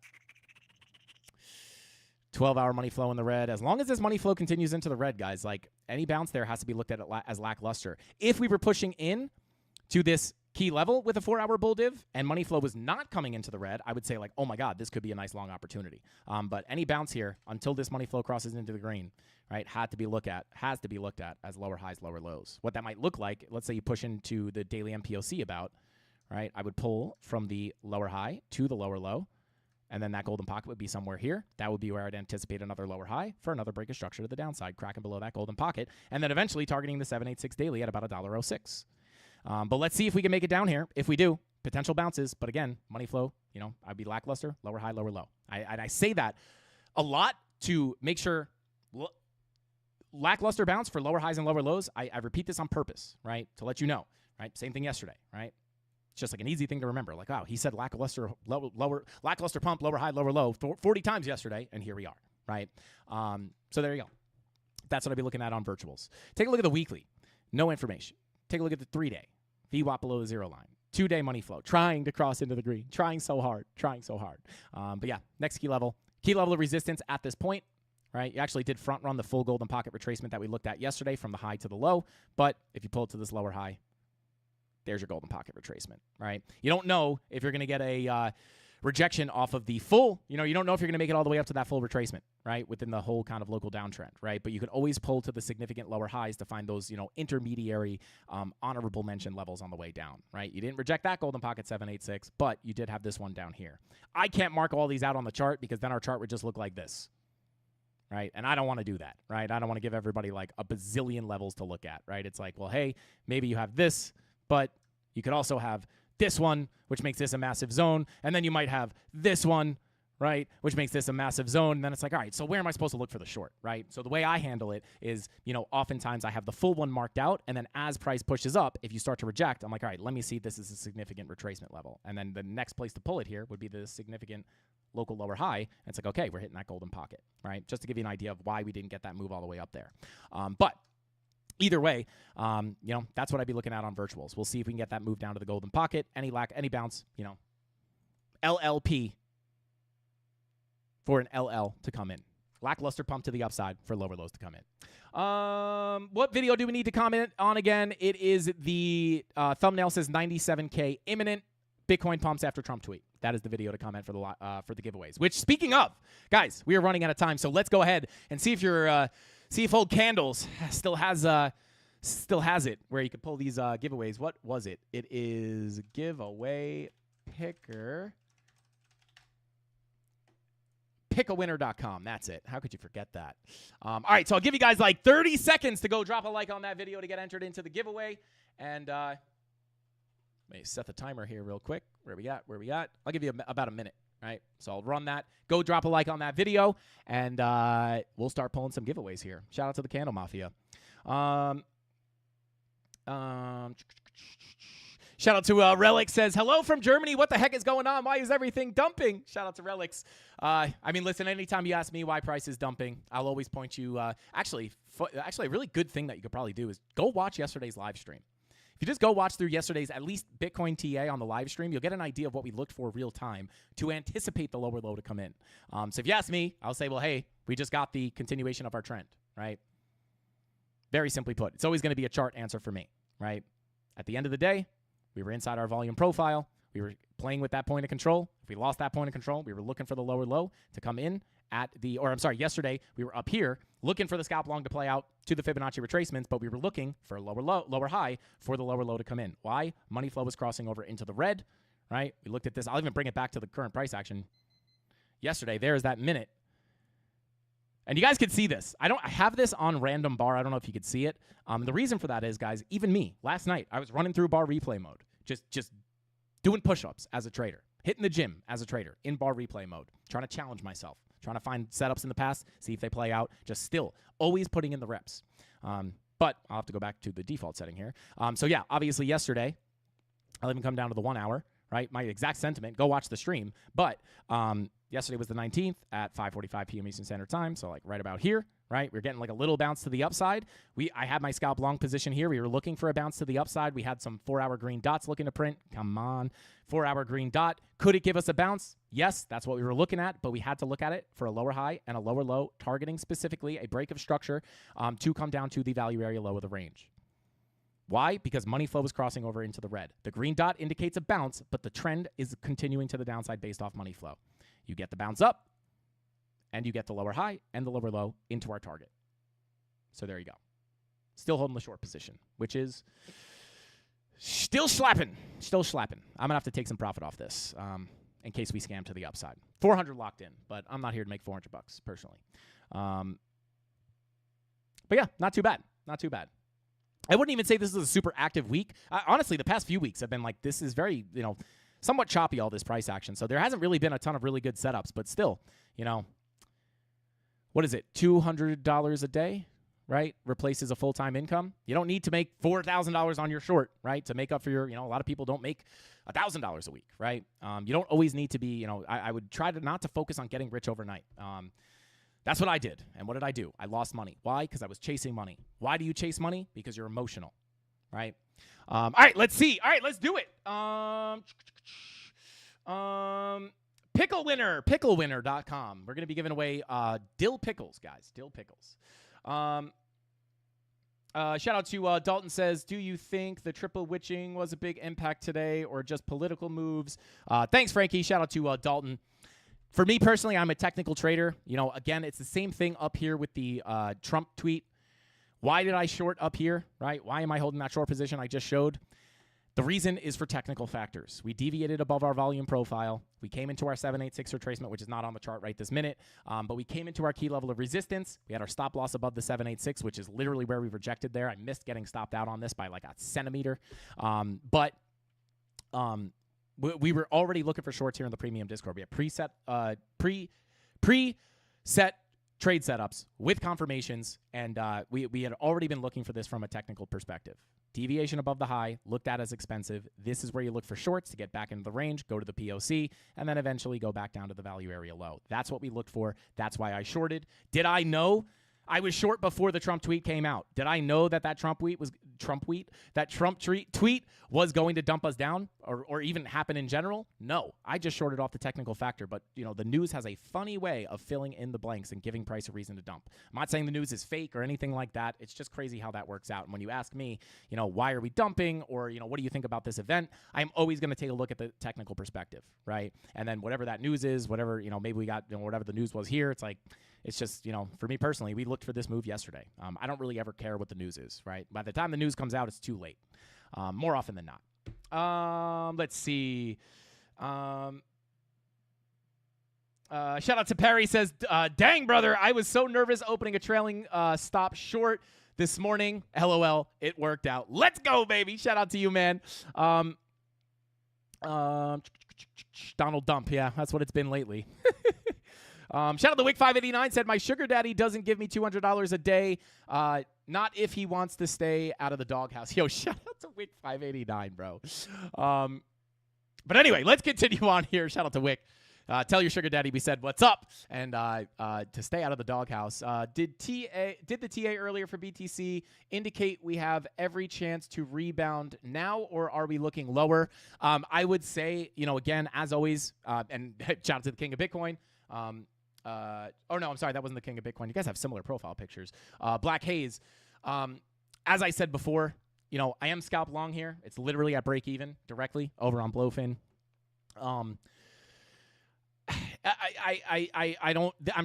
12-hour money flow in the red. As long as this money flow continues into the red, guys, like any bounce there has to be looked at as lackluster. If we were pushing in to this key level with a 4-hour bull div and money flow was not coming into the red, I would say like, oh my God, this could be a nice long opportunity. But any bounce here until this money flow crosses into the green, right, has to be looked at as lower highs, lower lows. What that might look like, let's say you push into the daily MPOC about, right, I would pull from the lower high to the lower low, and then that golden pocket would be somewhere here. That would be where I'd anticipate another lower high for another break of structure to the downside, cracking below that golden pocket, and then eventually targeting the 786 daily at about $1.06. But let's see if we can make it down here. If we do, potential bounces. But again, money flow, I'd be lackluster, lower high, lower low. I say that a lot to make sure lackluster bounce for lower highs and lower lows. I repeat this on purpose, right? To let you know, right? Same thing yesterday, right? It's just like an easy thing to remember. Like, wow, he said lackluster pump, lower high, lower low 40 times yesterday, and here we are, right? So there you go. That's what I'll be looking at on virtuals. Take a look at the weekly. No information. Take a look at the 3-day. VWAP below the 0 line. 2-day money flow, trying to cross into the green, trying so hard. But yeah, next key level of resistance at this point, right? You actually did front run the full golden pocket retracement that we looked at yesterday from the high to the low. But if you pull it to this lower high, there's your golden pocket retracement, right? You don't know if you're going to get a rejection off of the full, you don't know if you're going to make it all the way up to that full retracement, right? Within the whole kind of local downtrend, right? But you can always pull to the significant lower highs to find those, intermediary honorable mention levels on the way down, right? You didn't reject that golden pocket 786, but you did have this one down here. I can't mark all these out on the chart because then our chart would just look like this, right? And I don't want to do that, right? I don't want to give everybody like a bazillion levels to look at, right? It's like, well, hey, maybe you have this, but you could also have this one, which makes this a massive zone, and then you might have this one, right, which makes this a massive zone, and then it's like, all right, so where am I supposed to look for the short, right? So the way I handle it is, oftentimes I have the full one marked out, and then as price pushes up, if you start to reject, I'm like, all right, let me see this is a significant retracement level, and then the next place to pull it here would be the significant local lower high, and it's like, okay, we're hitting that golden pocket, right? Just to give you an idea of why we didn't get that move all the way up there. But either way, that's what I'd be looking at on virtuals. We'll see if we can get that move down to the golden pocket. Any bounce, LLP for an LL to come in. Lackluster pump to the upside for lower lows to come in. What video do we need to comment on again? It is the thumbnail says 97K imminent. Bitcoin pumps after Trump tweet. That is the video to comment for the giveaways. Which, speaking of, guys, we are running out of time, so let's go ahead and see if your see if old Candles still has it where you can pull these giveaways. What was it? It is giveaway picker. Pickawinner.com. That's it. How could you forget that? All right, so I'll give you guys like 30 seconds to go drop a like on that video to get entered into the giveaway. And let me set the timer here real quick. Where we at? I'll give you about a minute. Right, so I'll run that. Go drop a like on that video, and we'll start pulling some giveaways here. Shout out to the CandleMafia. Shout out to Relic says, hello from Germany. What the heck is going on? Why is everything dumping? Shout out to Relics. Listen, anytime you ask me why price is dumping, I'll always point you. Actually, a really good thing that you could probably do is go watch yesterday's live stream. If you just go watch through yesterday's, at least Bitcoin TA on the live stream, you'll get an idea of what we looked for real time to anticipate the lower low to come in. So if you ask me, I'll say, well, hey, we just got the continuation of our trend, right? Very simply put, it's always going to be a chart answer for me, right? At the end of the day, we were inside our volume profile. We were playing with that point of control. If we lost that point of control, we were looking for the lower low to come in yesterday we were up here looking for the scalp long to play out to the Fibonacci retracements, but we were looking for a lower high for the lower low to come in. Why? Money flow was crossing over into the red, right? We looked at this. I'll even bring it back to the current price action. Yesterday, there's that minute. And you guys could see this. I have this on random bar. I don't know if you could see it. The reason for that is, guys, even me, last night, I was running through bar replay mode, just doing push-ups as a trader, hitting the gym as a trader in bar replay mode, trying to challenge myself, trying to find setups in the past, see if they play out, just still always putting in the reps. But I'll have to go back to the default setting here. So yeah, obviously yesterday, I'll even come down to the 1 hour, right? My exact sentiment, go watch the stream. But yesterday was the 19th at 5:45 p.m. Eastern Standard Time, so like right about here, right? We're getting like a little bounce to the upside. I had my scalp long position here. We were looking for a bounce to the upside. We had some 4-hour green dots looking to print. Come on, 4-hour green dot. Could it give us a bounce? Yes, that's what we were looking at, but we had to look at it for a lower high and a lower low, targeting specifically a break of structure to come down to the value area low of the range. Why? Because money flow is crossing over into the red. The green dot indicates a bounce, but the trend is continuing to the downside based off money flow. You get the bounce up, and you get the lower high and the lower low into our target. So there you go. Still holding the short position, which is still slapping. Still slapping. I'm going to have to take some profit off this in case we scam to the upside. 400 locked in, but I'm not here to make $400 personally. But yeah, not too bad. Not too bad. I wouldn't even say this is a super active week. Honestly, the past few weeks have been like, this is very, somewhat choppy, all this price action. So there hasn't really been a ton of really good setups, but still, what is it? $200 a day, right? Replaces a full-time income. You don't need to make $4,000 on your short, right? To make up for your, a lot of people don't make $1,000 a week, right? You don't always need to be, I would try to not to focus on getting rich overnight. That's what I did. And what did I do? I lost money. Why? Because I was chasing money. Why do you chase money? Because you're emotional, right? All right, let's see. All right, let's do it. Picklewinner.com. We're going to be giving away dill pickles, guys. Dill pickles. Shout out to Dalton says, do you think the triple witching was a big impact today or just political moves? Thanks, Frankie. Shout out to Dalton. For me personally, I'm a technical trader. You know, again, it's the same thing up here with the Trump tweet. Why did I short up here, right? Why am I holding that short position I just showed? The reason is for technical factors. We deviated above our volume profile. We came into our 786 retracement, which is not on the chart right this minute, but we came into our key level of resistance. We had our stop loss above the 786, which is literally where we rejected there. I missed getting stopped out on this by like a centimeter. We were already looking for shorts here in the premium Discord. We had preset trade setups with confirmations, and we had already been looking for this from a technical perspective. Deviation above the high, looked at as expensive. This is where you look for shorts to get back into the range, go to the POC, and then eventually go back down to the value area low. That's what we looked for. That's why I shorted. Did I know I was short before the Trump tweet came out? Did I know that Trump tweet was going to dump us down or even happen in general? No, I just shorted off the technical factor. But you know, the news has a funny way of filling in the blanks and giving price a reason to dump. I'm not saying the news is fake or anything like that. It's just crazy how that works out. And when you ask me, you know, why are we dumping, or you know, what do you think about this event? I'm always going to take a look at the technical perspective, right? And then whatever that news is, whatever, you know, maybe we got, you know, whatever the news was here, it's like, it's just, you know, for me personally, we looked for this move yesterday. I don't really ever care what the news is, right? By the time the news comes out, it's too late, more often than not. Let's see. Shout out to Perry, says, dang, brother, I was so nervous opening a trailing stop short this morning. LOL, it worked out. Let's go, baby. Shout out to you, man. Donald Dump, yeah, that's what it's been lately. Shout out to Wick589, said, my sugar daddy doesn't give me $200 a day. Not if he wants to stay out of the doghouse. Yo, shout out to Wick589, bro. But anyway, let's continue on here. Shout out to Wick. Tell your sugar daddy we said what's up, and to stay out of the doghouse. Did the TA earlier for BTC indicate we have every chance to rebound now, or are we looking lower? I would say, you know, again, as always, and shout out to the king of Bitcoin. Oh no, I'm sorry, that wasn't the king of Bitcoin. You guys have similar profile pictures. Black Haze. As I said before, you know, I am scalp long here. It's literally at break even directly over on Blowfin. I'm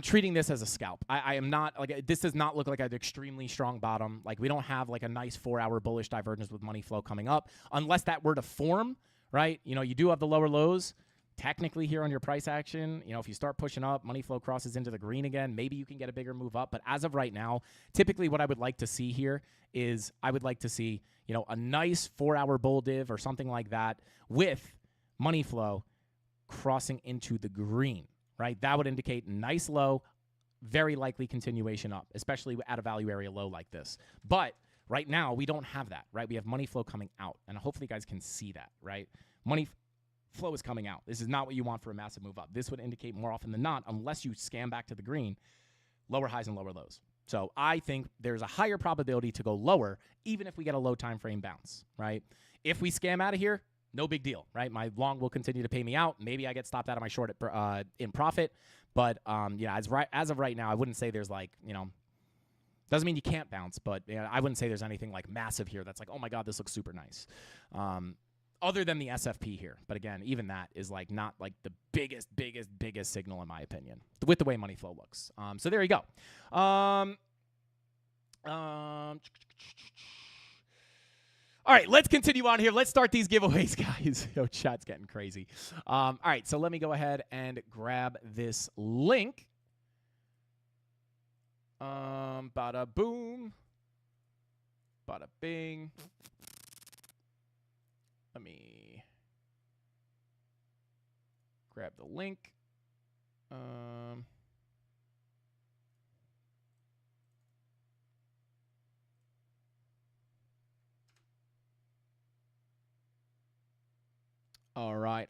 treating this as a scalp. I am not, like, this does not look like an extremely strong bottom. Like, we don't have like a nice 4-hour bullish divergence with money flow coming up unless that were to form, right? You know, you do have the lower lows. Technically here on your price action, you know, if you start pushing up, money flow crosses into the green again, maybe you can get a bigger move up. But as of right now, typically what I would like to see here is I would like to see, you know, a nice 4-hour bull div or something like that with money flow crossing into the green, right? That would indicate nice low, very likely continuation up, especially at a value area low like this. But right now, we don't have that, right? We have money flow coming out, and hopefully you guys can see that, right? Money flow is coming out. This is not what you want for a massive move up. This would indicate more often than not, unless you scam back to the green, lower highs and lower lows. So I think there's a higher probability to go lower, even if we get a low time frame bounce, right? If we scam out of here, no big deal, right? My long will continue to pay me out. Maybe I get stopped out of my short in profit. But yeah, as of right now, I wouldn't say there's like, you know, doesn't mean you can't bounce, but yeah, I wouldn't say there's anything like massive here that's like, oh my God, this looks super nice. Other than the SFP here. But again, even that is like not like the biggest signal in my opinion with the way money flow looks. So there you go. All right, let's continue on here. Let's start these giveaways, guys. Yo, chat's getting crazy. All right, so let me go ahead and grab this link. Bada boom. Bada bing. Let me grab the link. All right.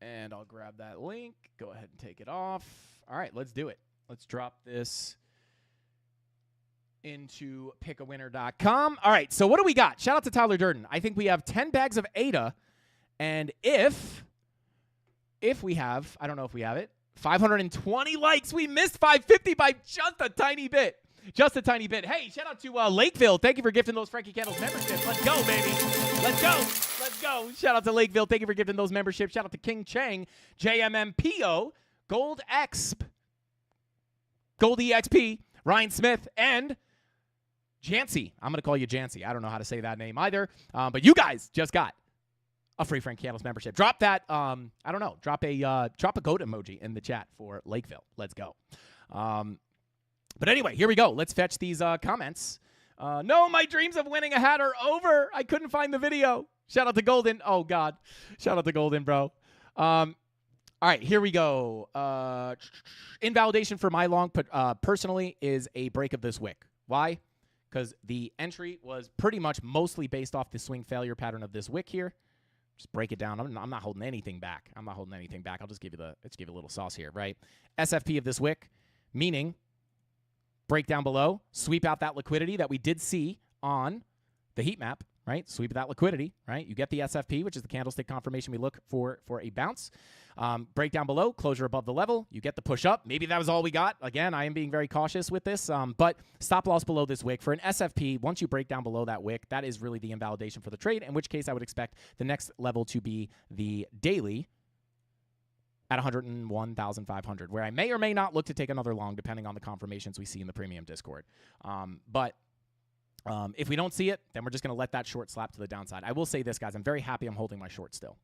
And I'll grab that link. Go ahead and take it off. All right, let's do it. Let's drop this into pickawinner.com. All right, so what do we got? Shout out to Tyler Durden. I think we have 10 bags of ADA, and if we have, I don't know if we have it, 520 likes. We missed 550 by just a tiny bit. Just a tiny bit. Hey, shout out to Lakeville. Thank you for gifting those Frankie Candles memberships. Let's go, baby. Let's go. Let's go. Shout out to Lakeville. Thank you for gifting those memberships. Shout out to King Chang, JMMPO, Gold Exp, Gold EXP, Ryan Smith, and Jancy. I'm going to call you Jancy. I don't know how to say that name either. But you guys just got a free Frankie Candles membership. Drop that, I don't know, drop a goat emoji in the chat for Lakeville. Let's go. But anyway, here we go. Let's fetch these comments. No, my dreams of winning a hat are over. I couldn't find the video. Shout out to Golden. Oh, God. Shout out to Golden, bro. All right, here we go. Invalidation for my long, personally, is a break of this wick. Why? Because the entry was pretty much mostly based off the swing failure pattern of this wick here. Just break it down. I'm not holding anything back. I'm not holding anything back. I'll just give you let's give you a little sauce here, right? SFP of this wick, meaning break down below, sweep out that liquidity that we did see on the heat map, right? Sweep that liquidity, right? You get the SFP, which is the candlestick confirmation we look for a bounce. Break down below, closure above the level. You get the push up. Maybe that was all we got. Again, I am being very cautious with this, but stop loss below this wick. For an SFP, once you break down below that wick, that is really the invalidation for the trade, in which case I would expect the next level to be the daily at 101,500, where I may or may not look to take another long, depending on the confirmations we see in the premium Discord. But if we don't see it, then we're just going to let that short slap to the downside. I will say this, guys. I'm very happy I'm holding my short still.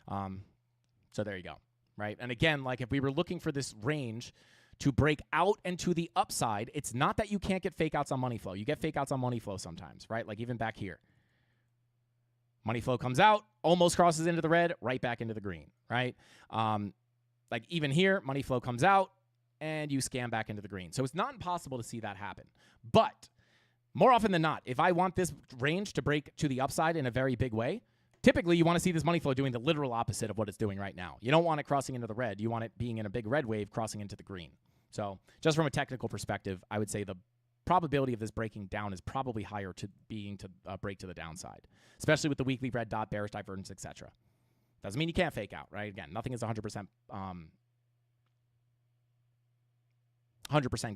So there you go, right? And again, like if we were looking for this range to break out and to the upside, it's not that you can't get fake outs on money flow. You get fake outs on money flow sometimes, right? Like even back here. Money flow comes out, almost crosses into the red, right back into the green, right? Like even here, money flow comes out, and you scam back into the green. So it's not impossible to see that happen. But more often than not, if I want this range to break to the upside in a very big way, typically you want to see this money flow doing the literal opposite of what it's doing right now. You don't want it crossing into the red. You want it being in a big red wave crossing into the green. So just from a technical perspective, I would say the probability of this breaking down is probably higher to break to the downside, especially with the weekly red dot, bearish divergence, etc. Doesn't mean you can't fake out, right? Again, nothing is 100%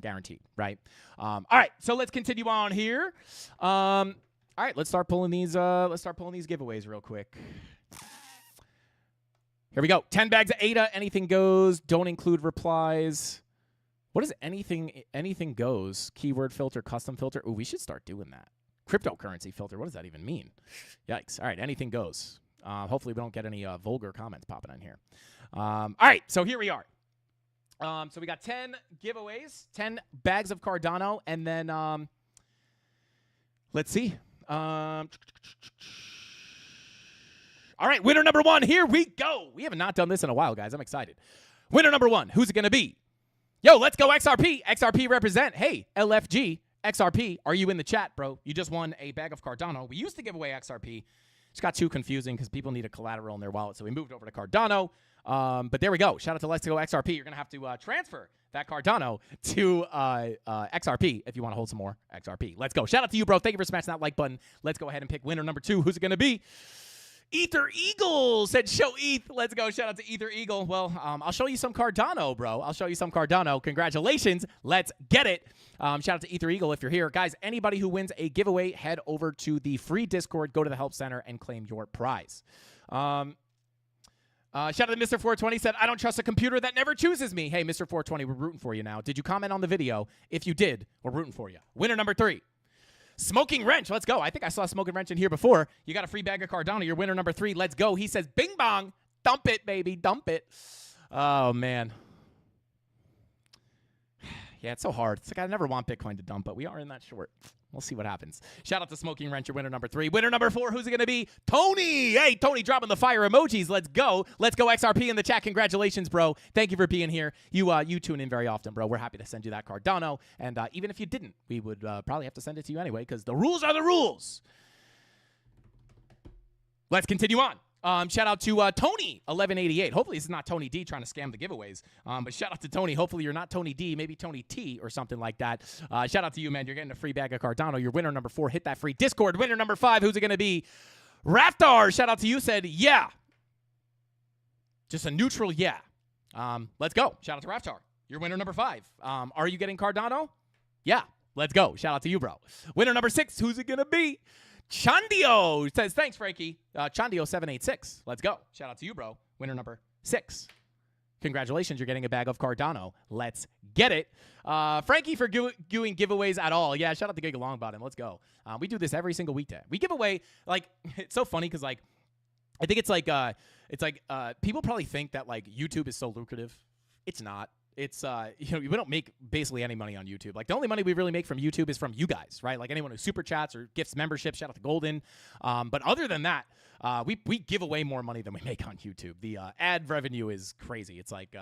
guaranteed, right? All right, so let's continue on here. All right, let's start pulling these. Giveaways real quick. Here we go. 10 bags of ADA. Anything goes. Don't include replies. What is anything goes? Keyword filter, custom filter. Ooh, we should start doing that. Cryptocurrency filter. What does that even mean? Yikes. All right, anything goes. Hopefully we don't get any vulgar comments popping in here. All right, so here we are. So we got 10 giveaways, 10 bags of Cardano, and then let's see. All right, winner number one. Here we go. We have not done this in a while, guys. I'm excited. Winner number one. Who's it going to be? Yo, let's go XRP. XRP represent. Hey, LFG, XRP, are you in the chat, bro? You just won a bag of Cardano. We used to give away XRP. Just got too confusing because people needed collateral in their wallet, so we moved over to Cardano. But there we go. Shout out to Let's Go XRP. You're going to have to transfer that Cardano to XRP if you want to hold some more XRP. Let's go. Shout out to you, bro. Thank you for smashing that like button. Let's go ahead and pick winner number two. Who's it going to be? Ether Eagle said, show ETH. Let's go. Shout out to Ether Eagle. Well, I'll show you some Cardano, bro. I'll show you some Cardano. Congratulations. Let's get it. Shout out to Ether Eagle if you're here. Guys, anybody who wins a giveaway, head over to the free Discord, go to the Help Center, and claim your prize. Shout out to Mr. 420 said, I don't trust a computer that never chooses me. Hey, Mr. 420, we're rooting for you now. Did you comment on the video? If you did, we're rooting for you. Winner number three. Smoking Wrench, let's go. I think I saw Smoking Wrench in here before. You got a free bag of Cardano. You're winner number three. Let's go. He says, bing bong. Dump it, baby. Dump it. Oh, man. Yeah, it's so hard. It's like I never want Bitcoin to dump, but we are in that short. We'll see what happens. Shout out to Smoking Wrench, your winner number three. Winner number four, who's it going to be? Tony. Hey, Tony, dropping the fire emojis. Let's go. Let's go XRP in the chat. Congratulations, bro. Thank you for being here. You tune in very often, bro. We're happy to send you that Cardano. And even if you didn't, we would probably have to send it to you anyway because the rules are the rules. Let's continue on. Shout out to Tony1188. Hopefully this is not Tony D trying to scam the giveaways. But shout out to Tony. Hopefully you're not Tony D, maybe Tony T or something like that. Shout out to you, man. You're getting a free bag of Cardano. Your winner number 4. Hit that free Discord. Winner number 5. Who's it going to be? Raftar. Shout out to you. Said, yeah. Just a neutral yeah. Let's go. Shout out to Raftar. Your winner number 5. Are you getting Cardano? Yeah. Let's go. Shout out to you, bro. Winner number 6. Who's it going to be? Chandio says, thanks, Frankie. Chandio786. Let's go. Shout out to you, bro. Winner number 6. Congratulations. You're getting a bag of Cardano. Let's get it. Frankie for doing giveaways at all. Yeah, shout out to Gig Longbottom. Let's go. We do this every single weekday. We give away, like, it's so funny because, like, I think it's like people probably think that, like, YouTube is so lucrative. It's not. It's, we don't make basically any money on YouTube. Like, the only money we really make from YouTube is from you guys, right? Like, anyone who super chats or gifts membership, shout out to Golden. But other than that, we give away more money than we make on YouTube. The ad revenue is crazy. It's like,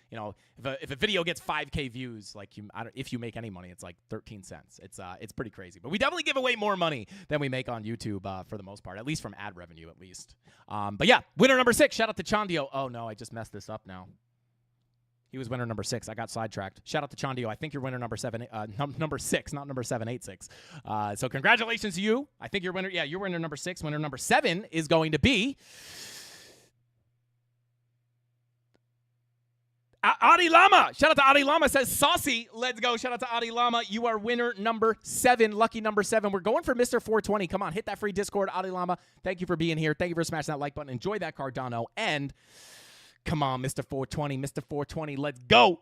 if a video gets 5K views, like, if you make any money, it's like 13 cents. It's pretty crazy. But we definitely give away more money than we make on YouTube for the most part, at least from ad revenue, at least. But yeah, winner number 6. Shout out to Chandio. Oh, no, I just messed this up now. He was winner number 6. I got sidetracked. Shout out to Chandio. I think you're winner number 7, number 6, not number 786. So congratulations to you. I think you're winner. Yeah, you're winner number 6. Winner number 7 is going to be Adi Lama. Shout out to Adi Lama. Says saucy. Let's go. Shout out to Adi Lama. You are winner number 7. Lucky number 7. We're going for Mr. 420. Come on, hit that free Discord. Adi Lama, thank you for being here. Thank you for smashing that like button. Enjoy that Cardano. And come on, Mr. 420, Mr. 420, let's go.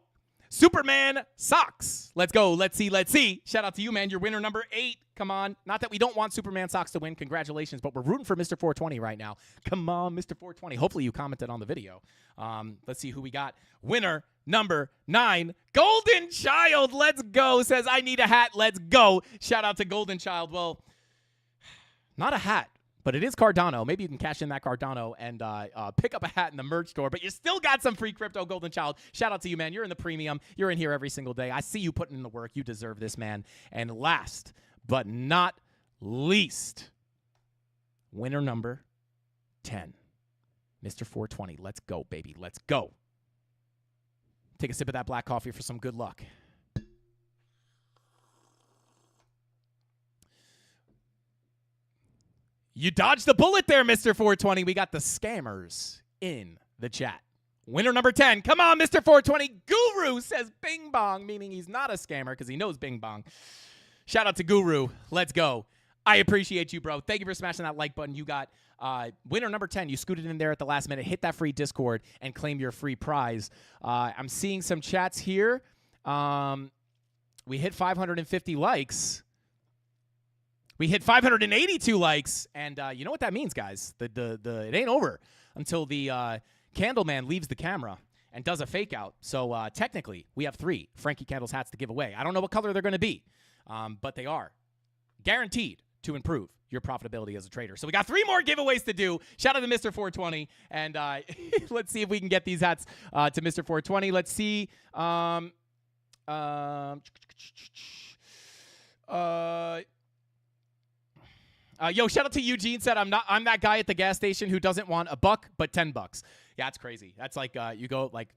Superman socks. Let's go. Let's see. Shout out to you, man. You're winner number 8. Come on. Not that we don't want Superman socks to win. Congratulations, but we're rooting for Mr. 420 right now. Come on, Mr. 420. Hopefully you commented on the video. Let's see who we got. Winner number 9, Golden Child. Let's go. Says, I need a hat. Let's go. Shout out to Golden Child. Well, not a hat, but it is Cardano. Maybe you can cash in that Cardano and pick up a hat in the merch store. But you still got some free crypto, Golden Child. Shout out to you, man. You're in the premium. You're in here every single day. I see you putting in the work. You deserve this, man. And last but not least, winner number 10, Mr. 420. Let's go, baby. Let's go. Take a sip of that black coffee for some good luck. You dodged the bullet there, Mr. 420. We got the scammers in the chat. Winner number 10. Come on, Mr. 420. Guru says Bing Bong, meaning he's not a scammer because he knows Bing Bong. Shout out to Guru. Let's go. I appreciate you, bro. Thank you for smashing that like button. You got winner number 10. You scooted in there at the last minute. Hit that free Discord and claim your free prize. I'm seeing some chats here. We hit 550 likes. We hit 582 likes, and you know what that means, guys? It ain't over until the Candleman leaves the camera and does a fake out. So technically, we have 3 Frankie Candles hats to give away. I don't know what color they're going to be, but they are guaranteed to improve your profitability as a trader. So we got 3 more giveaways to do. Shout out to Mr. 420, and let's see if we can get these hats to Mr. 420. Let's see. Yo, shout out to Eugene. Said I'm that guy at the gas station who doesn't want $1 but $10. Yeah, that's crazy. That's like you go like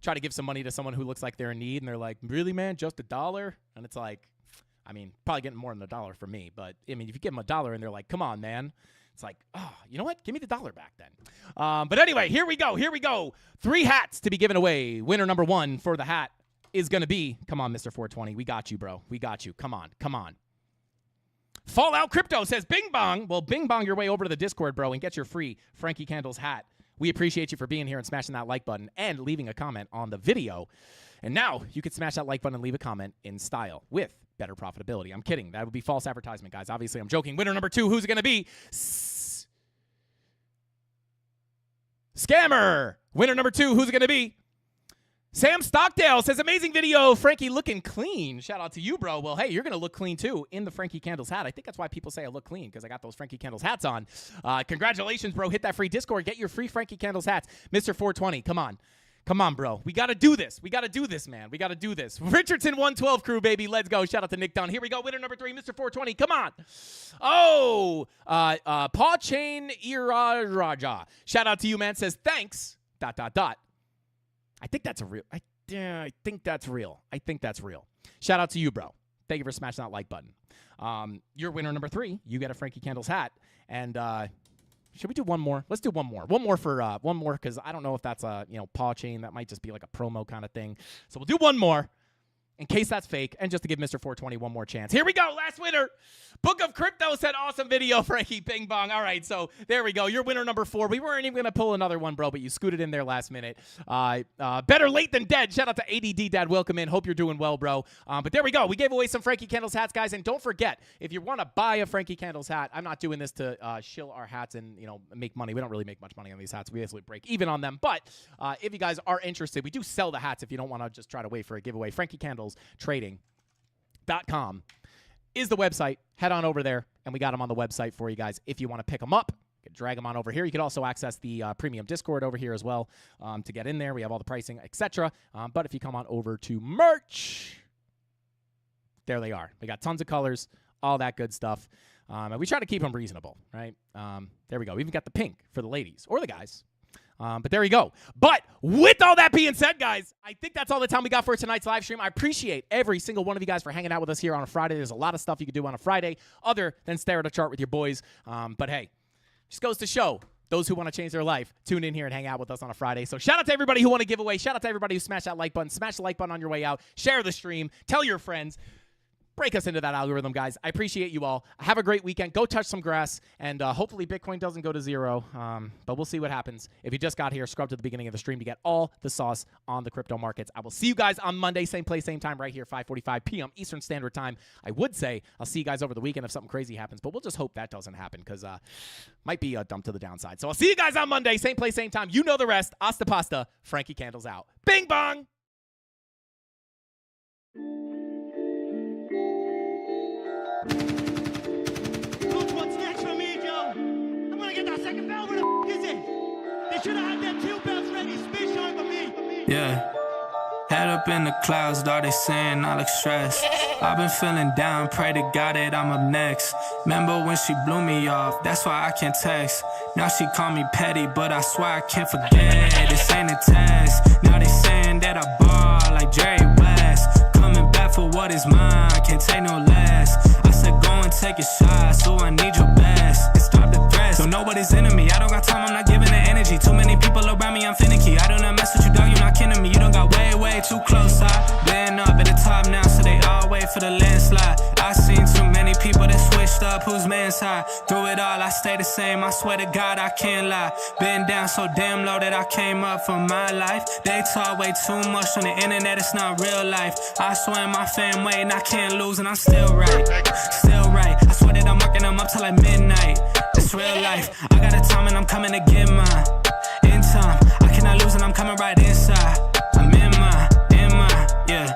try to give some money to someone who looks like they're in need, and they're like, really, man, just $1? And it's like, I mean, probably getting more than $1 for me, but I mean, if you give them $1 and they're like, come on, man, it's like, oh, you know what? Give me the $1 back then. But anyway, here we go. 3 hats to be given away. Winner number 1 for the hat is gonna be, come on, Mr. 420, we got you, bro. We got you. Come on. Fallout Crypto says, Bing Bong. Well, Bing Bong your way over to the Discord, bro, and get your free Frankie Candles hat. We appreciate you for being here and smashing that like button and leaving a comment on the video. And now you can smash that like button and leave a comment in style with better profitability. I'm kidding. That would be false advertisement, guys. Obviously, I'm joking. Winner number 2, who's it going to be? Scammer. Winner number 2, who's it going to be? Sam Stockdale says, amazing video, Frankie looking clean. Shout out to you, bro. Well, hey, you're going to look clean, too, in the Frankie Candles hat. I think that's why people say I look clean, because I got those Frankie Candles hats on. Congratulations, bro. Hit that free Discord. Get your free Frankie Candles hats. Mr. 420, come on. Come on, bro. We got to do this. We got to do this, man. We got to do this. Richardson 112 crew, baby. Let's go. Shout out to Nick Dunn. Here we go. Winner number 3, Mr. 420. Come on. Oh, Paw Chain Ira Raja. Shout out to you, man. Says thanks. ... I think that's a real. I think that's real. I think that's real. Shout out to you, bro. Thank you for smashing that like button. You're winner number 3. You get a Frankie Candles hat. And should we do one more? Let's do one more. One more because I don't know if that's a paw chain. That might just be like a promo kind of thing. So we'll do one more in case that's fake, and just to give Mr. 420 one more chance. Here we go. Last winner. Book of Crypto said awesome video, Frankie. Bing bong. All right, so there we go. You're winner number 4. We weren't even going to pull another one, bro, but you scooted in there last minute. Better late than dead. Shout out to ADD Dad. Welcome in. Hope you're doing well, bro. But there we go. We gave away some Frankie Candles hats, guys. And don't forget, if you want to buy a Frankie Candles hat, I'm not doing this to shill our hats and make money. We don't really make much money on these hats. We basically break even on them. But if you guys are interested, we do sell the hats if you don't want to just try to wait for a giveaway. Frankie Candles Trading.com is the website. Head on over there, and we got them on the website for you guys. If you want to pick them up, you can drag them on over here. You can also access the premium Discord over here as well to get in there. We have all the pricing, etc. But if you come on over to merch, there they are. We got tons of colors, all that good stuff. And we try to keep them reasonable, right? There we go. We even got the pink for the ladies or the guys. But there you go. But with all that being said, guys, I think that's all the time we got for tonight's live stream. I appreciate every single one of you guys for hanging out with us here on a Friday. There's a lot of stuff you can do on a Friday other than stare at a chart with your boys. But hey, just goes to show those who want to change their life, tune in here and hang out with us on a Friday. So shout out to everybody who want to give away. Shout out to everybody who smashed that like button. Smash the like button on your way out. Share the stream. Tell your friends. Break us into that algorithm, guys. I appreciate you all. Have a great weekend. Go touch some grass, and hopefully Bitcoin doesn't go to 0, but we'll see what happens. If you just got here, scrub to the beginning of the stream to get all the sauce on the crypto markets. I will see you guys on Monday, same place, same time, right here, 5:45 p.m. Eastern Standard Time. I would say I'll see you guys over the weekend if something crazy happens, but we'll just hope that doesn't happen because might be a dump to the downside. So I'll see you guys on Monday, same place, same time. You know the rest. Hasta pasta. Frankie Candles out. Bing bong. Coach, what's next for me, Joe? I'm gonna get that second bell. Where the is it? They should have had them 2 bells ready. Space shine for me. Yeah. Head up in the clouds, though they saying I look stressed. I've been feeling down, pray to God that I'm up next. Remember when she blew me off, that's why I can't text. Now she call me petty, but I swear I can't forget. This ain't a test. Now they saying that I ball like Jerry West. Coming back for what is mine, can't take no less. I said go and take a shot, so I need your best. And stop the threats, don't know what is in me. I don't got time, I'm not giving the energy. Too many people around me, I'm finicky. I do not mess with you, dog, you're not kidding me. You don't got way too close. I've been up at the top now, so they all wait for the landslide. I seen too many people that switched up, whose man's high. Through it all, I stay the same, I swear to God, I can't lie. Been down so damn low that I came up for my life. They talk way too much on the internet, it's not real life. I swear my fam waiting, I can't lose, and I'm still right. Still right, I swear that I'm working them up till like midnight. It's real life, I got a time and I'm coming to get mine. In time, I cannot lose and I'm coming right inside. I'm in my, yeah.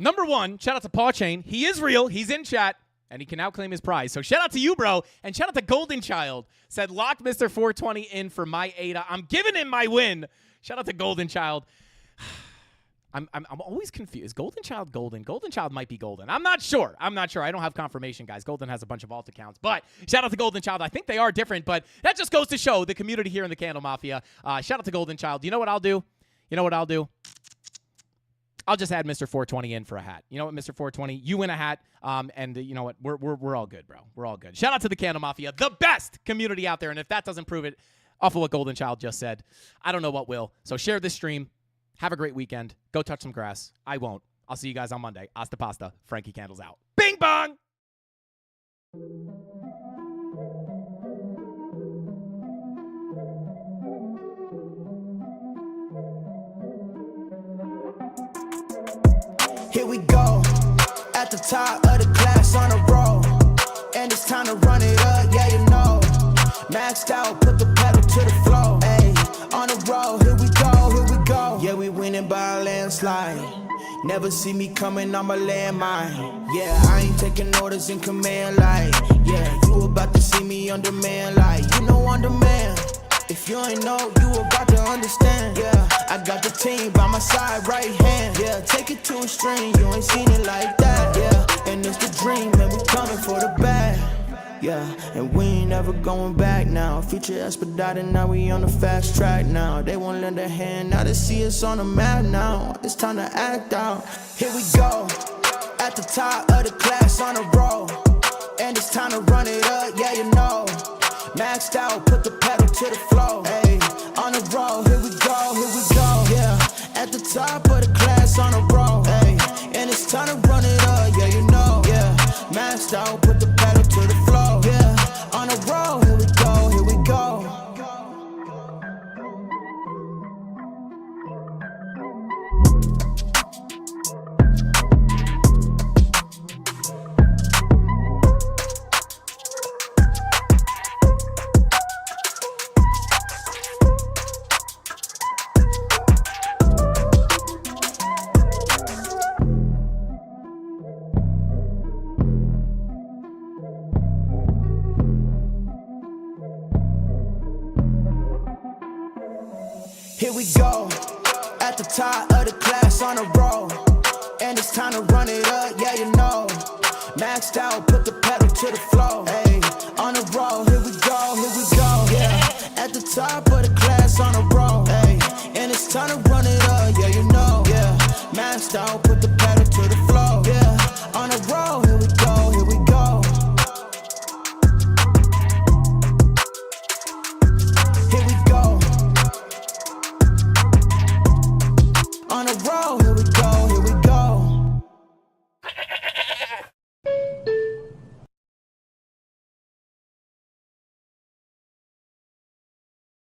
Number 1, shout out to Paw Chain. He is real. He's in chat, and he can now claim his prize. So shout out to you, bro, and shout out to Golden Child. Said, lock Mr. 420 in for my ADA. I'm giving him my win. Shout out to Golden Child. I'm always confused. Is Golden Child golden? Golden Child might be golden. I'm not sure. I don't have confirmation, guys. Golden has a bunch of alt accounts. But shout out to Golden Child. I think they are different, but that just goes to show the community here in the Candle Mafia. Shout out to Golden Child. You know what I'll do? I'll just add Mr. 420 in for a hat. You know what, Mr. 420? You win a hat, and you know what? We're all good, bro. We're all good. Shout out to the Candle Mafia, the best community out there. And if that doesn't prove it, off of what Golden Child just said, I don't know what will. So share this stream. Have a great weekend. Go touch some grass. I won't. I'll see you guys on Monday. Hasta pasta. Frankie Candles out. Bing bong! At the top of the class on a roll, and it's time to run it up, yeah, you know. Maxed out, put the pedal to the floor. Ayy, on the road, here we go, here we go. Yeah, we winning by a landslide. Never see me coming on my landmine. Yeah, I ain't taking orders in command like. Yeah, you about to see me on demand like. You know on demand. If you ain't know, you about to understand. Yeah, I got the team by my side, right hand. Yeah, take it to a string, you ain't seen it like that. Yeah, and it's the dream, man, we coming for the bag. Yeah, and we ain't ever going back now. Future expedited, now we on the fast track now. They won't lend a hand, now they see us on the map now. It's time to act out. Here we go, at the top of the class on a roll, and it's time to run it up, yeah, you know. Maxed out, put the pedal to the floor. Ayy, on the road, here we go, here we go. Yeah, at the top of the class on a roll. Ayy, and it's time to run it up, yeah, you know. Yeah, maxed out, put the pedal to the floor. Yeah, on the road, here we go, here we go. Here we go, at the top of the class on a roll, and it's time to run it up, yeah, you know. Maxed out, put the pedal to the floor. Ayy, on the roll, here we go, here we go. Yeah, at the top of the class on a roll. Ayy, and it's time to run it up, yeah, you know.